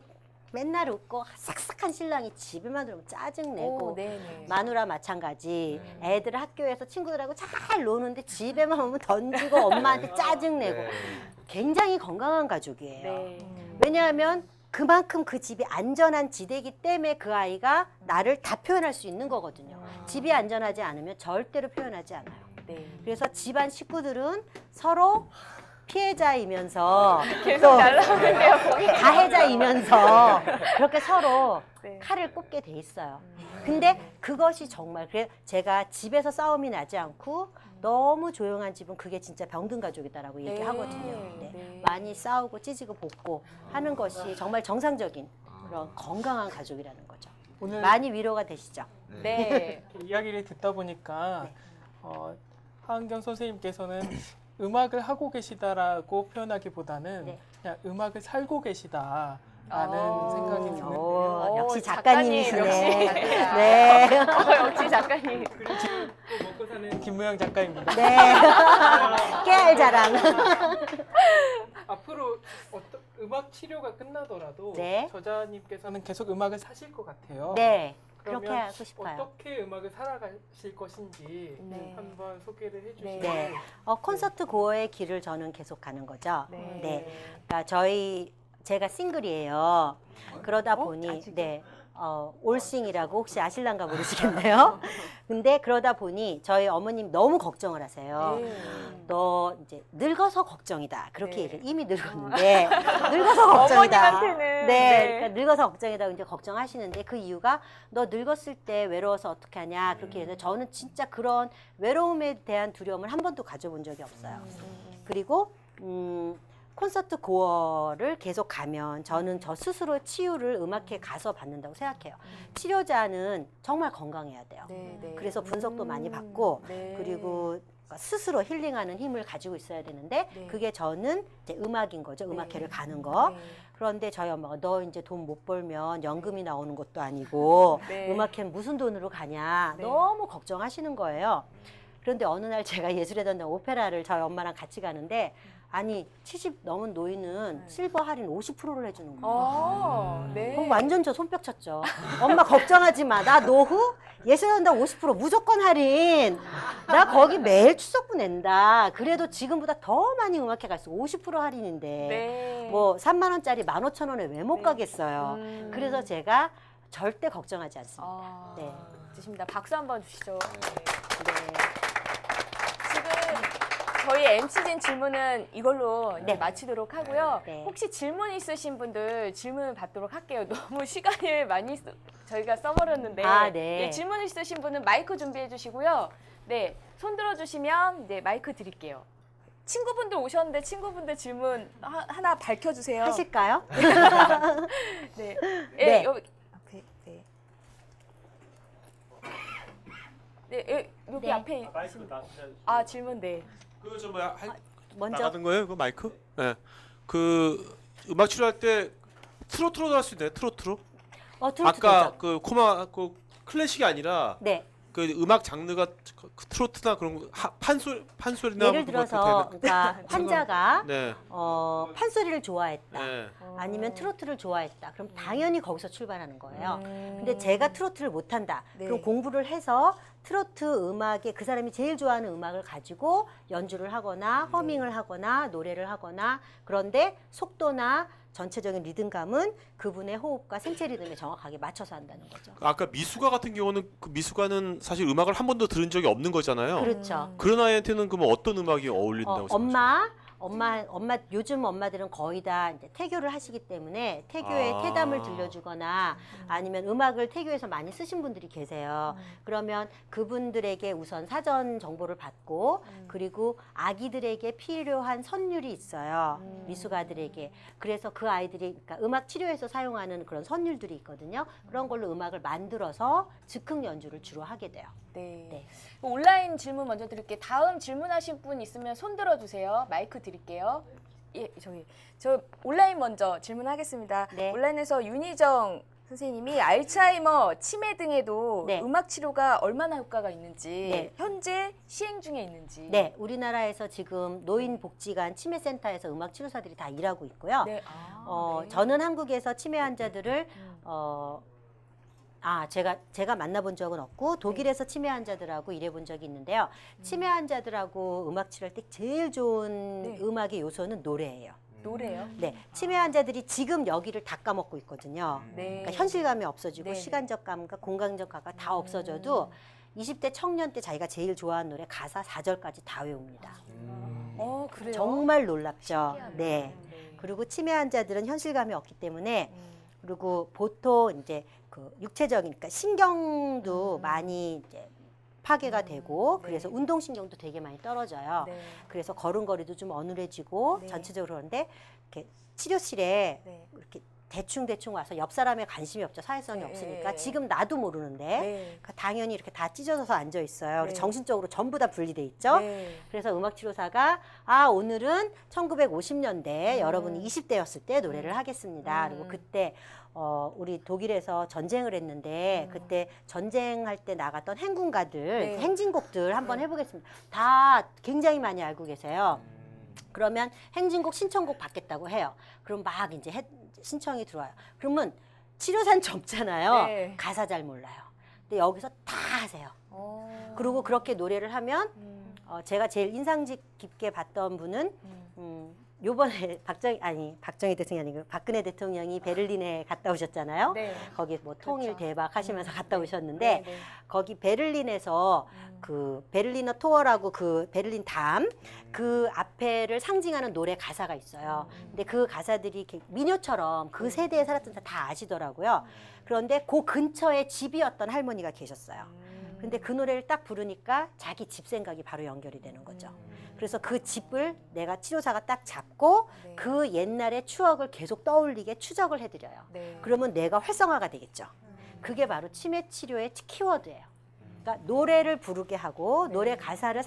맨날 웃고 싹싹한 신랑이 집에만 들어오면 짜증내고 오, 네네. 마누라 마찬가지 애들 학교에서 친구들하고 잘 노는데 집에만 오면 던지고 엄마한테 짜증내고 네. 굉장히 건강한 가족이에요. 네. 왜냐하면 그만큼 그 집이 안전한 지대이기 때문에 그 아이가 나를 다 표현할 수 있는 거거든요. 집이 안전하지 않으면 절대로 표현하지 않아요. 네. 그래서 집안 식구들은 서로 피해자이면서 계속 또 날라오는데요. 가해자이면서 그렇게 서로 네. 칼을 꼽게 돼 있어요. 근데 그것이 정말 제가 집에서 싸움이 나지 않고 너무 조용한 집은 그게 진짜 병든 가족이다라고 네. 얘기하거든요. 네. 네. 많이 싸우고 찌지고 볶고 하는 것이 정말 정상적인 그런 건강한 가족이라는 거죠. 오늘 많이 위로가 되시죠? 네. 이야기를 듣다 보니까 네. 하은경 선생님께서는 음악을 하고 계시다라고 표현하기보다는 네. 그냥 음악을 살고 계시다라는 아. 생각이 드는데요. 오, 역시 작가님, 작가님이시네. 역시. 네. 역시 작가님. 그리고 지금 또 먹고 사는 김무영 작가입니다. 네. 깨알 자랑. 앞으로 어떤 음악 치료가 끝나더라도 네. 저자님께서는 계속 음악을 사실 것 같아요. 네. 그렇게 그러면 하고 싶어요. 어떻게 음악을 살아가실 것인지 네. 한번 소개를 해주시면 네. 콘서트 고어의 길을 저는 계속 가는 거죠. 네. 네. 그러니까 저희 제가 싱글이에요. 그러다 보니 네. 올싱이라고 혹시 아실란가 모르시겠네요. 근데 그러다 보니 저희 어머님 너무 걱정을 하세요. 너 이제 늙어서 걱정이다. 그렇게 네. 얘기를 이미 늙었는데 늙어서 걱정이다. 어머님한테는 네, 그러니까 늙어서 걱정이다. 이제 걱정하시는데 그 이유가 너 늙었을 때 외로워서 어떻게 하냐 그렇게 해서 저는 진짜 그런 외로움에 대한 두려움을 한 번도 가져본 적이 없어요. 그리고 콘서트 고어를 계속 가면 저는 저 스스로 치유를 음악회에 가서 받는다고 생각해요. 치료자는 정말 건강해야 돼요. 네, 네. 그래서 분석도 많이 받고 네. 그리고 스스로 힐링하는 힘을 가지고 있어야 되는데 네. 그게 저는 이제 음악인 거죠. 음악회를 가는 거. 네. 그런데 저희 엄마가 너 이제 돈 못 벌면 연금이 나오는 것도 아니고 네. 음악회는 무슨 돈으로 가냐 네. 너무 걱정하시는 거예요. 그런데 어느 날 제가 예술의 전당 오페라를 저희 엄마랑 같이 가는데 아니 70 넘은 노인은 실버 할인 50%를 해주는 거예요. 네. 그럼 완전 저 손뼉 쳤죠. 엄마 걱정하지 마. 나 노후 예술의 전당 50% 무조건 할인. 나 거기 매일 출석부 낸다. 그래도 지금보다 더 많이 음악회 갈 수 50% 할인인데 네. 뭐 3만 원짜리 15,000원에 왜 못 가겠어요. 그래서 제가 절대 걱정하지 않습니다. 네. 좋습니다. 박수 한번 주시죠. 네. 지금 저희 MC진 질문은 이걸로 이제 네. 마치도록 하고요. 네. 혹시 질문 있으신 분들 질문 받도록 할게요. 너무 시간을 많이 저희가 써버렸는데 아, 네. 질문 있으신 분은 마이크 준비해 주시고요. 네, 손 들어주시면 네, 마이크 드릴게요. 친구분들 오셨는데 친구분들 질문 하나 밝혀주세요. 하실까요? 네, 네. 여기 앞에 네. 네, 여기 네. 앞에 마이크 아 질문 네. 그저 뭐야 먼저 나가는 거예요? 그 마이크? 네. 그 음악 치료할 때 트로트로 할 수 있나요? 트로트로? 트로트 아까 되죠? 그 코마 그 클래식이 아니라 네. 그 음악 장르가 그 트로트나 그런 거 판소리나 예를 뭐 그런 들어서 것도 그러니까 환자가 네. 판소리를 좋아했다. 네. 아니면 트로트를 좋아했다. 그럼 당연히 거기서 출발하는 거예요. 음. 근데 제가 트로트를 못한다. 네. 그럼 공부를 해서 트로트 음악에 그 사람이 제일 좋아하는 음악을 가지고 연주를 하거나 허밍을 하거나 노래를 하거나 그런데 속도나 전체적인 리듬감은 그분의 호흡과 생체 리듬에 정확하게 맞춰서 한다는 거죠. 아까 미숙아 같은 경우는 그 미숙아는 사실 음악을 한 번도 들은 적이 없는 거잖아요. 그렇죠. 그런 아이한테는 그러면 어떤 음악이 어울린다고 생각하세요? 엄마 요즘 엄마들은 거의 다 이제 태교를 하시기 때문에 태교의 아. 태담을 들려주거나 아니면 음악을 태교에서 많이 쓰신 분들이 계세요. 그러면 그분들에게 우선 사전 정보를 받고 그리고 아기들에게 필요한 선율이 있어요. 미숙아들에게. 그래서 그 아이들이 그러니까 음악 치료에서 사용하는 그런 선율들이 있거든요. 그런 걸로 음악을 만들어서 즉흥 연주를 주로 하게 돼요. 네. 네. 온라인 질문 먼저 드릴게요. 다음 질문하신 분 있으면 손 들어주세요. 마이크 드릴게요. 예, 저 온라인 먼저 질문하겠습니다. 네. 온라인에서 윤희정 선생님이 알츠하이머, 치매 등에도 네. 음악 치료가 얼마나 효과가 있는지 네. 현재 시행 중에 있는지. 네, 우리나라에서 지금 노인복지관 치매센터에서 음악 치료사들이 다 일하고 있고요. 네. 네. 저는 한국에서 치매 환자들을 제가 만나본 적은 없고 독일에서 치매 환자들하고 일해본 적이 있는데요. 치매 환자들하고 음악 치료할 때 제일 좋은 네. 음악의 요소는 노래예요. 노래요? 네, 치매 환자들이 지금 여기를 다 까먹고 있거든요. 네. 그러니까 현실감이 없어지고 네네. 시간적 감각, 공간적 감각 다 없어져도 20대 청년 때 자기가 제일 좋아하는 노래 가사 4절까지 다 외웁니다. 그래요? 정말 놀랍죠. 신기하네. 네. 네. 그리고 치매 환자들은 현실감이 없기 때문에 그리고 보통 이제 그 육체적인 그러니까 신경도 많이 이제 파괴가 되고 네. 그래서 운동신경도 되게 많이 떨어져요. 네. 그래서 걸음걸이도 좀 어눌해지고 네. 전체적으로 그런데 이렇게 치료실에 네. 이렇게 대충 와서 옆 사람에 관심이 없죠. 사회성이 네. 없으니까 지금 나도 모르는데 네. 그러니까 당연히 이렇게 다 찢어져서 앉아 있어요. 네. 그리고 정신적으로 전부 다 분리돼 있죠. 네. 그래서 음악치료사가 오늘은 1950년대 여러분이 20대였을 때 노래를 하겠습니다. 그리고 그때 우리 독일에서 전쟁을 했는데 그때 전쟁할 때 나갔던 행군가들 네. 행진곡들 한번 해보겠습니다. 다 굉장히 많이 알고 계세요. 그러면 행진곡 신청곡 받겠다고 해요. 그럼 막 이제 신청이 들어와요. 그러면 치료사는 젊잖아요. 네. 가사 잘 몰라요. 근데 여기서 다 하세요. 그리고 그렇게 노래를 하면 제가 제일 인상 깊게 봤던 분은 요번에 박정희 대통령이 아니고 박근혜 대통령이 베를린에 갔다 오셨잖아요. 네. 거기 뭐 통일 그렇죠. 대박 하시면서 갔다 네. 오셨는데 네. 거기 베를린에서 그 베를리너 토어라고 그 베를린 담 그 앞에를 상징하는 노래 가사가 있어요. 근데 그 가사들이 이렇게 미녀처럼 그 세대에 살았던 사람 다 아시더라고요. 그런데 그 근처에 집이었던 할머니가 계셨어요. 근데 그 노래를 딱 부르니까 자기 집 생각이 바로 연결이 되는 거죠. 그래서 그 집을 내가 치료사가 딱 잡고 네. 그 옛날의 추억을 계속 떠올리게 추적을 해드려요. 네. 그러면 뇌가 활성화가 되겠죠. 그게 바로 치매 치료의 키워드예요. 그러니까 노래를 부르게 하고 노래 가사를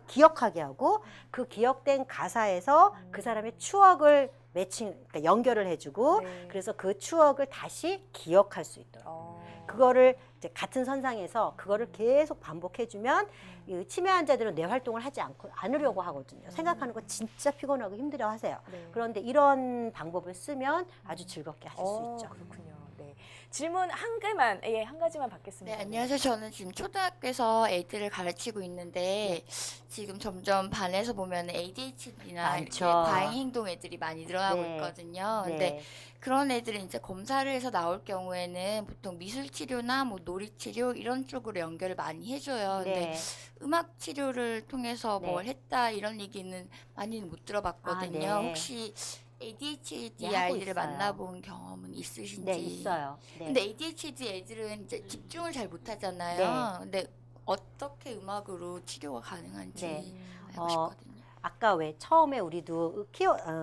기억하게 하고 그 기억된 가사에서 그 사람의 추억을 그러니까 연결을 해주고 네. 그래서 그 추억을 다시 기억할 수 있도록. 그거를 이제 같은 선상에서 그거를 계속 반복해주면 이 치매 환자들은 뇌 활동을 하지 않으려고 하거든요. 생각하는 거 진짜 피곤하고 힘들어하세요. 네. 그런데 이런 방법을 쓰면 아주 즐겁게 하실 수 있죠. 그렇군요. 네. 질문 한 개만, 한 가지만 네, 받겠습니다. 안녕하세요. 저는 지금 초등학교에서 애들을 가르치고 있는데 지금 점점 반에서 보면 ADHD나 이렇게 많죠. 과잉 행동 애들이 많이 늘어나고 네. 있거든요. 네. 근데 그런 애들은 이제 검사를 해서 나올 경우에는 보통 미술 치료나 뭐 놀이 치료 이런 쪽으로 연결을 많이 해줘요. 근데 네. 음악 치료를 통해서 네. 뭘 했다 이런 얘기는 많이는 못 들어봤거든요. 아, 네. 혹시 ADHD 네, 하고 아이들을 있어요. 만나본 경험은 있으신지? 네, 있어요. 네. 근데 ADHD 애들은 이제 집중을 잘 못하잖아요. 근데 어떻게 음악으로 치료가 가능한지 네. 알고 싶거든요. 아까 왜 처음에 우리도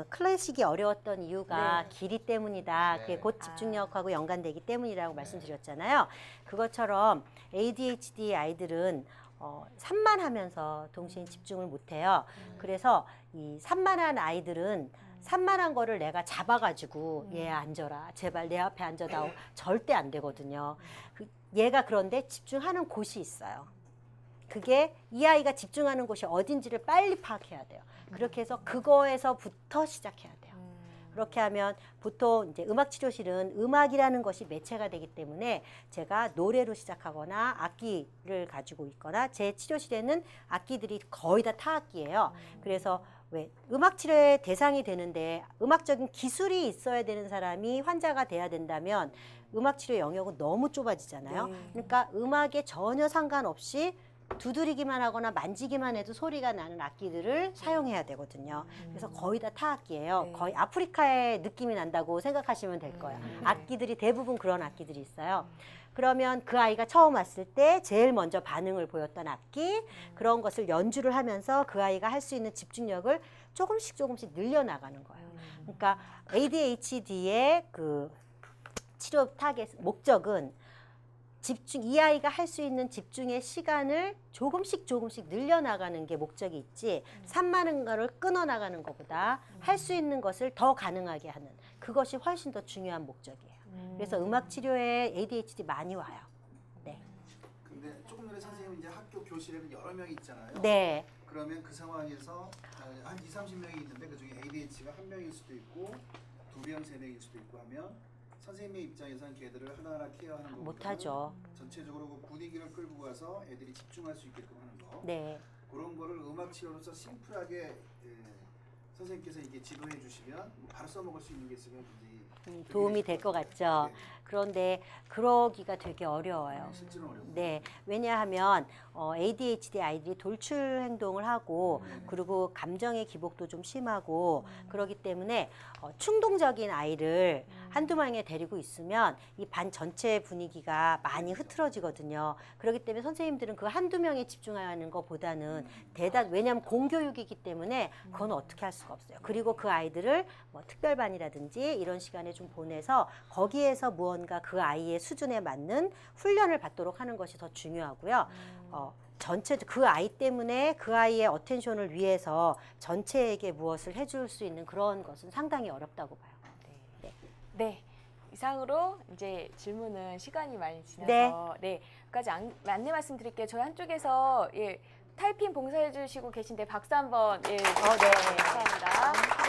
클래식이 어려웠던 이유가 길이 때문이다. 그게 곧 집중력하고 연관되기 때문이라고 말씀드렸잖아요. 그것처럼 ADHD 아이들은 산만하면서 동시에 집중을 못해요. 그래서 이 산만한 아이들은 산만한 거를 내가 잡아가지고 얘 앉아라 제발 내 앞에 앉아다오 절대 안 되거든요. 얘가 그런데 집중하는 곳이 있어요. 그게 이 아이가 집중하는 곳이 어딘지를 빨리 파악해야 돼요. 그렇게 해서 그거에서부터 시작해야 돼요. 그렇게 하면 보통 이제 음악 치료실은 음악이라는 것이 매체가 되기 때문에 제가 노래로 시작하거나 악기를 가지고 있거나 제 치료실에는 악기들이 거의 다 타악기예요. 그래서 왜 음악 치료의 대상이 되는데 음악적인 기술이 있어야 되는 사람이 환자가 돼야 된다면 음악 치료 영역은 너무 좁아지잖아요. 그러니까 음악에 전혀 상관없이 두드리기만 하거나 만지기만 해도 소리가 나는 악기들을 사용해야 되거든요. 그래서 거의 다 타악기예요. 네. 거의 아프리카의 느낌이 난다고 생각하시면 될 거예요. 악기들이 대부분 그런 악기들이 있어요. 그러면 그 아이가 처음 왔을 때 제일 먼저 반응을 보였던 악기 그런 것을 연주를 하면서 그 아이가 할 수 있는 집중력을 조금씩 늘려나가는 거예요. 그러니까 ADHD의 그 치료 타겟 목적은 이 아이가 할 수 있는 집중의 시간을 조금씩 늘려나가는 게 목적이 있지 산만한 거를 끊어나가는 것보다 할 수 있는 것을 더 가능하게 하는 그것이 훨씬 더 중요한 목적이에요. 그래서 음악 치료에 ADHD 많이 와요. 네. 근데 조금 전에 선생님 이제 학교 교실에는 여러 명이 있잖아요. 네. 그러면 그 상황에서 한 2~30명이 있는데 그중에 ADHD가 한 명일 수도 있고 2명, 3명일 수도 있고 하면 선생님의 입장에서는 걔들을 하나하나 케어하는 것보다는 못하죠. 전체적으로 그 분위기를 끌고 가서 애들이 집중할 수 있게끔 하는 거. 네. 그런 거를 음악 치료로서 심플하게 선생님께서 이게 지도해 주시면 바로 써먹을 수 있는 게 있으면 굉장히 도움이 될 것 같죠. 네. 그런데 그러기가 되게 어려워요. 실제로 어렵고. 네, 왜냐하면 ADHD 아이들이 돌출 행동을 하고 그리고 감정의 기복도 좀 심하고 그러기 때문에 충동적인 아이를 한두 명에 데리고 있으면 이 반 전체 분위기가 많이 흐트러지거든요. 그렇기 때문에 선생님들은 그 한두 명에 집중하는 것보다는 왜냐하면 공교육이기 때문에 그건 어떻게 할 수가 없어요. 그리고 그 아이들을 뭐 특별반이라든지 이런 시간에 좀 보내서 거기에서 무언가 그 아이의 수준에 맞는 훈련을 받도록 하는 것이 더 중요하고요. 전체 그 아이 때문에 그 아이의 어텐션을 위해서 전체에게 무엇을 해줄 수 있는 그런 것은 상당히 어렵다고 봐요. 네. 네. 이상으로 이제 질문은 시간이 많이 지나서 여기까지 안내 말씀드릴게요. 저희 한쪽에서 타이핑 봉사해 주시고 계신데 박수 한번 네. 감사합니다. 감사합니다.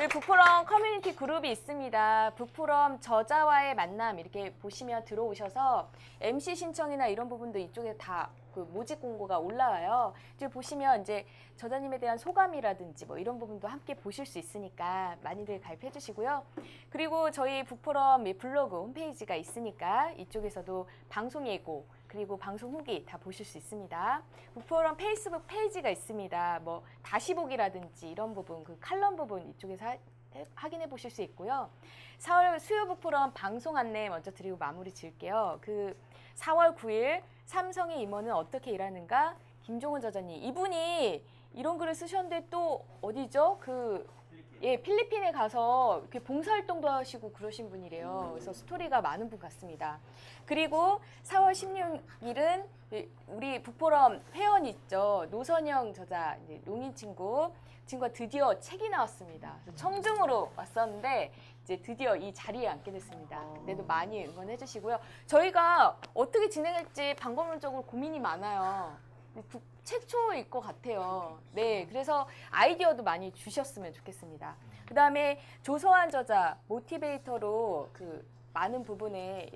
그 북포럼 커뮤니티 그룹이 있습니다. 북포럼 저자와의 만남 이렇게 보시면 들어오셔서 MC 신청이나 이런 부분도 이쪽에 다 그 모집 공고가 올라와요. 이제 보시면 이제 저자님에 대한 소감이라든지 뭐 이런 부분도 함께 보실 수 있으니까 많이들 가입해 주시고요. 그리고 저희 북포럼 블로그 홈페이지가 있으니까 이쪽에서도 방송 예고 그리고 방송 후기 다 보실 수 있습니다. 북포럼 페이스북 페이지가 있습니다. 뭐 다시 보기라든지 이런 부분, 그 칼럼 부분 이쪽에서 확인해 보실 수 있고요. 4월 수요 북포럼 방송 안내 먼저 드리고 마무리 지을게요. 그 4월 9일 삼성의 임원은 어떻게 일하는가? 김종훈 저자님. 이분이 이런 글을 쓰셨는데 또 어디죠? 필리핀에 가서 이렇게 봉사활동도 하시고 그러신 분이래요. 그래서 스토리가 많은 분 같습니다. 그리고 4월 16일은 우리 북포럼 회원 있죠. 노선영 저자, 이제 농인 친구가 드디어 책이 나왔습니다. 그래서 청중으로 왔었는데 이제 드디어 이 자리에 앉게 됐습니다. 그래도 많이 응원해 주시고요. 저희가 어떻게 진행할지 방법론적으로 고민이 많아요. 최초일 것 같아요. 네, 그래서 아이디어도 많이 주셨으면 좋겠습니다. 그 다음에 조서환 저자 모티베이터로 그 많은 부분에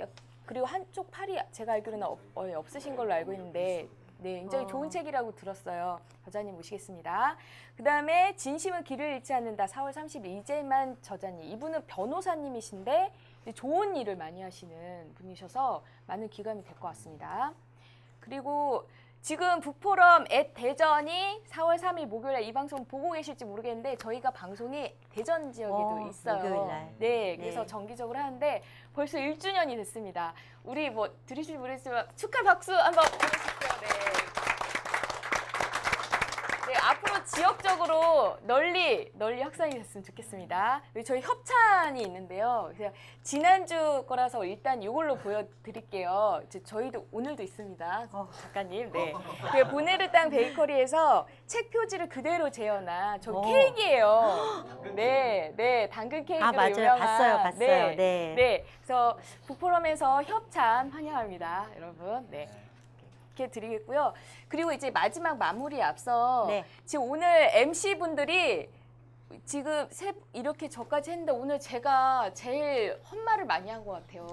그리고 한쪽 팔이 제가 알기로는 없으신 걸로 알고 있는데 네, 굉장히 좋은 책이라고 들었어요. 저자님 모시겠습니다. 그 다음에 진심은 길을 잃지 않는다. 4월 30일 이재만 저자님. 이분은 변호사님이신데 좋은 일을 많이 하시는 분이셔서 많은 기감이 될 것 같습니다. 그리고 지금 북포럼 대전이 4월 3일 목요일에 이 방송 보고 계실지 모르겠는데 저희가 방송이 대전 지역에도 있어요. 목요일날. 네, 그래서 네. 정기적으로 하는데 벌써 1주년이 됐습니다. 우리 뭐 들으실지 모르겠지만 축하 박수 한번 보내주십시오. 네. 네, 앞으로 지역적으로 널리 확산이 됐으면 좋겠습니다. 저희 협찬이 있는데요. 그래서 지난주 거라서 일단 이걸로 보여드릴게요. 저희도 오늘도 있습니다. 작가님. 네. 그 보네르 땅 베이커리에서 책 표지를 그대로 재현한 저 케이크예요. 네, 당근 케이크로 맞아요. 유명한. 봤어요. 네. 네. 네. 그래서 북포럼에서 협찬 환영합니다, 여러분. 네. 이렇게 드리겠고요. 그리고 이제 마지막 마무리에 앞서 네. 지금 오늘 MC 분들이 지금 이렇게 저까지 했는데 오늘 제가 제일 헛말을 많이 한 것 같아요.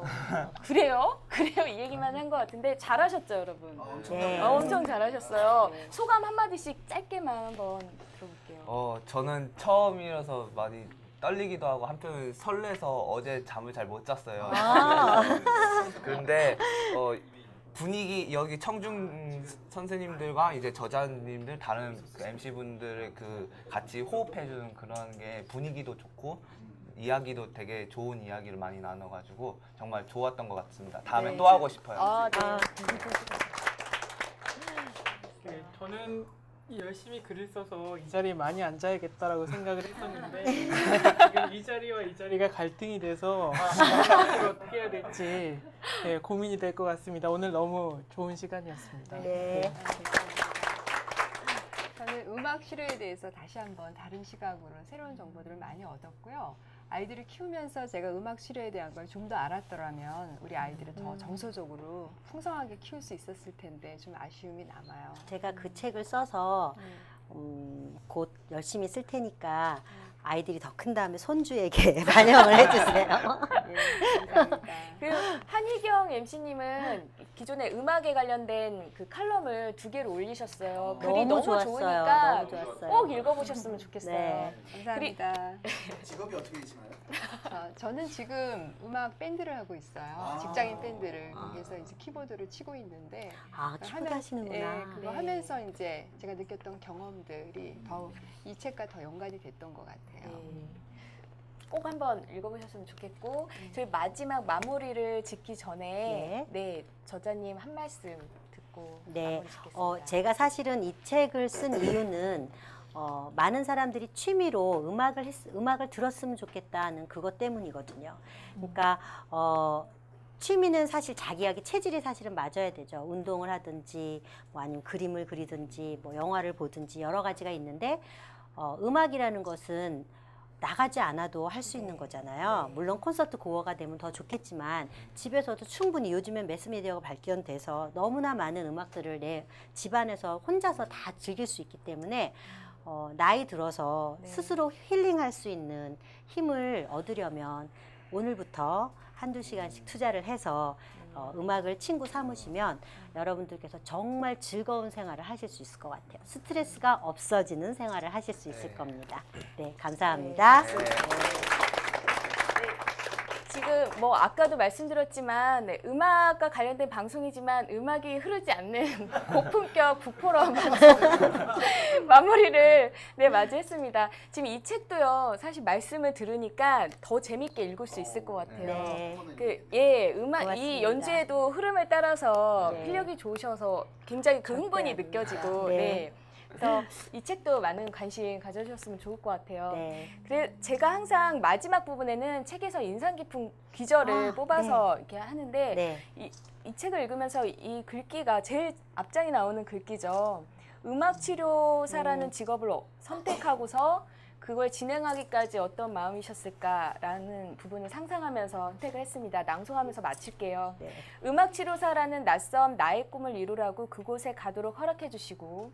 그래요? 이 얘기만 한 것 같은데 잘하셨죠, 여러분? 네. 엄청 잘하셨어요. 소감 한마디씩 짧게만 한번 들어볼게요. 저는 처음이라서 많이 떨리기도 하고 한편은 설레서 어제 잠을 잘 못 잤어요. 그런데 분위기 여기 청중 선생님들과 이제 저자님들 다른 그 MC분들을 같이 호흡해주는 그런 게 분위기도 좋고 이야기도 되게 좋은 이야기를 많이 나눠가지고 정말 좋았던 것 같습니다. 다음에 네. 또 하고 싶어요. 네, 저는 열심히 글을 써서 이 자리에 많이 앉아야겠다라고 생각을 했었는데 지금 이 자리와 이 자리가 갈등이 돼서 앞으로 어떻게 해야 될지 고민이 될 것 같습니다. 오늘 너무 좋은 시간이었습니다. 네. 저는 음악 실효에 대해서 다시 한번 다른 시각으로 새로운 정보들을 많이 얻었고요. 아이들을 키우면서 제가 음악 실효에 대한 걸 좀 더 알았더라면 우리 아이들을 더 정서적으로 풍성하게 키울 수 있었을 텐데 좀 아쉬움이 남아요. 제가 그 책을 써서 곧 열심히 쓸 테니까 아이들이 더 큰 다음에 손주에게 반영을 해주세요. 예, 감사합니다. 그 한희경 MC님은 기존에 음악에 관련된 그 칼럼을 2개를 올리셨어요. 글이 너무 좋았어요. 좋으니까 너무 좋았어요. 꼭 읽어보셨으면 좋겠어요. 네. 감사합니다. 직업이 어떻게 되시나요? 저는 지금 음악 밴드를 하고 있어요. 직장인 밴드를 거기서 이제 키보드를 치고 있는데 키보드 하시는구나. 예, 그거 네. 하면서 이제 제가 느꼈던 경험들이 더 이 책과 더 연관이 됐던 것 같아요. 네. 꼭 한번 읽어보셨으면 좋겠고 저희 마지막 마무리를 짓기 전에 네 저자님 한 말씀 듣고 네. 마무리 짓겠습니다. 제가 사실은 이 책을 쓴 이유는 많은 사람들이 취미로 음악을 들었으면 좋겠다는 그것 때문이거든요. 그러니까 취미는 사실 자기에게 체질이 사실은 맞아야 되죠. 운동을 하든지 뭐 아니면 그림을 그리든지 뭐 영화를 보든지 여러 가지가 있는데 음악이라는 것은 나가지 않아도 할 수 있는 거잖아요. 물론 콘서트 고어가 되면 더 좋겠지만 집에서도 충분히 요즘엔 매스미디어가 발견돼서 너무나 많은 음악들을 내 집안에서 혼자서 다 즐길 수 있기 때문에 나이 들어서 네. 스스로 힐링할 수 있는 힘을 얻으려면 오늘부터 한두 시간씩 투자를 해서 음악을 친구 삼으시면 여러분들께서 정말 즐거운 생활을 하실 수 있을 것 같아요. 스트레스가 없어지는 생활을 하실 수 있을 네. 겁니다. 네, 감사합니다. 네. 지금 뭐 아까도 말씀드렸지만 네, 음악과 관련된 방송이지만 음악이 흐르지 않는 고품격 북포럼 방송 마무리를 네, 맞이했습니다. 지금 이 책도요. 사실 말씀을 들으니까 더 재밌게 읽을 수 있을 것 같아요. 네. 음악 고맙습니다. 이 연주에도 흐름을 따라서 네. 필력이 좋으셔서 굉장히 그 흥분이 느껴지고 네. 네. 그래서 이 책도 많은 관심 가져주셨으면 좋을 것 같아요. 네. 그래 제가 항상 마지막 부분에는 책에서 인상 깊은 귀절을 뽑아서 이렇게 하는데 네. 이 책을 읽으면서 이 글귀가 제일 앞장에 나오는 글귀죠. 음악 치료사라는 직업을 선택하고서 그걸 진행하기까지 어떤 마음이셨을까라는 부분을 상상하면서 선택을 했습니다. 낭송하면서 마칠게요. 네. 음악 치료사라는 낯선 나의 꿈을 이루라고 그곳에 가도록 허락해 주시고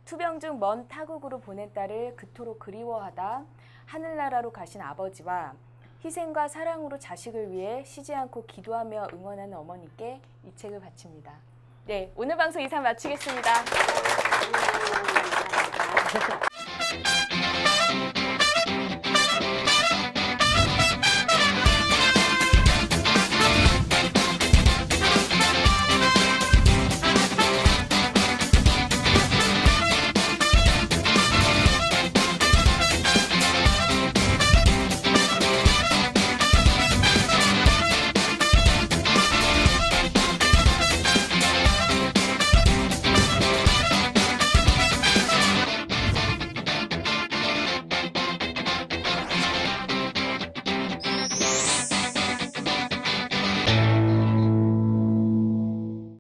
투병 중 먼 타국으로 보낸 딸을 그토록 그리워하다 하늘나라로 가신 아버지와 희생과 사랑으로 자식을 위해 쉬지 않고 기도하며 응원하는 어머니께 이 책을 바칩니다. 네, 오늘 방송 이상 마치겠습니다. 감사합니다.